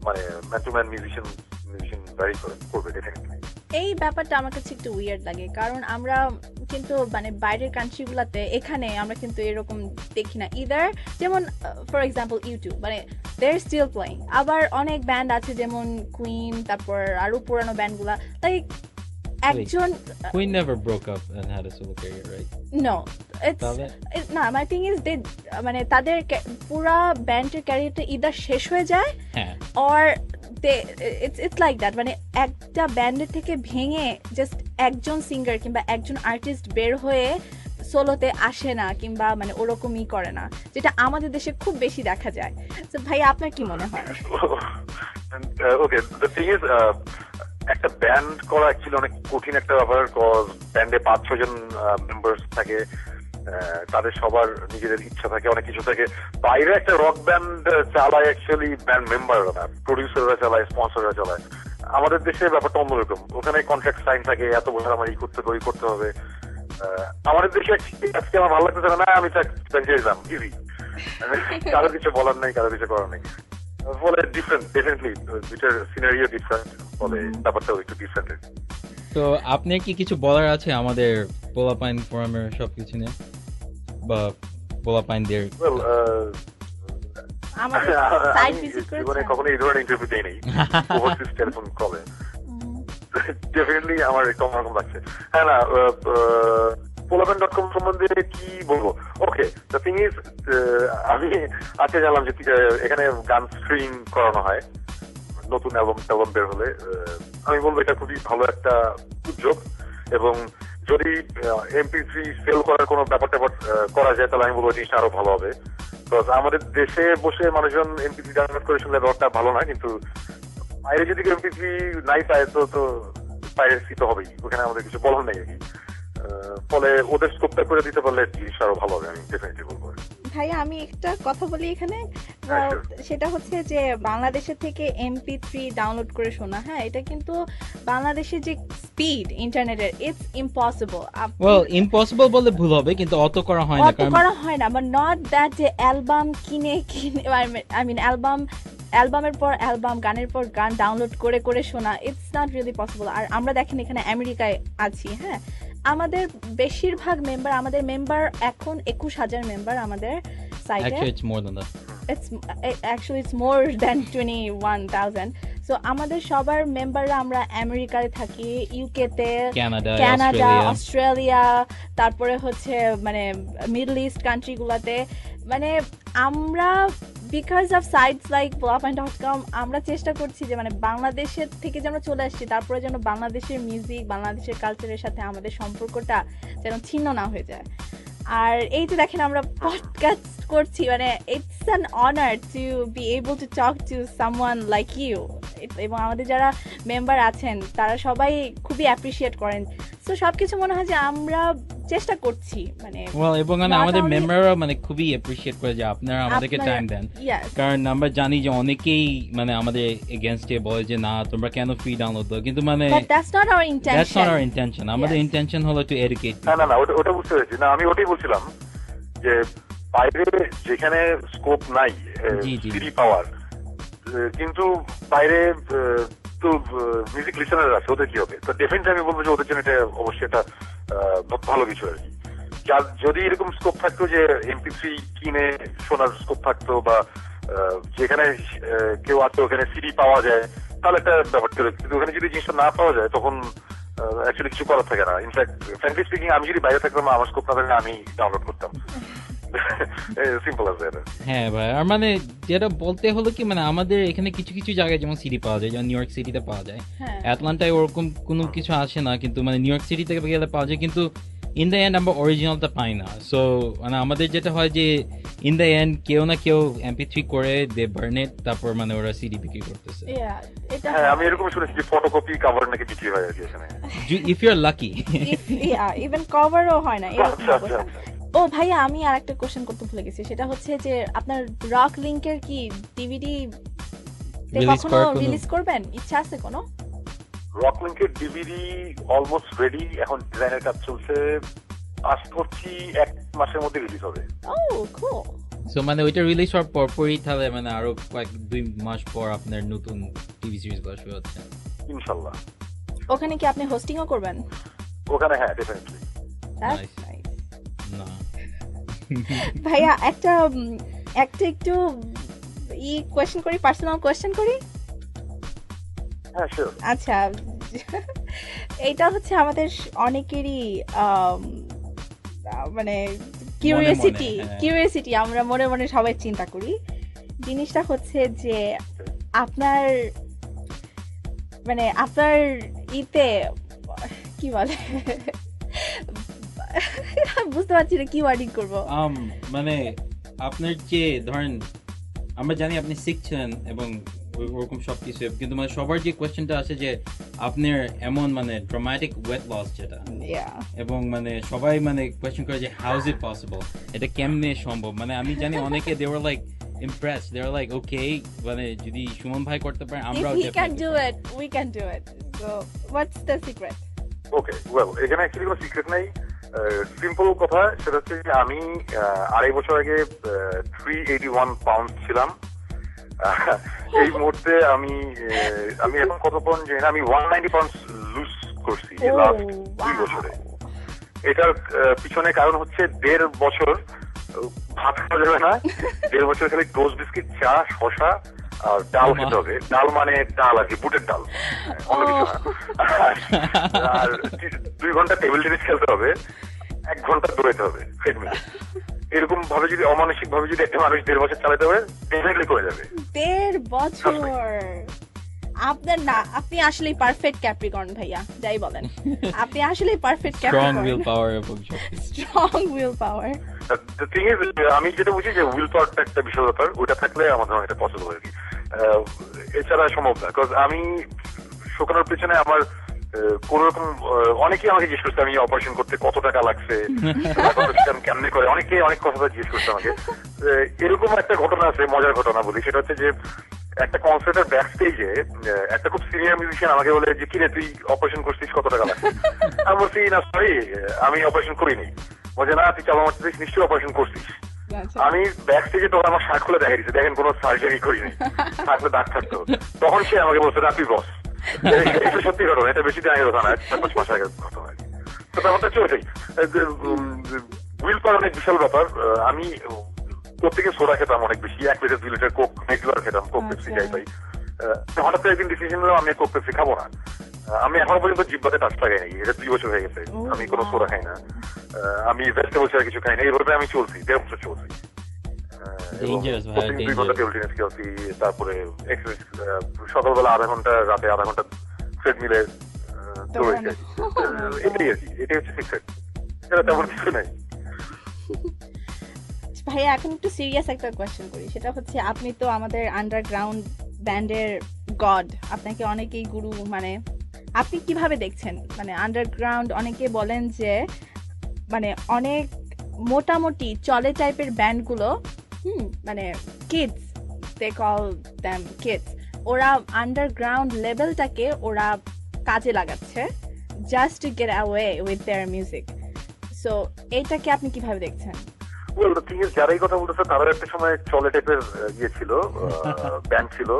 মানে man to man musician vary করবে ডেফিনেটলি। এই ব্যাপারটা আমার কাছে একটু উইয়ার্ড লাগে, কারণ আমরা কিন্তু মানে বাইরের কান্ট্রিগুলোতে, এখানে আমরা কিন্তু এরকম দেখি না ইদার। যেমন ফর এক্সাম্পল ইউটিউব, মানে দে আর স্টিল প্লেইং। আবার অনেক ব্যান্ড আছে যেমন কুইন, তারপর আরো পুরানো ব্যান্ডগুলা, লাইক একজন Queen never broke up and had a solo career, right? No, it's না, my thing is they মানে তাদের পুরা ব্যান্ডের ক্যারিয়ারটা ইদার শেষ হয়ে যায়, or it's like that, মানে একটা ব্যান্ডের থেকে ভেঙে জাস্ট একজন সিঙ্গার কিংবা একজন আর্টিস্ট বের হয়ে সোলোতে আসে না কিংবা মানে ওরকমই করে না, যেটা আমাদের দেশে খুব বেশি দেখা যায়। তো ভাই আপনার কি মনে হয়? ওকে, দ্য থিং ইজ একটা ব্যান্ড করা অ্যাকচুয়ালি অনেক কঠিন একটা ব্যাপার, কজ ব্যান্ডে 5-6 জন মেম্বার্স থাকে, তাদের সবার নিজেদের ইচ্ছা থাকে, অনেক কিছু থাকে। বাইরে একটা রক ব্যান্ড চালায় অ্যাকচুয়ালি ব্যান্ড মেম্বাররা না, প্রডিউসাররা চালায়, স্পন্সররা চালায়। আমাদের দেশে ব্যাপারটা অন্যরকম, ওখানে কন্ট্রাক্ট সাইন থাকে, এত বছর আমার এই করতে হবে ওই করতে হবে। আমাদের দেশে আজকে আমার ভালো লাগতেছে না, আমি যাম ইজি, কারো কিছু বলার নাই, কারো কিছু করার নেই, ফলে ডিফারেন্ট, ডেফিনেটলি দুইটার সিনারিও ডিফারেন্ট, ফলে ব্যাপারটাও একটু ডিফারেন্ট। তো আপনার কি কিছু বলার আছে আমাদের পোলাপাইন ফোরামের সবকিছু নিয়ে, বা পোলাপাইনদের? আমাদের সাইট ভিজিট জীবনে করেছেন? কখনো এই ধরনের ইন্টারভিউ দেই নাই ওভারসিজ টেলিফোন কলে। ডেফিনেটলি আমার একটু অন্যরকম লাগছে। হ্যাঁ না, পোলাপাইন.com সম্বন্ধে কি বলবো? ওকে, দ্য থিং ইজ, আমি আজকে জানলাম যে এখানে গান স্ট্রিম করানো হয় নতুন অ্যালবাম বের হলে। আমি বলবো এটা খুবই ভালো একটা উদ্যোগ, এবং যদি MP3 সেল করার কোনো ব্যাপার ট্যাপার করা যায় তাহলে আমি বলবো জিনিসটা আরো ভালো হবে। বিকজ আমাদের দেশে বসে মানুষজন MP3 ডাউনলোড করে শুনলে ব্যাপারটা ভালো না, কিন্তু বাইরে যদি MP3 নাই পায় তো পাইরেসি তো হবেই, ওখানে আমাদের কিছু বলার নেই আর কি। ফলে ওদের স্কোপটা করে দিতে পারলে জিনিসটা আরো ভালো হবে, আমি ডেফিনেটলি বলবো। ভাইয়া আমি একটা কথা বলি এখানে, সেটা হচ্ছে যে বাংলাদেশের থেকে MP3 ডাউনলোড করে শোনা, হ্যাঁ এটা কিন্তু বাংলাদেশের যে স্পিড ইন্টারনেটের, ইটস ইম্পসিবল। ওয়েল, ইম্পসিবল বলে ভুল হবে, কিন্তু অত করা হয় না, অত করা হয় না, বাট নট দ্যাট যে অ্যালবাম কিনে আই মিন অ্যালবামের পর অ্যালবাম, গানের পর গান ডাউনলোড করে করে শোনা, ইটস নট রিয়েলি পসিবল। আর আমরা দেখেন এখানে আমেরিকায় আছি, হ্যাঁ আমাদের বেশিরভাগ মেম্বার, আমাদের মেম্বার এখন 21,000 মেম্বার আমাদের সাইটে। Actually, it's more than that. It's more than 21,000. So আমাদের সবার মেম্বাররা আমরা আমেরিকায় থাকি, ইউকেতে, কানাডা, অস্ট্রেলিয়া, তারপরে হচ্ছে মানে মিডল ইস্ট কান্ট্রিগুলোতে। মানে আমরা বিকজ অফ সাইটস লাইক পোলাপাইন.com আমরা চেষ্টা করছি যে মানে বাংলাদেশের থেকে যেন চলে আসছি, তারপরে যেন বাংলাদেশের মিউজিক, বাংলাদেশের কালচারের সাথে আমাদের সম্পর্কটা যেন ছিন্ন না হয়ে যায়। আর এই যে দেখেন আমরা পডকাস্ট করছি, মানে it's an honour to be able to talk to someone like you. এবং আমাদের যারা মেম্বার আছেন তারা সবাই খুবই অ্যাপ্রিসিয়েট করেন। সো সবকিছু মনে হয় যে আমরা চেষ্টা করছি, মানে এবং আমাদের মেম্বাররা মানে খুবই অ্যাপ্রিসিয়েট করে যে আপনারা আমাদেরকে টাইম দেন, কারণ আমরা জানি যে অনেকেই মানে আমাদের এগেইনস্টে বলে যে না তোমরা কেন ফ্রি ডাউনলোড দাও, কিন্তু মানে দ্যাটস নট আওয়ার ইন্টেনশন। আমাদের ইন্টেনশন হলো টু এডুকেট। না ওটা বুঝতে পেরেছি। না আমি ওটাই বলছিলাম যে বাইরে যেখানে স্কোপ নাই সিডি পাওয়ার, কিন্তু বাইরে তো মিউজিক লিসেনার আছে, ওদের কি হবে? তো ডেফিনেটলি আমি বলবো যে ওদের জন্য এটা অবশ্যই একটা ভালো কিছু আর কি। যদি এরকম স্কোপ থাকতো যে MP3 কিনে শোনার স্কোপ থাকতো, বা যেখানে কেউ আছে ওখানে সিডি পাওয়া যায়, তাহলে একটা ব্যাপার ছিল। কিন্তু ওখানে যদি জিনিসটা না পাওয়া যায় তখন অ্যাকচুয়ালি কিছু করার থাকে না। ইনফ্যাক্ট ফ্র্যাঙ্কলি স্পিকিং, আমি যদি বাইরে থাকতাম আমার স্কোপ না থাকলে আমি ডাউনলোড করতাম। সিম্পল আছে এটা। হ্যাঁ ভাই, আর মানে যেটা বলতে হলো কি, মানে আমাদের এখানে কিছু কিছু জায়গায় যেমন সিডি পাওয়া যায়, যেমন নিউ ইয়র্ক সিটিতে পাওয়া যায়, অ্যাটলান্টায় ওরকম কোনো কিছু আসে না, কিন্তু মানে নিউ ইয়র্ক সিটি থেকে গেলে পাওয়া যায়, কিন্তু ইন দ্য এন্ড আমরা অরিজিনালটা পাই না। সো মানে আমাদের যেটা হয় যে ইন দ্য এন্ড কেউ না কেউ MP3 করে দে বার্ন ইট, তারপর মানে ওরা সিডি বিক্রি করতেছে। হ্যাঁ আমি এরকম শুনেছি যে ফটোকপি কভার নাকি বিক্রি হয় আর কি এখানে, if you are lucky. Even কভারও হয় না এরকম অবস্থা। ও ভাইয়া আমি আর একটা কোশ্চেন করতে ভুলে গেছি, সেটা হচ্ছে যে আপনার রক লিংকের কি ডিভিডি কখনো রিলিজ করবেন ইচ্ছা আছে কোনো? রক লিংকের ডিভিডি অলমোস্ট রেডি, এখন ডিজাইনের কাজ চলছে, আশা করছি 1 মাসের মধ্যে রিলিজ হবে। ও কুল। সো মানে ওইটা রিলিজ হওয়ার পরপরই তাহলে মানে আরো 2 মাস পর আপনার নতুন টিভি সিরিজ গুলো শুরু হচ্ছে ইনশাআল্লাহ। ওখানে কি আপনি হোস্টিংও করবেন? ওখানে হ্যাঁ ডেফিনেটলি। না ভাইয়া একটা একটু কোয়েশ্চেন করি, পার্সোনাল কোয়েশ্চেন করি। হ্যাঁ শিওর। আচ্ছা এটা হচ্ছে আমাদের অনেকেরই মানে কিউরিওসিটি আমরা মনে মনে সবাই চিন্তা করি। জিনিসটা হচ্ছে যে আপনার মানে আপনার ইতে কি বলে বুঝতে পারছি না কি ওয়ার্ডিং করবো। মানে আপনার যে ধরেন আমরা জানি আপনি শিখছেন এবং ওরকম সবকিছু, কিন্তু মানে সবার যে কোয়েশ্চেনটা আসে যে আপনার এমন মানে ড্রামাটিক ওয়েট লস যেটা, এবং মানে সবাই মানে কোয়েশ্চেন করে যে হাউ ইজ ইট পসিবল, এটা কেমনে সম্ভব। মানে আমি জানি অনেকে they were like impressed, they were like okay, মানে যদি সুমন ভাই করতে পারে আমরাও if he can do it we can do it, so what's the secret? Okay, well এখানে অ্যাকচুয়ালি কোনো সিক্রেট নাই, সিম্পল কথা, সেটা হচ্ছে যে আমি 2.5 বছর আগে 381 পাউন্ড ছিলাম। এই মুহূর্তে আমি এখন কত পাউন্ড জানি না, আমি 190 পাউন্ড লুজ করছি লাস্ট 2 বছরে। এটার পিছনে কারণ হচ্ছে 1.5 বছর ভাত খাওয়া যাবে না, 1.5 বছর খালি টোস্ট বিস্কিট, চা, শশা আর ডাল খেতে হবে। ডাল মানে ডাল আর কি, বুটের ডাল, অন্য কিছু না। আর 2 ঘন্টা টেবিল টেনিস খেলতে হবে, 1 ঘন্টা দৌড়াতে হবে ট্রেডমিলে। এরকম ভাবে যদি অমানসিক ভাবে যদি একটা মানুষ 1.5 বছর চালাতে হবে, ডেফিনেটলি করে যাবে। 1.5 বছর? আপনার না, আপনি আসলেই পারফেক্ট ক্যাপ্রিকর্ন ভাইয়া, যাই বলেন, আপনি আসলেই perfect Capricorn. Strong will power এবং strong will power. The thing is, আমি যেটা বুঝি যে উইল পাওয়ারটা একটা বিশাল ব্যাপার, ওইটা থাকলে আমার ধরনের এটা পসিবল আর কি, এছাড়া সম্ভব না। বিকজ আমি শুকানোর পেছনে আমার কোন রকম, অনেকেই আমাকে জিজ্ঞেস করছে আমি অপারেশন করতে কত টাকা লাগছে, কেমনে করে, অনেকে অনেক কথা জিজ্ঞেস করছে আমাকে। এরকম একটা ঘটনা আছে, মজার ঘটনা বলি, সেটা হচ্ছে যে একটা কনসার্টের ব্যাক স্টেজে একটা খুব সিনিয়র মিউজিশিয়ান আমাকে বলে যে কিরে তুই অপারেশন করছিস, কত টাকা লাগছে? আমি বলছি না সরি, আমি অপারেশন করিনি। বলছে না তুই চাপা মারছিস, নিশ্চয়ই অপারেশন করছিস। আমি ব্যাক স্টেজে তখন আমার শার্ট খুলে দেখা দিচ্ছে, দেখেন কোনো সার্জারি করিনি, থাকলে দাগ থাকতো। তখন সে আমাকে বলছে না তুই বস। এটা সত্যি ঘটনা, এটা বেশি দিন আগের কথা না, 4-5 মাস আগের ঘটনা। তো ব্যাপারটা চলছেই, উইল পাওয়ার অনেক বিশাল ব্যাপার। আমি প্রত্যেকে সোডা খেতাম অনেক বেশি, 1 লিটার 2 লিটার কোক রেগুলার খেতাম, কোক পেপসি যাই পাই। হঠাৎ করে একদিন ডিসিশন নিলাম আমি কোক পেপসি খাবো না। আমি এখনো পর্যন্ত জিব্বাতে টাচ লাগাই নাই, এটা 2 বছর হয়ে গেছে। আমি কোনো সোডা খাই না, আমি ভেজিটেবল ছাড়া কিছু খাই না, এইভাবে আমি চলছি, 1.5 বছর চলছি। প্রতিদিন 2 ঘন্টা টেবিল টেনিস খেলছি, তারপরে সকালবেলা 1/2 ঘন্টা, রাতে 1/2 ঘন্টা ট্রেডমিলে দৌড়েছি। এটাই আর কি, এটাই হচ্ছে সিক্রেট, এটা তেমন কিছু নাই। ভাইয়া এখন একটু সিরিয়াস একটা কোয়েশ্চেন করি, সেটা হচ্ছে আপনি তো আমাদের আন্ডারগ্রাউন্ড ব্যান্ডের গড, আপনাকে অনেকেই গুরু, মানে আপনি কিভাবে দেখছেন? মানে আন্ডারগ্রাউন্ড অনেকে বলেন যে মানে অনেক মোটামুটি চলে টাইপের ব্যান্ডগুলো, মানে কিডস, দে কল দ্যাম কিডস, ওরা আন্ডারগ্রাউন্ড লেভেলটাকে ওরা কাজে লাগাচ্ছে just to get away with their music. So এইটাকে আপনি কিভাবে দেখছেন? ওয়েল দ্য থিং ইজ, যারা এই কথা বলতেছে তাদের একটা সময় চলে টাইপের ইয়ে ছিল, ব্যান্ড ছিল।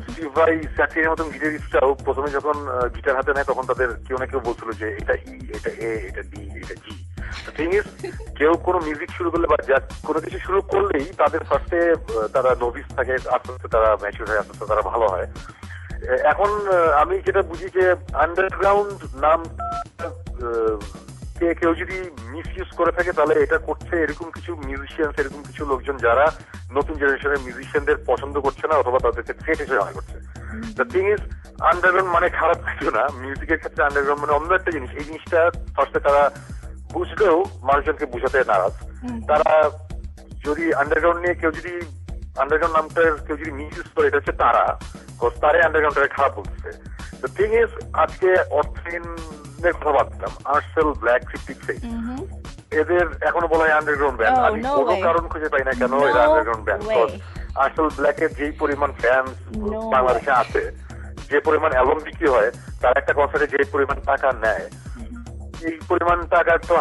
স্টিভ ভাই স্যাটিনের মতন গিটারিস্টরাও প্রথমে যখন গিটার হাতে নেয় তখন তাদের কেউ না কেউ বলছিল যে এটা ই, এটা এ, এটা ডি, এটা জি। দ্য থিং ইজ, কেউ কোনো মিউজিক শুরু করলে বা যা কোনো কিছু শুরু করলেই তাদের ফার্স্টে তারা নভিস থাকে, আস্তে আস্তে তারা ম্যাচিউর হয়, আস্তে আস্তে তারা ভালো হয়। এখন আমি যেটা বুঝি যে আন্ডারগ্রাউন্ড নাম কেউ যদি মিস ইউজ করে থাকে তাহলে এটা করছে এরকম কিছু মিউজিশিয়ান, এরকম কিছু লোকজন যারা নতুন জেনারেশনের মিউজিশিয়ানদের পছন্দ করছে না অথবা তাদেরকে থ্রেট হিসেবে মনে করছে। দ্য থিং ইজ, আন্ডারগ্রাউন্ড মানে খারাপ কিছু না, মিউজিকের ক্ষেত্রে আন্ডারগ্রাউন্ড মানে অন্য একটা জিনিস। এই জিনিসটা ফার্স্টে তারা বুঝলেও মানুষজনকে বুঝাতে নারাজ। তারা যদি আন্ডারগ্রাউন্ড নিয়ে কেউ যদি আন্ডারগ্রাউন্ড নামটার কেউ যদি মিস ইউজ করে, এটা হচ্ছে তারা আন্ডারগ্রাউন্ডটাকে খারাপ বলছে। দ্য থিং ইজ, আজকে অর্থহীনের কথা বাদলাম, আর্টসেল, ব্ল্যাক, 56, এদের এখনো বলা হয় আন্ডারগ্রাউন্ড ব্যান্ড। আমি কোনো কারণ খুঁজে পাই না কেন এরা আন্ডারগ্রাউন্ড ব্যান্ড। আর্টসেল ব্ল্যাকের যেই পরিমাণ ফ্যান বাংলাদেশে আছে, যে পরিমাণ অ্যালবাম বিক্রি হয়, তার একটা কনসার্টে যে পরিমাণ টাকা নেয়, এই পরিমাণ টাকার তো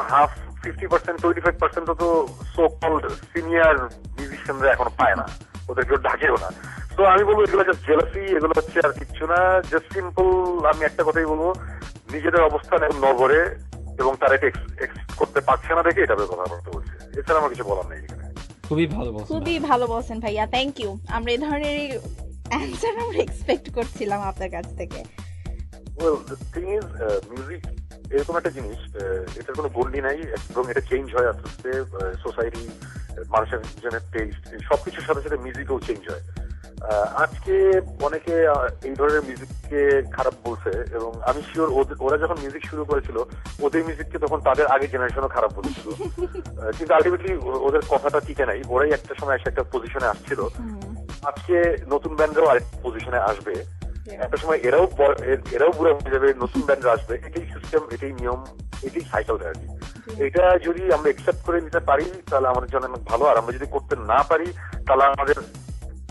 50%, 25% তো সো কল্ড সিনিয়র মিউজিশিয়ানরা এখনো পায় না, ওদের কেউ ডাকেও না। তো আমি বলবো এগুলো জাস্ট জেলাসি, এগুলো হচ্ছে আর কিচ্ছু না, জাস্ট সিম্পল। আমি একটা কথাই বলবো, নিজেদের অবস্থান এখন নগরে এবং তারা এটা এক্সিস্ট করতে পারছে না দেখে এটা কথা বলতে বলছে, এছাড়া আমার কিছু বলার নেই এখানে। খুবই ভালো বলছেন, খুবই ভালো বলছেন ভাইয়া, থ্যাংক ইউ। আমরা এই ধরনের অ্যানসার আমরা এক্সপেক্ট করছিলাম আপনার কাছ থেকে। Well the thing is, music এরকম একটা জিনিস, এটার কোনো গন্ডি নাই এবং এটা চেঞ্জ হয় আস্তে আস্তে। সোসাইটি, মানুষের জনের টেস্ট, সবকিছুর সাথে সাথে মিউজিকও চেঞ্জ হয়। আজকে অনেকে এই ধরনের মিউজিককে খারাপ বলছে এবং আমি শিওর ওরা যখন মিউজিক শুরু করেছিল ওদের মিউজিককে তখন তাদের আগে জেনারেশনও খারাপ বলেছিল। কিন্তু আলটিমেটলি ওদের কথাটা টিকে নাই, ওরাই একটা সময় এসে একটা পজিশনে আসছিল। আজকে নতুন ব্যান্ডরাও আরেকটা পজিশনে আসবে, একটা সময় এরাও বুড়া হয়ে যাবে, নতুন ব্যান্ডরা আসবে। এটাই সিস্টেম, এটাই নিয়ম, এটাই সাইকেল আর কি। এটা যদি আমরা একসেপ্ট করে নিতে পারি তাহলে আমাদের জন্য অনেক ভালো, আর আমরা যদি করতে না পারি তাহলে আমাদের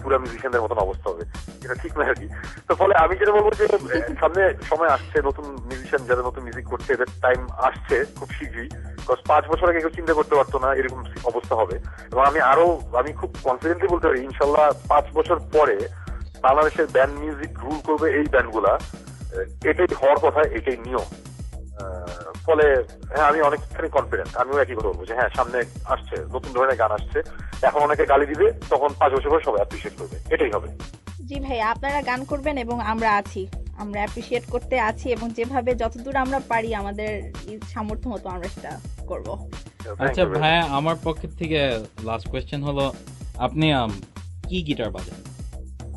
পুরা মিউজিশিয়ানদের মতন অবস্থা হবে, এটা ঠিক না আর কি। তো ফলে আমি যেটা বলবো যে সামনে সময় আসছে, নতুন মিউজিশিয়ান যারা নতুন মিউজিক করছে এদের টাইম আসছে খুব শীঘ্রই। 5 বছর আগে কেউ চিন্তা করতে পারতো না এরকম অবস্থা হবে। এবং আমি খুব কনফিডেন্টলি বলতে পারি ইনশাল্লাহ 5 বছর পরে বাংলাদেশের ব্যান্ড মিউজিক রুল করবে এই ব্যান্ডগুলা। এটাই হওয়ার কথা, এটাই নিয়ম। ফলে হ্যাঁ, আমি অনেকখানি কনফিডেন্ট। আমিও একই কথা বলবো যে হ্যাঁ, সামনে আসছে নতুন ধরনের গান আসছে। এখন অনেকে গালি দিবে, তখন 5 বছর পর সবাই অ্যাপ্রিশিয়েট করবে, এটাই হবে। জি ভাই, আপনারা গান করবেন এবং আমরা আছি, আমরা অ্যাপ্রিশিয়েট করতে আছি এবং যেভাবে যতদূর আমরা পারি আমাদের সামর্থ্য মতো আমরা সেটা করব। আচ্ছা ভাইয়া, আমার পক্ষ থেকে লাস্ট কোয়েশ্চেন হলো, আপনি কি গিটার বাজান?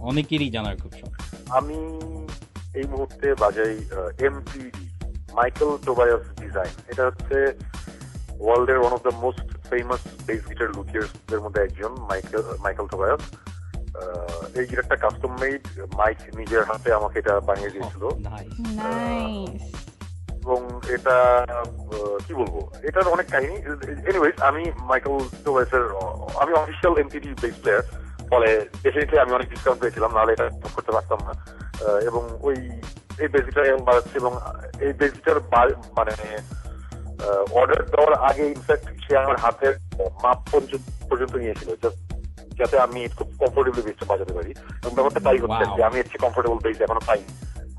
অনেকেরই জানার খুব শখ। আমি এই মুহূর্তে বাজাই এমপিডি, মাইকেল টোবায়াস ডিজাইন। এটা হচ্ছে ওয়ার্ল্ডের one of the most famous bass guitar luthiers এর মধ্যে একজন, মাইকেল টোবায়াস। এই গিটারটা কাস্টম মেড, মাইক নিজের হাতে আমাকে এটা বানিয়ে দিয়েছিল। এবং এটা কি বলবো, এটার অনেক কাহিনী। এনিওয়েজ, আমি মাইকেল টোবায়াসের আমি অফিসিয়াল এমপিডি বেস প্লেয়ার, ফলে ডেফিনেটলি আমি অনেক ডিসকাউন্ট পেয়েছিলাম, নাহলে এটা করতে পারতাম না। এবং এই বেস গিটার বাজাচ্ছে এবং এই বেস গিটার মানে অর্ডার দেওয়ার আগে ইনফ্যাক্ট সে আমার হাতের মাপ পর্যন্ত নিয়েছিল, যাতে আমি খুব কমফোর্টেবল বেসটা বাজাতে পারি। এবং ব্যাপারটা তাই হচ্ছে যে আমি এর চেয়ে কমফোর্টেবল বেস এখনো পাইনি,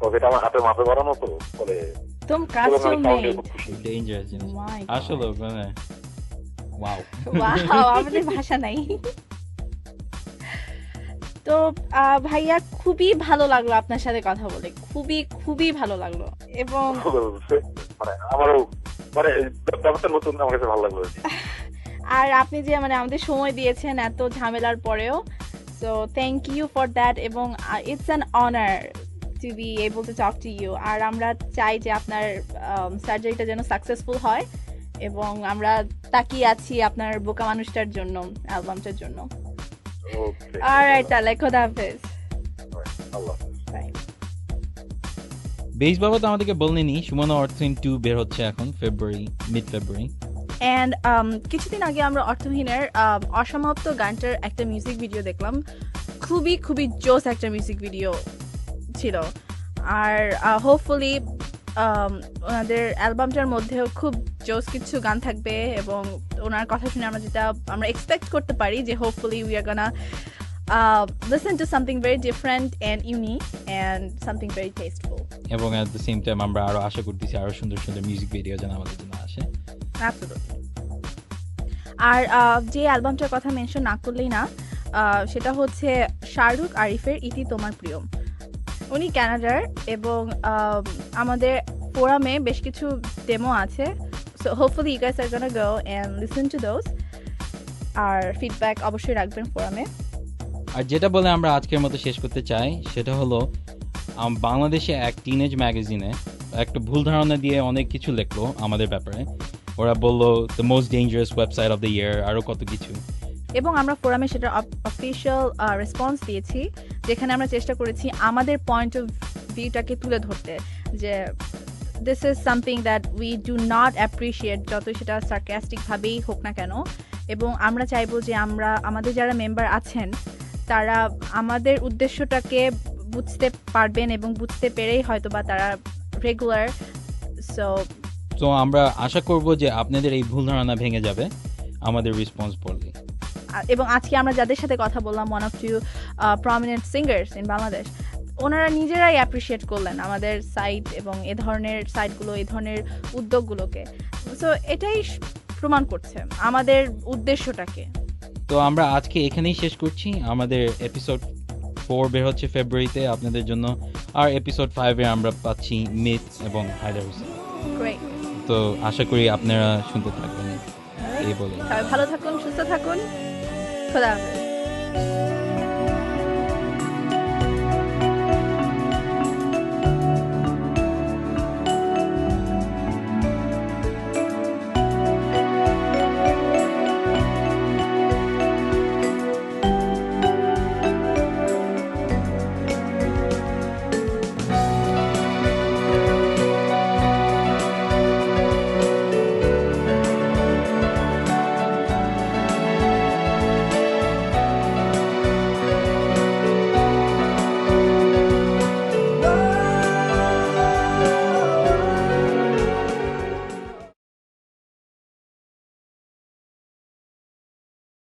তবে এটা আমার হাতের মাপে বাড়ানো তো, ফলে আসলে মানে আমাদের ভাষা নাই। তো ভাইয়া, খুবই ভালো লাগলো আপনার সাথে কথা বলে, খুবই খুবই ভালো লাগলো। এবং মানে আমারও মানে ব্যাপারটা নতুন, আমার কাছে ভালো লাগলো। আর আপনি যে মানে আমাদের সময় দিয়েছেন এত ঝামেলার পরেও, so thank you for that. এবং it's an honour to be able to talk to you. আর আমরা চাই যে আপনার সার্জারিটা যেন সাকসেসফুল হয় এবং আমরা তাকিয়ে আছি আপনার বোকা মানুষটার জন্য, অ্যালবামটার জন্য। অলরাইট, তাহলে খোদা হাফেজ। বেস বাবদ আমাদেরকে বললেনি, সুমনা অর্থহীন 2 বের হচ্ছে এখন মিড ফেব্রুয়ারি। অ্যান্ড কিছুদিন আগে আমরা অর্থহীনের অসমাপ্ত গানটার একটা মিউজিক ভিডিও দেখলাম, খুবই খুবই জোস একটা মিউজিক ভিডিও ছিল। আর হোপফুলি ওনাদের অ্যালবামটার মধ্যেও খুব জোস কিছু গান থাকবে এবং ওনার কথা শুনে আমরা এক্সপেক্ট করতে পারি যে hopefully we are gonna listen to something very different and unique and something very tasteful. এবং at the same time আমরা আরো আশা করতেছি আরো সুন্দর সুন্দর মিউজিক ভিডিও যেন আমাদের জন্য আসে। Absolutely. আর যে অ্যালবামটার কথা মেনশন না করলেই না, সেটা হচ্ছে শাহরুখ আরিফের ইতি তোমার প্রিয়। উনি কানাডার এবং আমাদের ফোরামে বেশ কিছু ডেমো আছে, so hopefully you guys are gonna go and listen to those. আর ফিডব্যাক অবশ্যই রাখবেন ফোরামে। আর যেটা বলে আমরা আজকের মতো শেষ করতে চাই সেটা হলো, বাংলাদেশে এক টিনেজ ম্যাগাজিনে একটা ভুল ধারণা দিয়ে অনেক কিছু লিখলো আমাদের ব্যাপারে। ওরা বললো the most dangerous website of the year, আরও কত কিছু। এবং আমরা ফোরামে সেটা অফিশিয়াল রেসপন্স দিয়েছি, যেখানে আমরা চেষ্টা করেছি আমাদের পয়েন্ট অফ ভিউটাকে তুলে ধরতে, যে this is something that we do not appreciate, যতই সেটা সার্কাস্টিকভাবেই হোক না কেন। এবং আমরা চাইবো যে আমাদের যারা মেম্বার আছেন তারা আমাদের উদ্দেশ্যটাকে বুঝতে পারবেন এবং বুঝতে পেরেই হয়তো বা তারা রেগুলার। সো আমরা আশা করব যে আপনাদের এই ভুল ধারণা ভেঙে যাবে আমাদের রেসপন্স পড়লে। এবং আজকে আমরা যাদের সাথে কথা বললাম, one of two prominent singers in Bangladesh, ওনারা নিজেরাই অ্যাপ্রিশিয়েট করলেন আমাদের সাইট এবং এ ধরনের সাইটগুলো, এই ধরনের উদ্যোগগুলোকে। সো এটাই প্রমাণ করছে আমাদের উদ্দেশ্যটাকে। তো আমরা আজকে এখানেই শেষ করছি। আমাদের এপিসোড 4 বের হচ্ছে ফেব্রুয়ারিতে আপনাদের জন্য, আর এপিসোড 5-এ আমরা পাচ্ছি মিথ এবং হায়দার হোসেন। তো আশা করি আপনারা শুনতে থাকবেন। এই বলে ভালো থাকুন, সুস্থ থাকুন, খোদা হাফেজ।